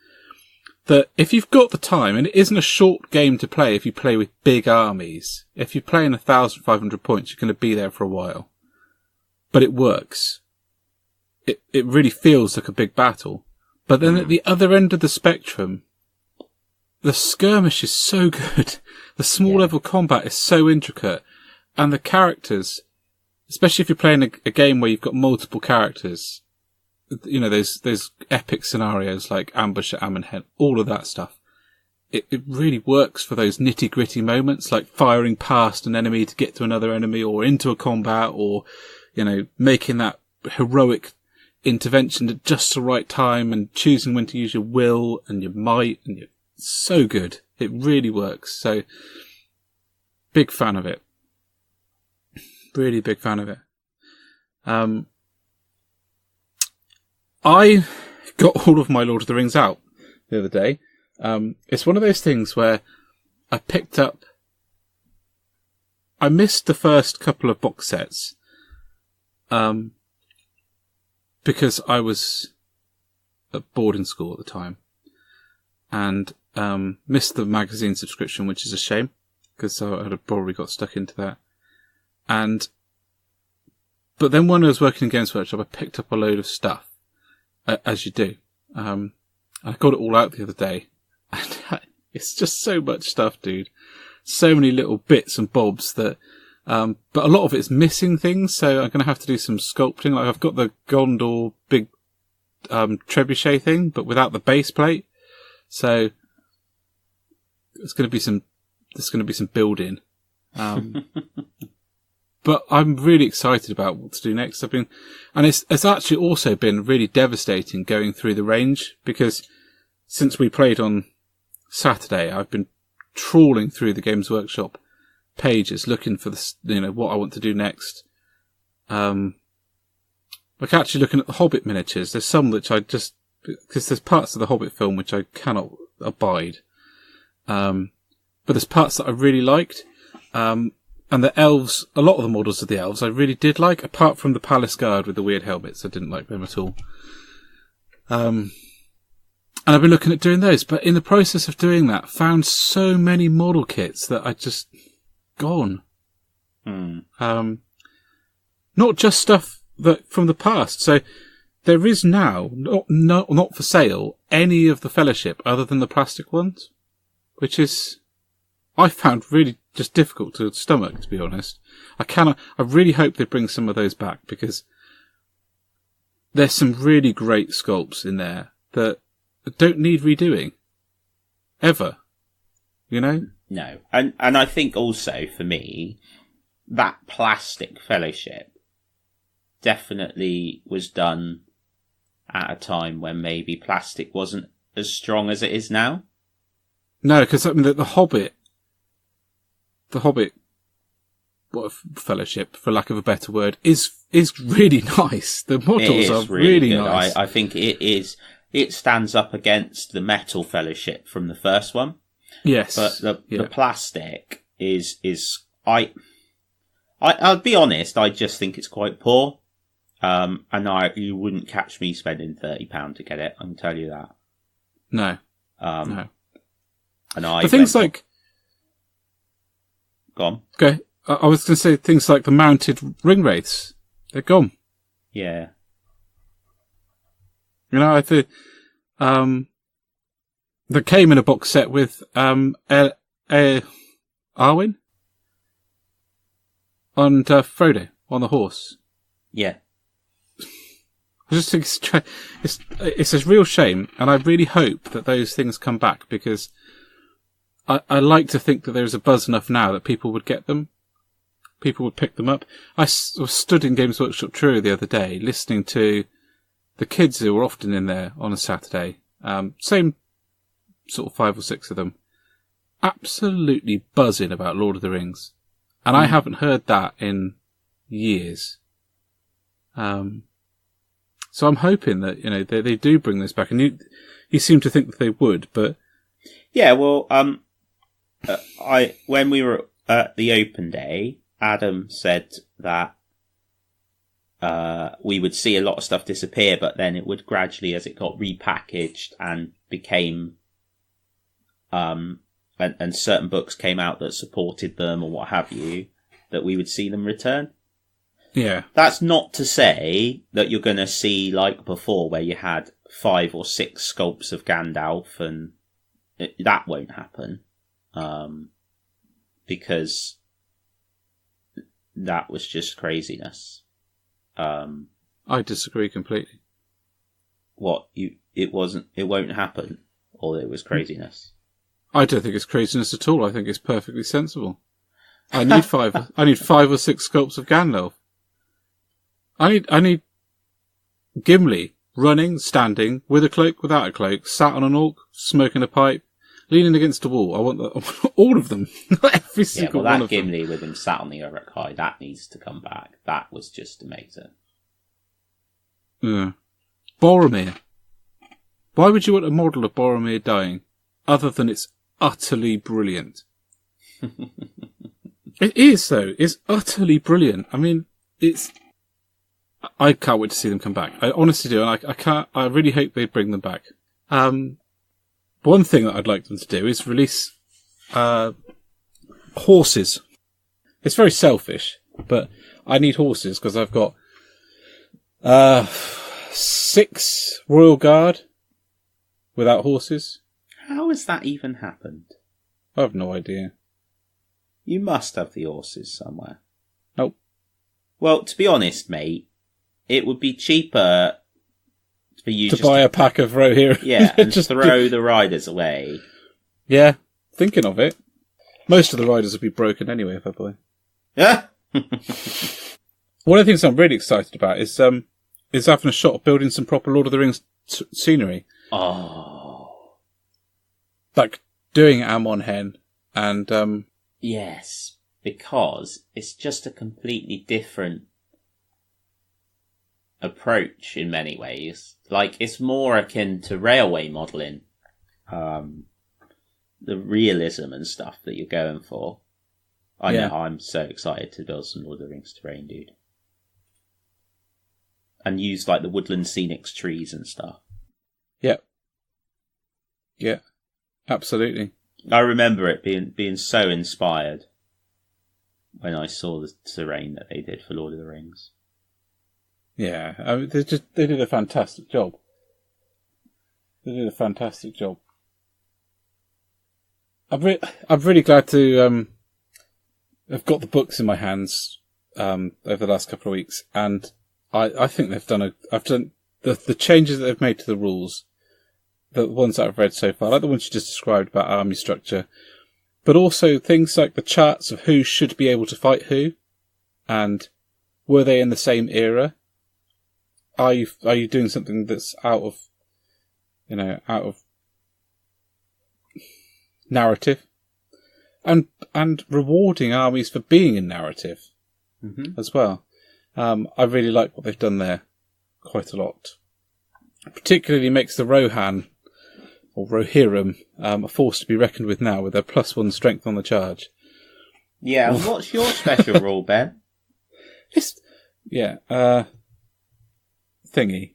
that if you've got the time, and it isn't a short game to play if you play with big armies, if you're playing 1,500 points, you're going to be there for a while. But it works. It really feels like a big battle. But then at the other end of the spectrum, the skirmish is so good. The small level combat is so intricate. And the characters, especially if you're playing a game where you've got multiple characters, you know, there's epic scenarios like Ambush at Ammonhead, all of that stuff. It really works for those nitty gritty moments, like firing past an enemy to get to another enemy, or into a combat, or, you know, making that heroic intervention at just the right time and choosing when to use your will and your might, and you're so good. It really works. So, big fan of it. Really big fan of it. I got all of my Lord of the Rings out the other day. It's one of those things where I picked up... I missed the first couple of box sets. Because I was at boarding school at the time, and missed the magazine subscription, which is a shame, because I'd have probably got stuck into that. But then when I was working in Games Workshop, I picked up a load of stuff, as you do. I got it all out the other day, and it's just so much stuff, dude. So many little bits and bobs that... but a lot of it's missing things, so I'm going to have to do some sculpting. Like, I've got the Gondor big trebuchet thing, but without the base plate. So there's going to be some building. But I'm really excited about what to do next. And it's actually also been really devastating going through the range, because since we played on Saturday, I've been trawling through the Games Workshop pages looking for what I want to do next. Like actually looking at the Hobbit miniatures. There's some which because there's parts of the Hobbit film which I cannot abide. But there's parts that I really liked. And the elves, a lot of the models of the elves I really did like, apart from the Palace Guard with the weird helmets. I didn't like them at all. And I've been looking at doing those, but in the process of doing that, found so many model kits that I just gone. Not just stuff that from the past. So there is now not for sale any of the Fellowship other than the plastic ones, which is I found really just difficult to stomach, to be honest. I really hope they bring some of those back, because there's some really great sculpts in there that don't need redoing. Ever. You know? No. And I think also, for me, that plastic Fellowship definitely was done at a time when maybe plastic wasn't as strong as it is now. No, because I mean, the Hobbit Fellowship, for lack of a better word, is really nice. The models are really nice. I think it stands up against the Metal Fellowship from the first one. Yes. But the plastic is I'll be honest, I just think it's quite poor. And you wouldn't catch me spending £30 to get it, I can tell you that. No. No. And I but things like... Go on. Okay, I was going to say things like the mounted ring wraiths. They're gone. Yeah. You know, I think that came in a box set with Arwen and Frodo on the horse. Yeah. I just think it's a real shame, and I really hope that those things come back, because I like to think that there's a buzz enough now that people would get them. People would pick them up. I was stood in Games Workshop Truro the other day listening to the kids who were often in there on a Saturday. Same sort of 5 or 6 of them. Absolutely buzzing about Lord of the Rings. And I haven't heard that in years. So I'm hoping that, you know, they do bring this back. And you seem to think that they would, but... Yeah, well, when we were at the open day, Adam said that we would see a lot of stuff disappear, but then it would gradually, as it got repackaged and became, and certain books came out that supported them or what have you, that we would see them return. Yeah. That's not to say that you're going to see, like before, where you had 5 or 6 sculpts of Gandalf, and that won't happen. Because that was just craziness. I disagree completely. It won't happen, or it was craziness? I don't think it's craziness at all. I think it's perfectly sensible. I need 5 or 6 sculpts of Gandalf. I need Gimli running, standing, with a cloak, without a cloak, sat on an orc, smoking a pipe, leaning against a wall. I want all of them. Every single one of them. Gimli with him sat on the Uruk-hai, that needs to come back. That was just amazing. Yeah. Boromir. Why would you want a model of Boromir dying, other than it's utterly brilliant? It is, though. It's utterly brilliant. I mean, I can't wait to see them come back. I honestly do, and I really hope they bring them back. One thing that I'd like them to do is release horses. It's very selfish, but I need horses because I've got 6 Royal Guard without horses. How has that even happened? I have no idea. You must have the horses somewhere. Nope. Well, to be honest, mate, it would be cheaper for you to buy a pack of Rohirrim. Yeah, and just throw the riders away. Yeah, thinking of it. Most of the riders would be broken anyway if I buy. Yeah. One of the things I'm really excited about is having a shot of building some proper Lord of the Rings scenery. Oh. Like doing Amon Hen and... Yes, because it's just a completely different approach in many ways. Like, it's more akin to railway modelling. The realism and stuff that you're going for. I know I'm so excited to build some Lord of the Rings terrain, dude. And use, like, the woodland scenics trees and stuff. Yep. Yeah, absolutely. I remember it being so inspired when I saw the terrain that they did for Lord of the Rings. Yeah, I mean, they did a fantastic job. I'm really glad to have got the books in my hands over the last couple of weeks, and I think they've done the changes that they've made to the rules. The ones that I've read so far, like the ones you just described about army structure, but also things like the charts of who should be able to fight who, and were they in the same era? Are you doing something that's out of narrative, and rewarding armies for being in narrative as well. I really like what they've done there quite a lot. Particularly makes the Rohan or Rohirrim a force to be reckoned with now, with their +1 strength on the charge. Yeah, and what's your special rule, Ben? Thingy.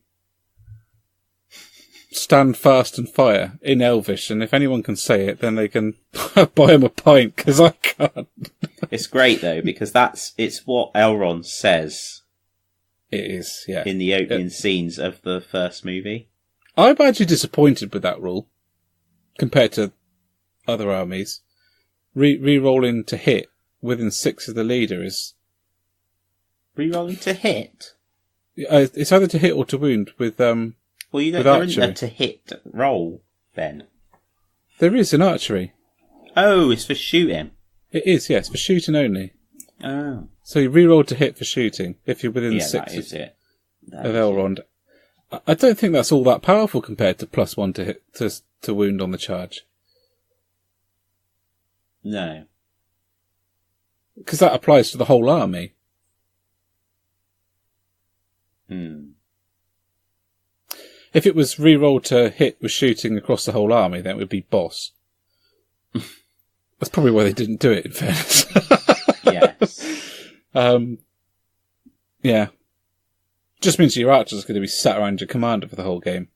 stand fast and fire in Elvish, and if anyone can say it, then they can buy him a pint, because I can't. It's great, though, because it's what Elrond says. It is, yeah. In the opening scenes of the first movie. I'm actually disappointed with that rule, compared to other armies. Re-rolling to hit within 6 of the leader is... Re-rolling to hit? It's either to hit or to wound with well, you don't, there isn't a to hit roll, then. There is in archery. Oh, it's for shooting. It is, yes, for shooting only. Oh. So you re-roll to hit for shooting, if you're within 6 that is it. of Elrond. I don't think that's all that powerful compared to +1 to hit to wound on the charge. No. Because that applies to the whole army. If it was re-roll to hit with shooting across the whole army, then it would be boss. That's probably why they didn't do it, in fairness. Yes. Yeah. Just means your archers are going to be sat around your commander for the whole game.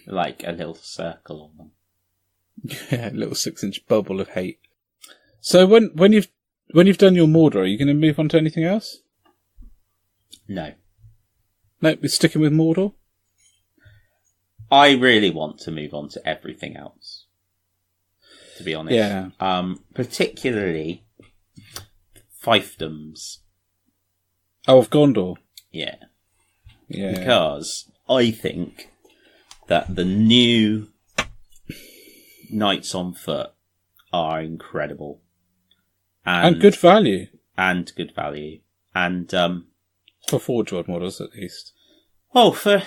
Like a little circle on them. Yeah, a little 6-inch bubble of hate. So when you've done your Mordor, are you going to move on to anything else? No. No, we're sticking with Mordor? I really want to move on to everything else, to be honest. Yeah. Particularly fiefdoms. Oh, of Gondor? Yeah. Yeah. Because I think that the new Knights on Foot are incredible. And good value. And good value. And... for Forge World models, at least. Well, for,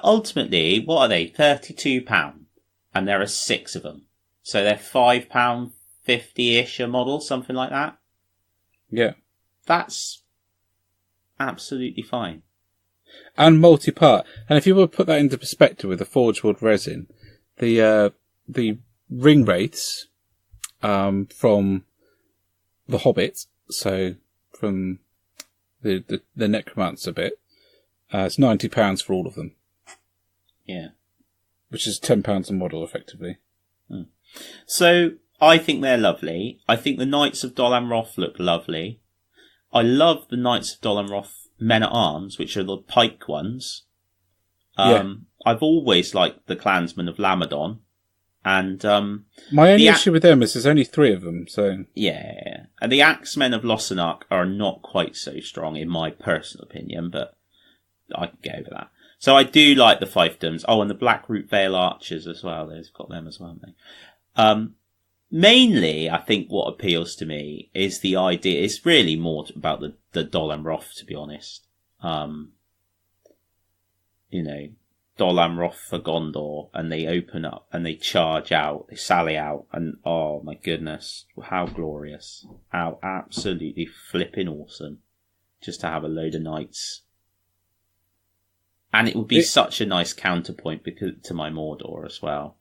ultimately, what are they? £32. And there are 6 of them. So they're £5.50-ish a model, something like that. Yeah. That's absolutely fine. And multi-part. And if you were to put that into perspective with the Forge World resin, the ring wraiths, from The Hobbit, so from the Necromancer bit, it's £90 for all of them. Yeah. Which is £10 a model, effectively. So, I think they're lovely. I think the Knights of Dol Amroth look lovely. I love the Knights of Dol Amroth men-at-arms, which are the pike ones. I've always liked the Clansmen of Lamadon. And my only issue with them is there's only 3 of them, so... Yeah. And the Axemen of Lossarnoch are not quite so strong, in my personal opinion, but I can get over that. So I do like the fiefdoms. Oh, and the Blackroot Vale Archers as well. They've got them as well, haven't they? Mainly, I think what appeals to me is the idea. It's really more about the Dol Amroth, to be honest. Dol Amroth for Gondor, and they open up and they charge out, they sally out, and oh my goodness, how glorious. How absolutely flipping awesome just to have a load of knights. And it would be such a nice counterpoint to my Mordor as well.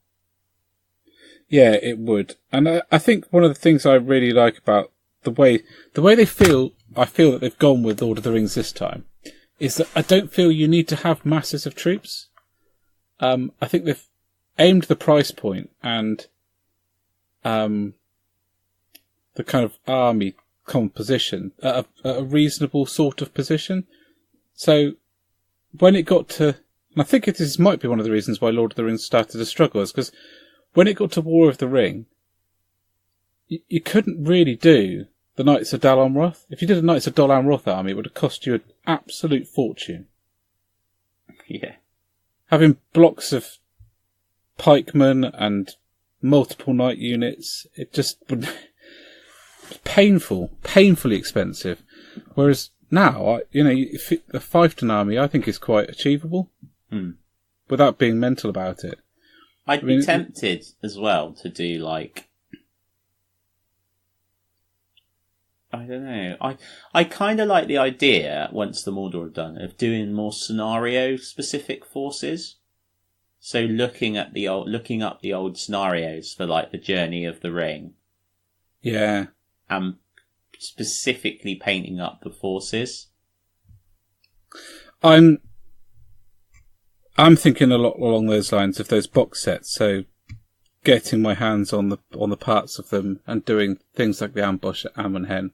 Yeah, it would. And I think one of the things I really like about the way they feel, I feel that they've gone with Lord of the Rings this time, is that I don't feel you need to have masses of troops. I think they've aimed the price point and the kind of army composition at a reasonable sort of position. So when it got to... And I think this might be one of the reasons why Lord of the Rings started to struggle, is because when it got to War of the Ring, you couldn't really do the Knights of Dol Amroth. If you did a Knights of Dol Amroth army, it would have cost you an absolute fortune. Yeah. Having blocks of pikemen and multiple knight units, it just would... painfully expensive. Whereas now, the fiefdom army, I think, is quite achievable without being mental about it. I'd be tempted as well to do I don't know. I kind of like the idea, once the Mordor have done, of doing more scenario-specific forces. So looking up the old scenarios for the Journey of the Ring. Yeah. And specifically painting up the forces. I'm I'm thinking a lot along those lines of those box sets. So getting my hands on the parts of them and doing things like the ambush at Ammonhen.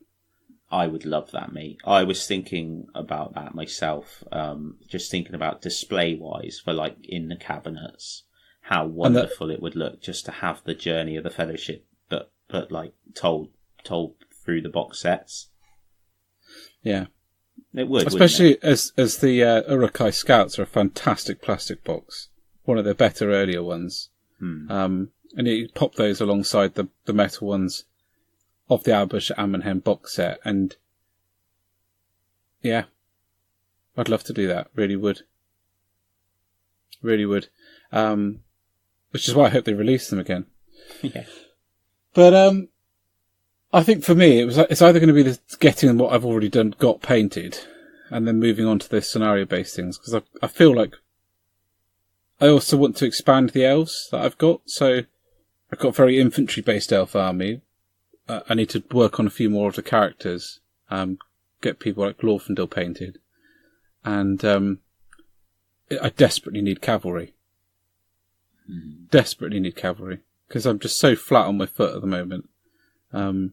I would love that, mate. I was thinking about that myself. Just thinking about display-wise for like in the cabinets, how wonderful it would look just to have the journey of the Fellowship, but like told through the box sets. Yeah, it would, especially as the Uruk-hai Scouts are a fantastic plastic box, one of the better earlier ones. And you pop those alongside the metal ones of the Ambush Ammonhen box set, and yeah, I'd love to do that. Really would. Which is why I hope they release them again. Yeah. But I think for me, it's either going to be getting what I've already got painted, and then moving on to the scenario-based things, because I feel like I also want to expand the elves that I've got. So I've got a very infantry-based elf army. I need to work on a few more of the characters, get people like Glorfindel painted, and I desperately need cavalry. Desperately need cavalry, because I'm just so flat on my foot at the moment. So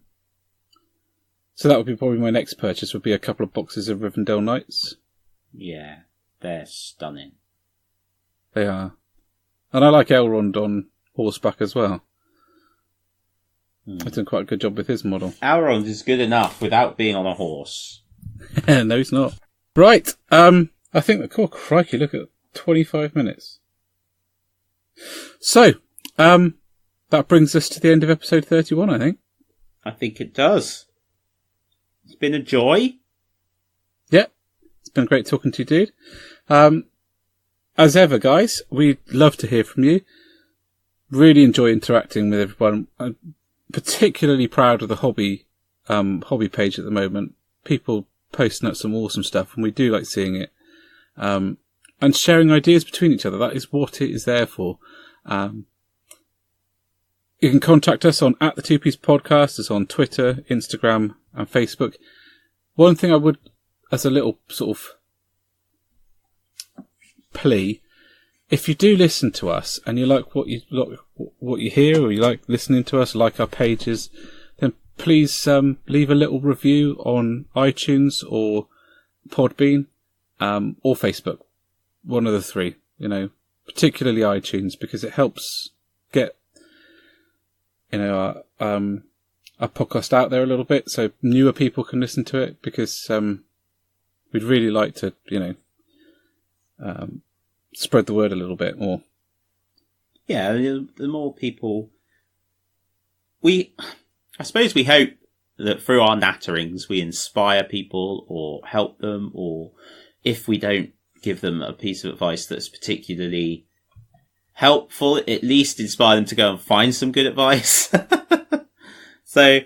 that would be probably my next purchase, would be a couple of boxes of Rivendell Knights. Yeah, they're stunning. They are. And I like Elrond on horseback as well. I've done quite a good job with his model. Elrond is good enough without being on a horse. No, he's not. Right. I think that, crikey, look at 25 minutes. So, that brings us to the end of episode 31, I think. I think it does. It's been a joy. Yeah. It's been great talking to you, dude. As ever, guys, we'd love to hear from you. Really enjoy interacting with everyone. I'm particularly proud of the hobby page at the moment. People posting up some awesome stuff, and we do like seeing it. And sharing ideas between each other. That is what it is there for. You can contact us on @the 2P's podcast. It's on Twitter, Instagram, and Facebook. One thing I would, as a little sort of plea, if you do listen to us and you like what you hear, or you like listening to us, like our pages, then please leave a little review on iTunes or Podbean or Facebook. One of the three, particularly iTunes, because it helps get our podcast out there a little bit, so newer people can listen to it. Because we'd really like to, spread the word a little bit more. Yeah, the more people, I suppose we hope that through our natterings we inspire people or help them, or if we don't give them a piece of advice that's particularly helpful, at least inspire them to go and find some good advice. So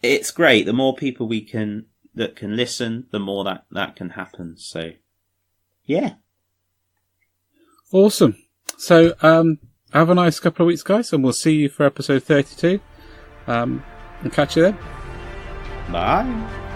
it's great. The more people that can listen, the more that can happen. So yeah. Awesome. So have a nice couple of weeks, guys, and we'll see you for episode 32. And catch you then. Bye.